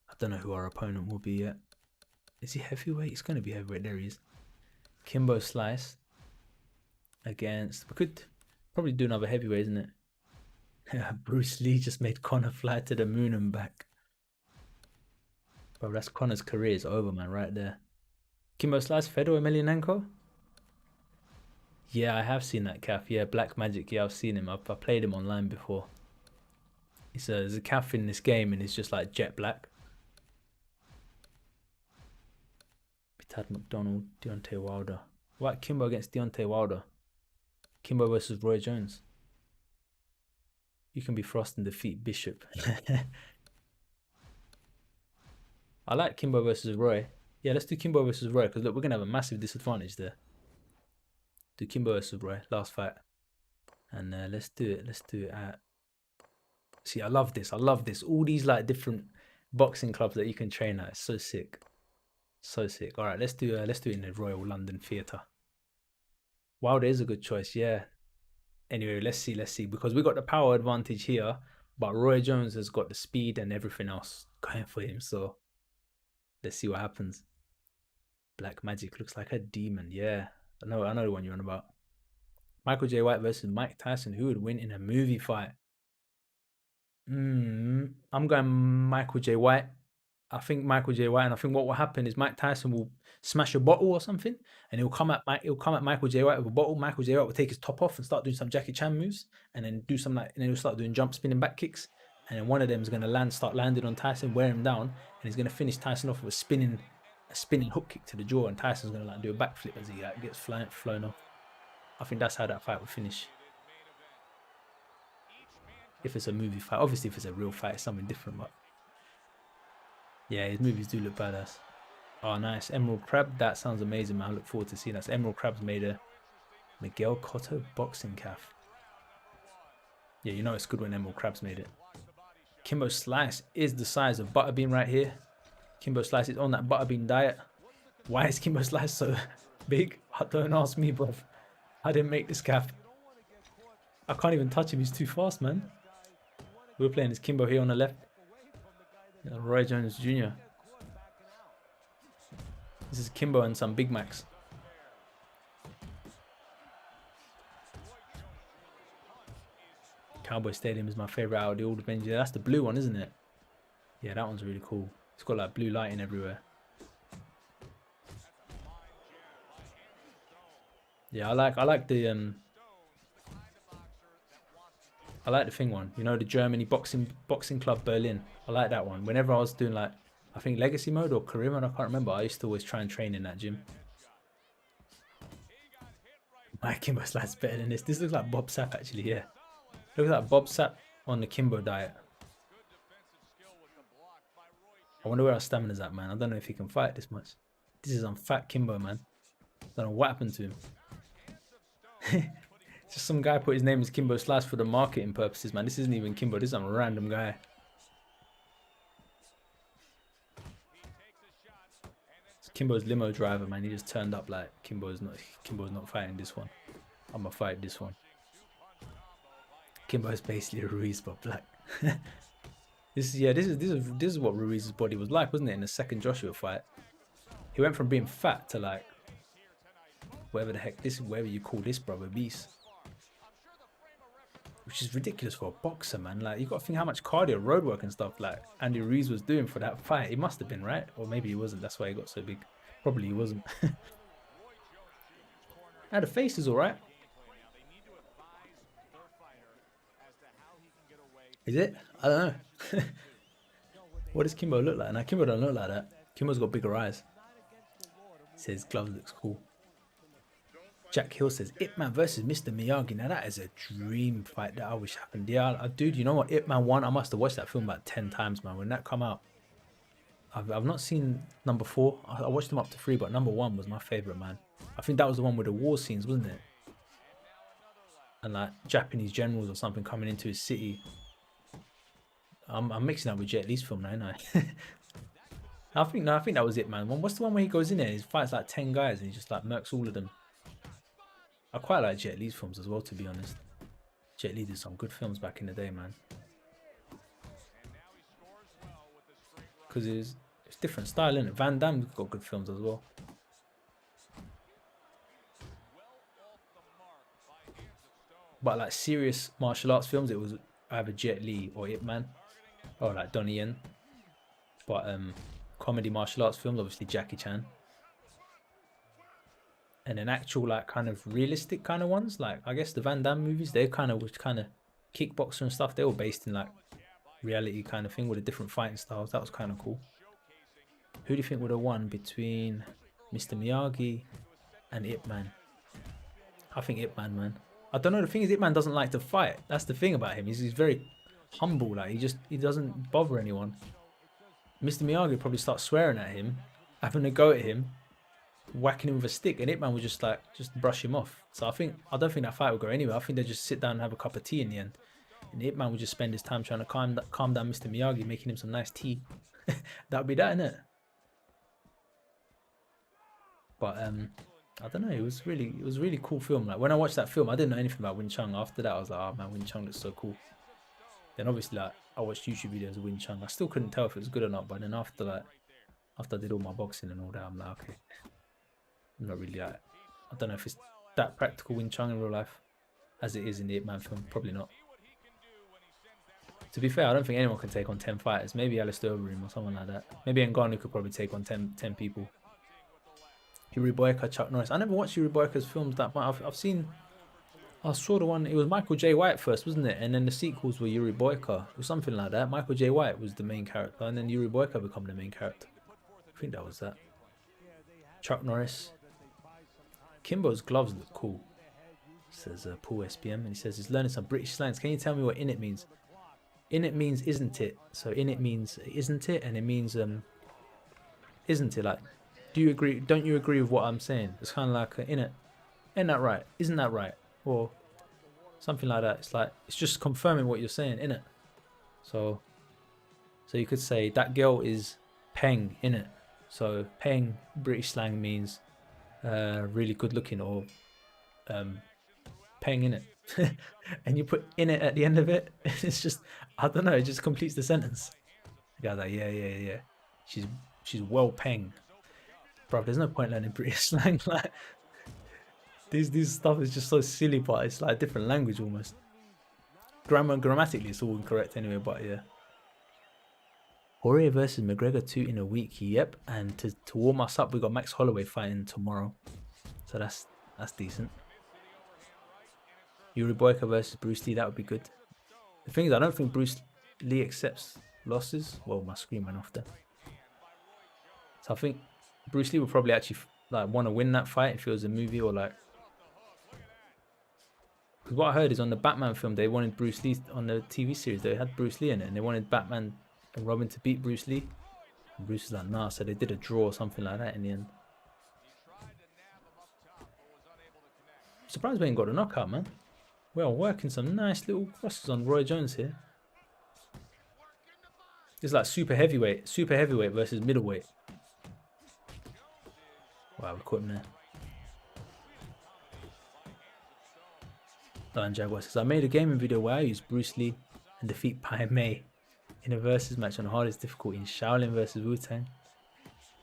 [SPEAKER 1] I don't know who our opponent will be yet. Is he heavyweight? He's going to be heavyweight. There he is. Kimbo Slice against... We could probably do another heavyweight, isn't it? Bruce Lee just made Conor fly to the moon and back. Bro, that's Conor's career is over, man, right there. Kimbo Slice, Fedor Emelianenko? Yeah, I have seen that calf. Yeah, Black Magic. Yeah, I've seen him. I played him online before. There's a calf in this game and it's just like jet black. Tad McDonald, Deontay Wilder. What Kimbo against Deontay Wilder? Kimbo versus Roy Jones. You can be Frost and defeat Bishop. I like Kimbo versus Roy. Yeah, let's do Kimbo versus Roy because look, we're gonna have a massive disadvantage there. Do Kimbo versus Roy, last fight, and let's do it. Let's do it at. See, I love this. I love this. All these like different boxing clubs that you can train at. It's so sick, so sick. All right, let's do it in the Royal London Theatre. Wilder is a good choice, yeah. Anyway, let's see because we got the power advantage here, but Roy Jones has got the speed and everything else going for him. So let's see what happens. Black Magic looks like a demon. Yeah, I know the one you're on about. Michael J. White versus Mike Tyson. Who would win in a movie fight? I'm going Michael J. White. I think Michael J. White, and I think what will happen is Mike Tyson will smash a bottle or something, and he'll come at Michael J. White with a bottle. Michael J. White will take his top off and start doing some Jackie Chan moves, and then do some and then he'll start doing jump spinning back kicks, and then one of them is gonna start landing on Tyson, wear him down, and he's gonna finish Tyson off with a spinning hook kick to the jaw, and Tyson's gonna like do a backflip as he gets flown off. I think that's how that fight will finish. If it's a movie fight, obviously if it's a real fight, it's something different, but yeah, his movies do look badass. Oh, nice. Emerald Crab. That sounds amazing, man. I look forward to seeing that. So Emerald Crab's made a Miguel Cotto boxing calf. Yeah, you know it's good when Emerald Crab's made it. Kimbo Slice is the size of Butterbean right here. Kimbo Slice is on that Butterbean diet. Why is Kimbo Slice so big? Don't ask me, bro. I didn't make this calf. I can't even touch him. He's too fast, man. We're playing as Kimbo here on the left. Roy Jones Jr. This is Kimbo and some Big Macs. Cowboy Stadium is my favorite out of the old Avengers. That's the blue one, isn't it? Yeah, that one's really cool. It's got like blue lighting everywhere. Yeah, I like the I like the thing one. You know, the Germany boxing club Berlin. I like that one. Whenever I was doing like, I think legacy mode or career mode, I can't remember. I used to always try and train in that gym. My Kimbo Slice better than this. This looks like Bob Sapp actually. Yeah, looks like Bob Sapp on the Kimbo diet. I wonder where our stamina's at, man. I don't know if he can fight this much. This is on fat Kimbo, man. I don't know what happened to him. Just some guy put his name as Kimbo Slice for the marketing purposes, man. This isn't even Kimbo. This is some random guy. It's Kimbo's limo driver, man. He just turned up like Kimbo's not fighting this one. I'm gonna fight this one. Kimbo is basically a Ruiz but black. This is what Ruiz's body was like, wasn't it? In the second Joshua fight, he went from being fat to like whatever the heck whatever you call this, brother, beast. Which is ridiculous for a boxer, man. Like, you got to think how much cardio, road work and stuff like Andy Ruiz was doing for that fight. He must have been, right? Or maybe he wasn't. That's why he got so big. Probably he wasn't. Now the face is all right. Is it? I don't know. What does Kimbo look like? Now Kimbo don't look like that. Kimbo's got bigger eyes. Says gloves looks cool. Jack Hill says Ip Man versus Mr. Miyagi. Now that is a dream fight that I wish happened. Yeah, dude, you know what? Ip Man 1, I must have watched that film about 10 times, man. When that come out, I've not seen number 4. I watched them up to 3, but number 1 was my favorite, man. I think that was the one with the war scenes, wasn't it? And like Japanese generals or something coming into his city. I'm mixing up with Jet Li's film now, ain't I? I think that was it, man. What's the one where he goes in there and he fights like 10 guys and he just like murks all of them? I quite like Jet Li's films as well, to be honest. Jet Li did some good films back in the day, man. Because it's different style, innit? Van Damme's got good films as well. But like serious martial arts films, it was either Jet Li or Ip Man. Or like Donnie Yen. But comedy martial arts films, obviously Jackie Chan. And then actual like kind of realistic kind of ones, like I guess the Van Damme movies, they kind of kickboxer and stuff. They were based in like reality kind of thing with a different fighting styles. That was kind of cool. Who do you think would have won between Mr. Miyagi, and Ip Man. I think Ip Man, man. I don't know. The thing is, Ip Man doesn't like to fight. That's the thing about him. He's very humble. Like he doesn't bother anyone. Mr. Miyagi probably start swearing at him, having a go at him, whacking him with a stick, and Ip Man would just brush him off. So I don't think that fight would go anywhere. I think they just sit down and have a cup of tea in the end. And Ip Man would just spend his time trying to calm down Mr. Miyagi, making him some nice tea. That would be that, innit? But I don't know. It was really cool film. Like when I watched that film, I didn't know anything about Wing Chun. After that, I was like, oh man, Wing Chun looks so cool. Then obviously, like I watched YouTube videos of Wing Chun. I still couldn't tell if it was good or not. But then after I did all my boxing and all that, I'm like, okay, I'm not really like, I don't know if it's that practical Wing Chun in real life as it is in the Ip Man film. Probably not. To be fair, I don't think anyone can take on 10 fighters. Maybe Alistair Overeem or someone like that. Maybe Ngannou could probably take on 10 people. Yuri Boyka, Chuck Norris. I never watched Yuri Boyka's films that much. I saw the one, it was Michael J. White first, wasn't it? And then the sequels were Yuri Boyka or something like that. Michael J. White was the main character, and then Yuri Boyka became the main character. I think that was that. Chuck Norris. Kimbo's gloves look cool, says Paul SPM, and he says he's learning some British slangs. Can you tell me what in it means? In it means isn't it? So in it means isn't it, and it means isn't it? Like, do you agree? Don't you agree with what I'm saying? It's kind of like in it, ain't that right? Isn't that right? Or something like that. It's like it's just confirming what you're saying, innit? So you could say that girl is peng, innit? So peng British slang means really good looking, or peng, innit? And you put in it at the end of it. It's just, I don't know, it just completes the sentence. The guy's like, yeah. She's well peng. Bro, there's no point learning British slang. Like these stuff is just so silly, but it's like a different language almost. Grammatically it's all incorrect anyway, but yeah. Poirier versus McGregor 2 in a week, yep. And to warm us up, we got Max Holloway fighting tomorrow, so that's decent. Yuri Boyka versus Bruce Lee, that would be good. The thing is, I don't think Bruce Lee accepts losses. Well, my screen went off there. So I think Bruce Lee would probably actually like want to win that fight if it was a movie, or like, because what I heard is on the Batman film they wanted Bruce Lee, on the TV series they had Bruce Lee in it, and they wanted Batman and Robin to beat Bruce Lee, and Bruce was like nah, so they did a draw or something like that in the end. I'm surprised we ain't got a knockout, man. We're working some nice little crosses on Roy Jones here. It's like super heavyweight versus middleweight. Wow, we caught him there. Lion Jaguar says, I made a gaming video where I use Bruce Lee and defeat Pai Mei in a versus match on the hardest difficulty in Shaolin versus Wu-Tang.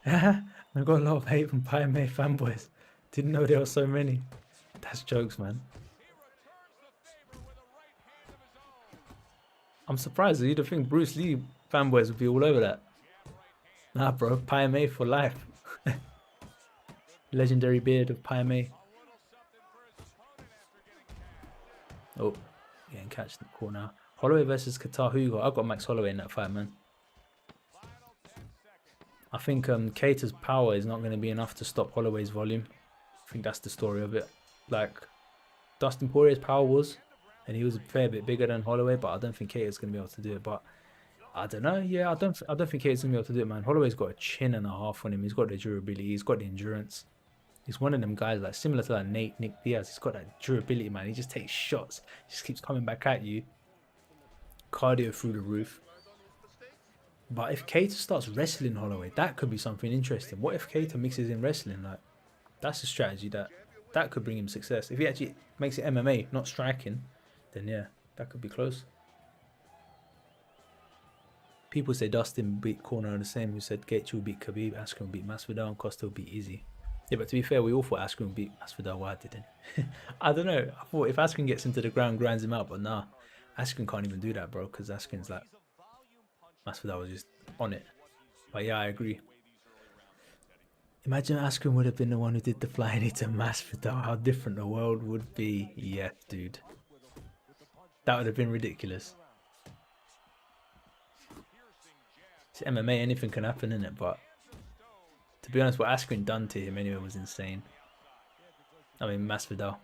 [SPEAKER 1] I got a lot of hate from Pai Mei fanboys. Didn't know there were so many. That's jokes, man. I'm surprised. You'd have think Bruce Lee fanboys would be all over that. Nah, bro. Pai Mei for life. Legendary beard of Pai Mei. Oh, yeah, and catch the corner. Holloway versus Qatar Hugo. I've got Max Holloway in that fight, man. I think Cater's power is not going to be enough to stop Holloway's volume. I think that's the story of it. Like, Dustin Poirier's power was, and he was a fair bit bigger than Holloway, but I don't think Cater's going to be able to do it. But I don't know. Yeah, I don't think Cater's going to be able to do it, man. Holloway's got a chin and a half on him. He's got the durability. He's got the endurance. He's one of them guys, like similar to like Nick Diaz. He's got that durability, man. He just takes shots. He just keeps coming back at you. Cardio through the roof. But if Cater starts wrestling Holloway, that could be something interesting. What if Cater mixes in wrestling? Like, that's a strategy that could bring him success. If he actually makes it MMA, not striking, then yeah, that could be close. People say Dustin beat Conor the same. Who said Gaethje will beat Khabib, Askren will beat Masvidal, and Costa will beat Izzy. Yeah, but to be fair, we all thought Askren would beat Masvidal. Why didn't? I don't know. I thought if Askren gets into the ground, grinds him out, but nah, Askren can't even do that, bro, because Askren's like, Masvidal was just on it. But yeah, I agree. Imagine Askren would have been the one who did the flying into Masvidal. How different the world would be. Yeah, dude. That would have been ridiculous. It's MMA, anything can happen in it, but To be honest, what Askren done to him anyway was insane. I mean, Masvidal.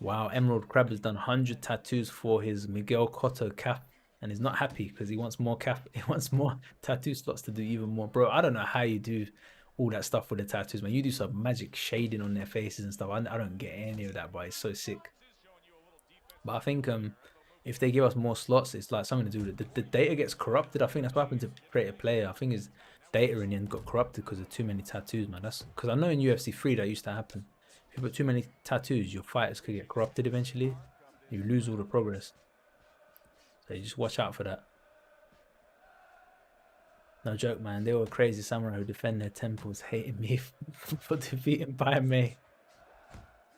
[SPEAKER 1] Wow, Emerald Crab has done 100 tattoos for his Miguel Cotto cap, and he's not happy because he wants more cap. He wants more tattoo slots to do even more, bro. I don't know how you do all that stuff with the tattoos, man. You do some magic shading on their faces and stuff. I don't get any of that, but it's so sick. But I think if they give us more slots, it's like something to do with it. The data gets corrupted. I think that's what happened to create a player. I think his data in the end got corrupted because of too many tattoos, man. That's because I know in UFC 3 that used to happen. If you put too many tattoos, your fighters could get corrupted eventually. You lose all the progress. So you just watch out for that. No joke, man. They were crazy samurai who defend their temples, hating me for defeating Bai Mei.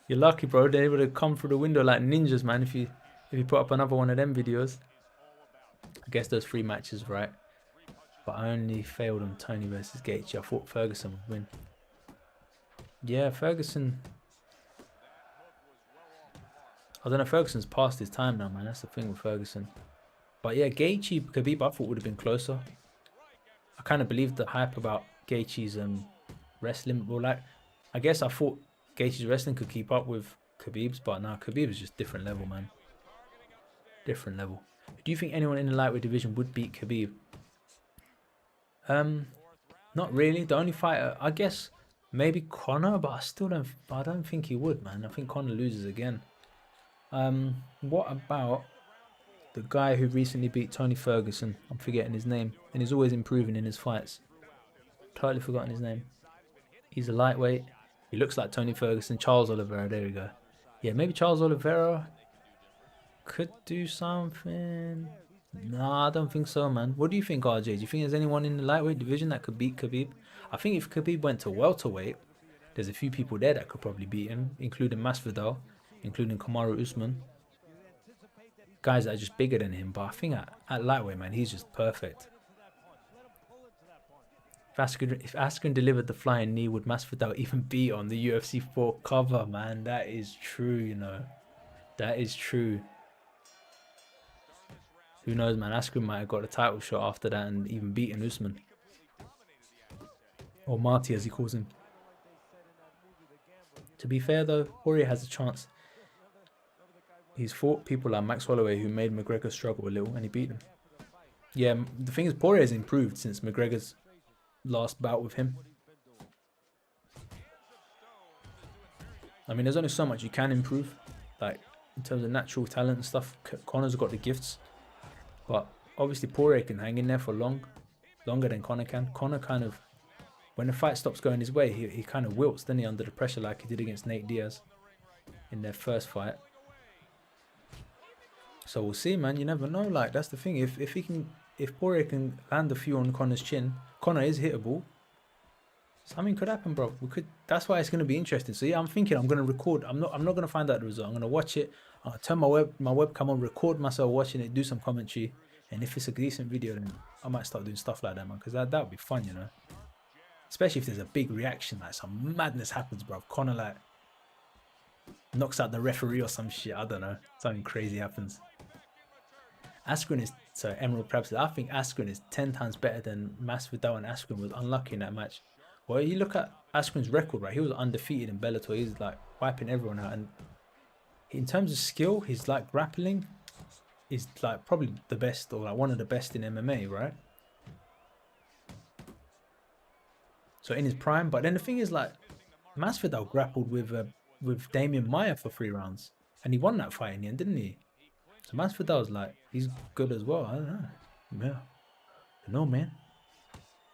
[SPEAKER 1] You're lucky, bro. They would have come through the window like ninjas, man. If you put up another one of them videos. I guess those 3 matches, right? But I only failed on Tony versus Gaethje. I thought Ferguson would win. Yeah, Ferguson. I don't know. Ferguson's past his time now, man. That's the thing with Ferguson. But yeah, Gaethje, Khabib, I thought would have been closer. I kind of believed the hype about Gaethje's wrestling. Well, like, I guess I thought Gaethje's wrestling could keep up with Khabib's, but now Khabib is just different level, man. Different level. Do you think anyone in the lightweight division would beat Khabib? Not really. The only fighter, I guess, maybe Conor, but I don't think he would, man. I think Conor loses again. What about the guy who recently beat Tony Ferguson? I'm forgetting his name, and he's always improving in his fights. Totally forgotten his name. He's a lightweight. He looks like Tony Ferguson. Charles Oliveira. There we go. Yeah, maybe Charles Oliveira could do something. No, I don't think so, man. What do you think, RJ? Do you think there's anyone in the lightweight division that could beat Khabib? I think if Khabib went to welterweight, there's a few people there that could probably beat him, including Masvidal, including Kamaru Usman. Guys that are just bigger than him, but I think at lightweight, man, he's just perfect. If Askren delivered the flying knee, would Masvidal even be on the UFC 4 cover, man? That is true, you know. That is true. Who knows, man? Askren might have got a title shot after that and even beaten Usman. Or Marty, as he calls him. To be fair, though, Poirier has a chance. He's fought people like Max Holloway who made McGregor struggle a little, and he beat him. Yeah, the thing is, Poirier has improved since McGregor's last bout with him. I mean, there's only so much you can improve, like in terms of natural talent and stuff. Conor's got the gifts, but obviously Poirier can hang in there for longer than Conor can. Conor kind of, when the fight stops going his way, he kind of wilts, doesn't he, under the pressure like he did against Nate Diaz in their first fight. So we'll see, man. You never know. Like, that's the thing. If Poirier can land a few on Conor's chin, Conor is hittable. Something could happen, bro. That's why it's gonna be interesting. So yeah, I'm thinking I'm gonna record. I'm not gonna find out the result. I'm gonna watch it. I'll turn my webcam on, record myself watching it, do some commentary, and if it's a decent video, then I might start doing stuff like that, man. Because that would be fun, you know. Especially if there's a big reaction, like some madness happens, bro. Conor like knocks out the referee or some shit. I don't know. Something crazy happens. Askren is, so Emerald Crab said, I think Askren is 10 times better than Masvidal, and Askren was unlucky in that match. Well, you look at Askren's record, right? He was undefeated in Bellator. He's like wiping everyone out. And in terms of skill, his like grappling is like probably the best, or like one of the best in MMA, right? So in his prime. But then the thing is, like, Masvidal grappled with Damian Maia for 3 rounds, and he won that fight in the end, didn't he? So Masvidal's like, he's good as well. I don't know. Yeah. No, man.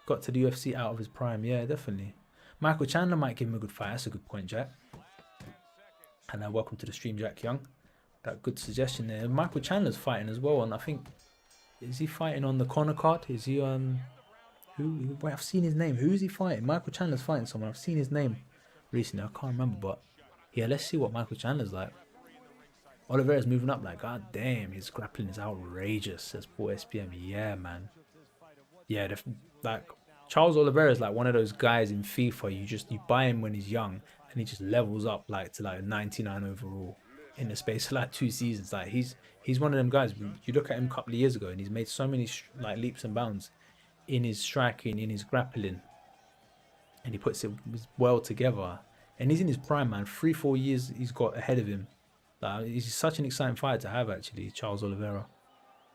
[SPEAKER 1] Got to the UFC out of his prime. Yeah, definitely. Michael Chandler might give him a good fight. That's a good point, Jack. And welcome to the stream, Jack Young. That good suggestion there. Michael Chandler's fighting as well, and I think, is he fighting on the Conor card? Is he on... Wait, I've seen his name. Who is he fighting? Michael Chandler's fighting someone. I've seen his name recently. I can't remember, but yeah, let's see what Michael Chandler's like. Oliveira's moving up like, god damn, his grappling is outrageous, says Paul SPM. Yeah, man. Yeah, like, Charles Oliveira is like one of those guys in FIFA, you buy him when he's young, and he just levels up like to like 99 overall in the space of like 2 seasons. Like, he's one of them guys. You look at him a couple of years ago, and he's made so many like leaps and bounds in his striking, in his grappling, and he puts it well together. And he's in his prime, man. 3-4 years he's got ahead of him. Like, he's such an exciting fight to have, actually, Charles Oliveira.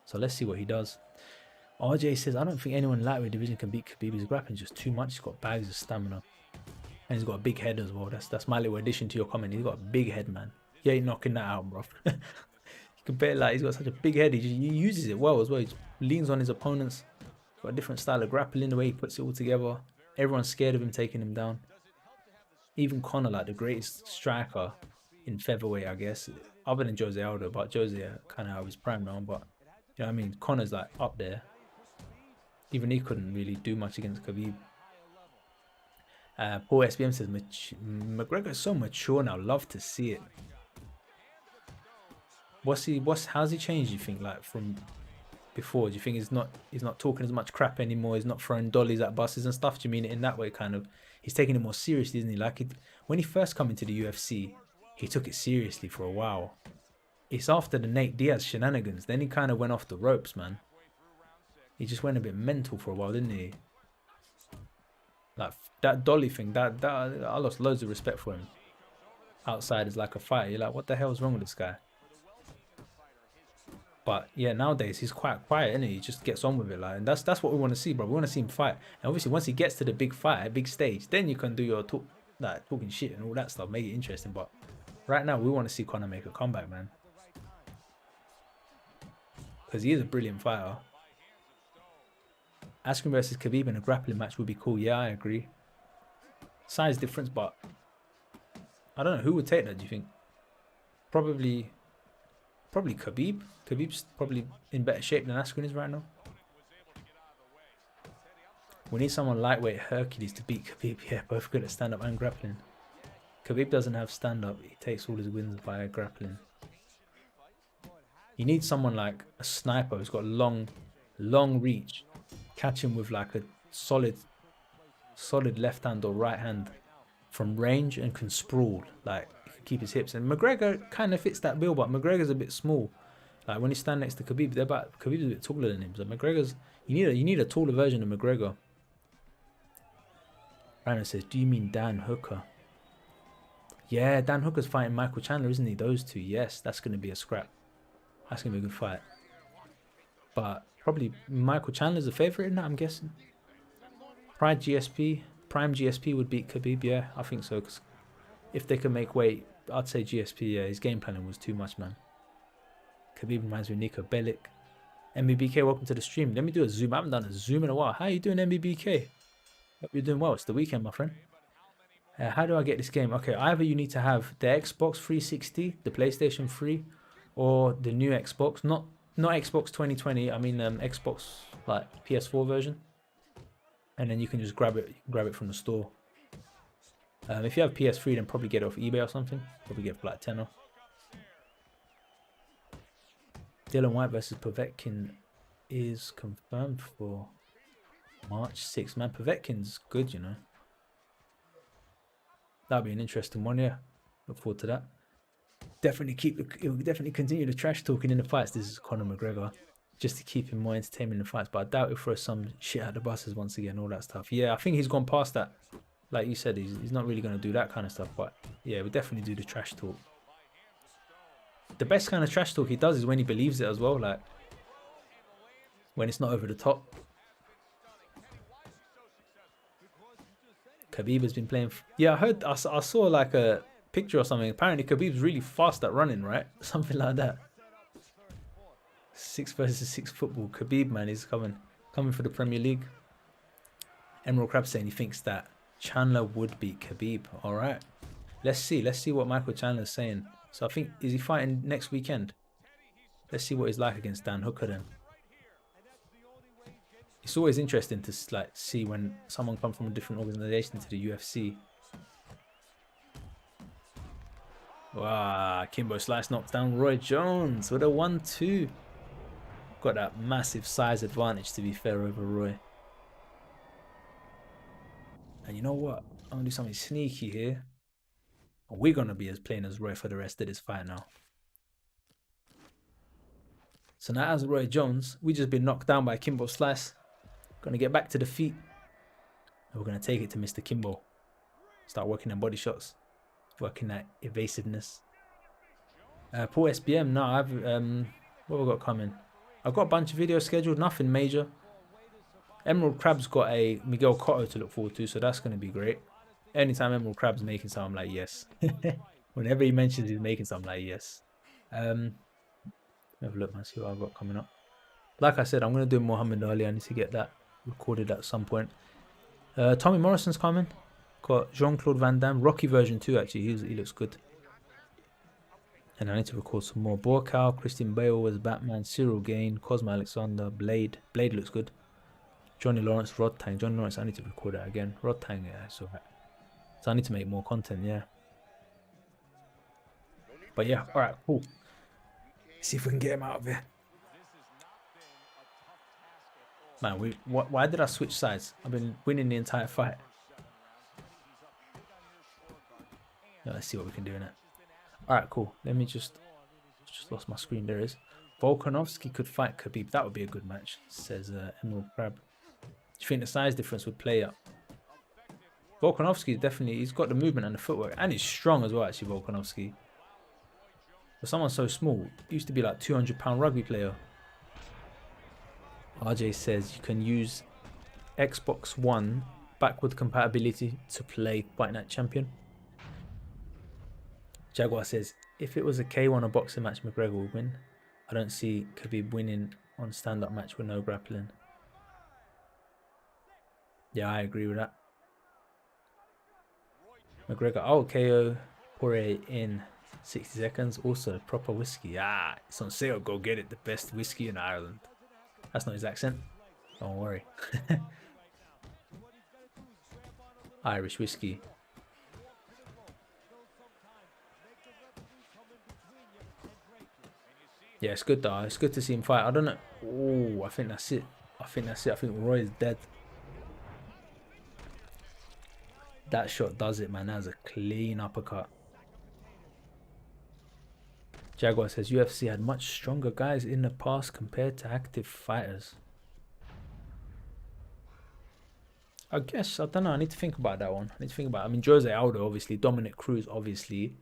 [SPEAKER 1] So let's see what he does. RJ says, I don't think anyone in lightweight division can beat Khabib. His grappling just too much. He's got bags of stamina. And he's got a big head as well. That's my little addition to your comment. He's got a big head, man. He ain't knocking that out, bro. You compare, like, he's got such a big head. He uses it well as well. He leans on his opponents. Got a different style of grappling, the way he puts it all together. Everyone's scared of him taking him down. Even Conor, like the greatest striker in featherweight, I guess, other than Jose Aldo, but Jose kind of out of his prime now. But you know what I mean, Conor's like up there. Even he couldn't really do much against Khabib. Paul SBM says McGregor is so mature now. Love to see it. How's he changed? You think, like, from before? Do you think he's not talking as much crap anymore? He's not throwing dollies at buses and stuff? Do you mean it in that way, kind of? He's taking it more seriously, isn't he? Like, when he first come into the UFC, he took it seriously for a while. It's after the Nate Diaz shenanigans, then he kind of went off the ropes, man. He just went a bit mental for a while, didn't he? Like, that dolly thing, that I lost loads of respect for him. Outside as like a fighter, you're like, what the hell is wrong with this guy? But yeah, nowadays he's quite quiet, isn't he? He just gets on with it, like, and that's what we want to see, bro. We want to see him fight. And obviously, once he gets to the big fight, big stage, then you can do your talking shit and all that stuff, make it interesting. But right now, we want to see Conor make a comeback, man, because he is a brilliant fighter. Askren versus Khabib in a grappling match would be cool. Yeah, I agree. Size difference, but I don't know who would take that. Do you think? Probably Khabib. Khabib's probably in better shape than Askren is right now. We need someone lightweight Hercules to beat Khabib. Yeah, both good at stand-up and grappling. Khabib doesn't have stand-up. He takes all his wins by grappling. You need someone like a sniper who's got long reach. Catch him with like a solid left hand or right hand from range and can sprawl, like, keep his hips. And McGregor kind of fits that bill, but McGregor's a bit small. Like, when you stand next to Khabib, Khabib's a bit taller than him. So McGregor's, you need a taller version of McGregor. Rana says, do you mean Dan Hooker? Yeah, Dan Hooker's fighting Michael Chandler, isn't he? Those two, yes, that's going to be a scrap. That's going to be a good fight. But probably Michael Chandler's a favourite in that, I'm guessing. Prime GSP would beat Khabib, yeah, I think so. Cause if they can make weight, I'd say GSP, yeah, his game planning was too much, man. Khabib reminds me of Nico Bellic. MBBK, welcome to the stream. Let me do a zoom. I haven't done a zoom in a while. How are you doing, MBBK? Hope you're doing well. It's the weekend, my friend. How do I get this game? Okay, either you need to have the Xbox 360, the PlayStation 3, or the new Xbox. Not Xbox 2020. I mean Xbox, like, PS4 version. And then you can just grab it from the store. If you have PS3, then probably get it off eBay or something. Probably get it for like £10. Dylan White versus Povetkin is confirmed for March 6th. Man, Povetkin's good, you know. That'll be an interesting one, yeah. Look forward to that. It'll definitely continue the trash talking in the fights. This is Conor McGregor, just to keep him more entertaining in the fights. But I doubt he'll throw some shit at the buses once again, all that stuff. Yeah, I think he's gone past that. Like you said, he's not really going to do that kind of stuff. But yeah, we'll definitely do the trash talk. The best kind of trash talk he does is when he believes it as well. Like, when it's not over the top. Khabib has been playing. Yeah, I saw like a picture or something. Apparently Khabib's really fast at running, right? Something like that. 6 versus 6 football. Khabib, man, is coming for the Premier League. Emerald Crab saying he thinks that Chandler would beat Khabib. All right, let's see what Michael Chandler's saying. So I think, is he fighting next weekend? Let's see what he's like against Dan Hooker then. It's always interesting to like see when someone comes from a different organization to the UFC. Wow, Kimbo Slice knocks down Roy Jones with a 1-2. Got that massive size advantage, to be fair, over Roy. And you know what? I'm gonna do something sneaky here. We're gonna be playing as Roy for the rest of this fight now. So now as Roy Jones, we just been knocked down by Kimbo Slice. Gonna get back to the feet. And we're gonna take it to Mr. Kimbo. Start working on body shots. Working that evasiveness. Paul SBM, no, I've what have I got coming? I've got a bunch of videos scheduled, nothing major. Emerald Crab's got a Miguel Cotto to look forward to, so that's gonna be great. Anytime Emerald Crab's making something, I'm like, yes. Whenever he mentions he's making something, I'm like, yes. Have a look, man, see what I've got coming up. Like I said, I'm gonna do Muhammad Ali. I need to get that recorded at some point. Tommy Morrison's coming. Got Jean-Claude Van Damme, Rocky version 2 actually. He looks good. And I need to record some more. Borkow, Christian Bale as Batman, Cyril Gain, Cosmo Alexander, Blade. Blade looks good. Johnny Lawrence, Rod Tang. Johnny Lawrence, I need to record that again. Rod Tang, yeah, it's alright. So I need to make more content, yeah. But yeah, alright, cool. See if we can get him out of here. Man, why did I switch sides? I've been winning the entire fight. Yeah, let's see what we can do in it. Alright, cool. Let me just lost my screen. There it is. Volkanovski could fight Khabib. That would be a good match, says Emerald Crab. Do you think the size difference would play up? Volkanovski definitely, he's got the movement and the footwork, and he's strong as well, actually, Volkanovski. For someone so small, he used to be like 200-pound rugby player. RJ says you can use Xbox One backward compatibility to play Fight Night Champion. Jaguar says, if it was a K1 or boxing match, McGregor would win. I don't see Khabib winning on stand-up match with no grappling. Yeah, I agree with that. McGregor, oh, KO Poirier in 60 seconds. Also, proper whiskey. Ah, it's on sale. Go get it. The best whiskey in Ireland. That's not his accent. Don't worry. Irish whiskey. Yeah, it's good though. It's good to see him fight. I don't know. Oh, I think that's it. I think Roy is dead. That shot does it, man. That was a clean uppercut. Jaguar says UFC had much stronger guys in the past compared to active fighters. I guess, I don't know. I need to think about that one. I need to think about it. I mean, Jose Aldo, obviously. Dominic Cruz, obviously.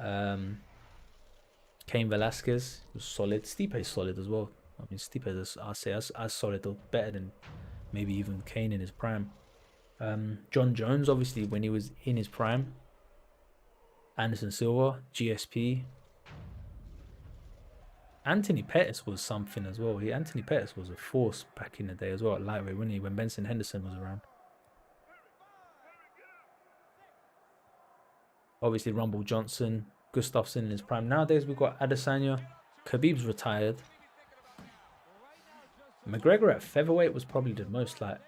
[SPEAKER 1] Cain Velasquez was solid. Stipe's solid as well. I mean, Stipe is, I'll say, as solid or better than maybe even Cain in his prime. John Jones, obviously, when he was in his prime. Anderson Silva, GSP. Anthony Pettis was something as well. Anthony Pettis was a force back in the day as well at lightweight, wasn't he? When Benson Henderson was around. Obviously, Rumble Johnson, Gustafsson in his prime. Nowadays, we've got Adesanya. Khabib's retired. McGregor at featherweight was probably the most, like,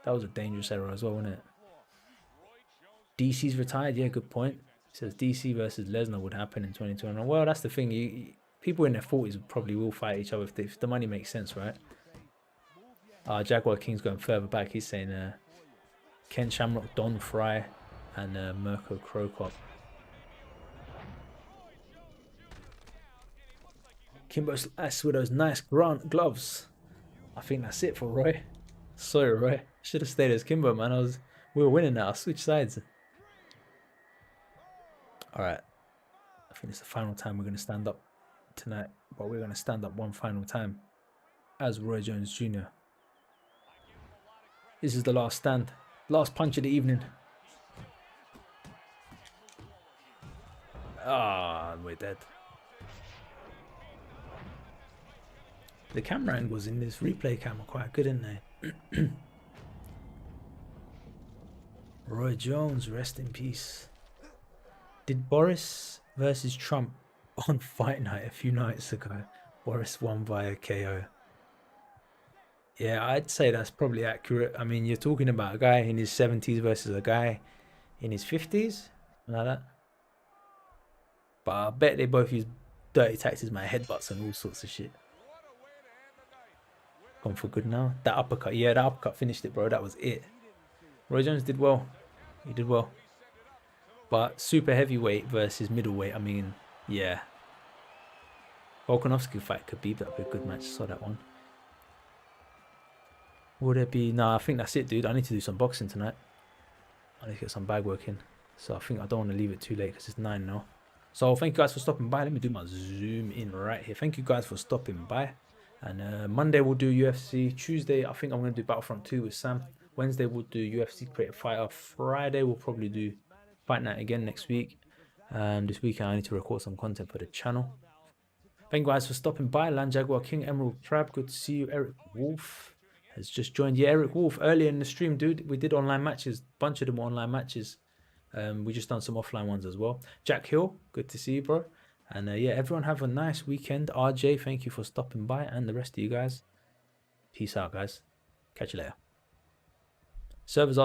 [SPEAKER 1] that was a dangerous era as well, wasn't it? DC's retired. Yeah, good point. He says DC versus Lesnar would happen in 2021. Well, that's the thing. People in their 40s probably will fight each other if the money makes sense, right? Jaguar King's going further back. He's saying Ken Shamrock, Don Fry, and Mirko Krokop. Kimbo Slice with those nice gloves. I think that's it for Roy. Sorry, Roy. Should have stayed as Kimbo, man. We were winning now. Switch sides. Alright. I think it's the final time we're going to stand up tonight. But we're going to stand up one final time as Roy Jones Jr. This is the last stand. Last punch of the evening. Ah, we're dead. The camera angles in this replay cam are quite good, aren't they? Roy Jones, rest in peace. Did Boris versus Trump on Fight Night a few nights ago? Boris won via KO. Yeah, I'd say that's probably accurate. I mean, you're talking about a guy in his 70s versus a guy in his 50s, like that. But I bet they both use dirty tactics, my headbutts and all sorts of shit. Gone for good now. That uppercut, yeah, that uppercut finished it, bro. That was it. Roy Jones did well. He did well. But super heavyweight versus middleweight, I mean, yeah. Volkanovski fight Khabib, that would be a good match. Saw that one. Would it be? No, I think that's it, dude. I need to do some boxing tonight. I need to get some bag work in. So I think I don't want to leave it too late because it's 9 now. So thank you guys for stopping by. Let me do my zoom in right here. Thank you guys for stopping by. And Monday we'll do UFC. Tuesday I think I'm going to do Battlefront 2 with Sam. Wednesday we'll do UFC Creative Fighter. Friday we'll probably do Fight Night again next week. And this weekend I need to record some content for the channel. Thank you guys for stopping by. Land Jaguar King, Emerald Crab, good to see you. Eric Wolf has just joined. Yeah, Eric Wolf, earlier in the stream, dude, we did online matches. Bunch of them were online matches. We just done some offline ones as well. Jack Hill, good to see you, bro. And yeah, everyone have a nice weekend. RJ, thank you for stopping by. And the rest of you guys, peace out, guys. Catch you later. Servers are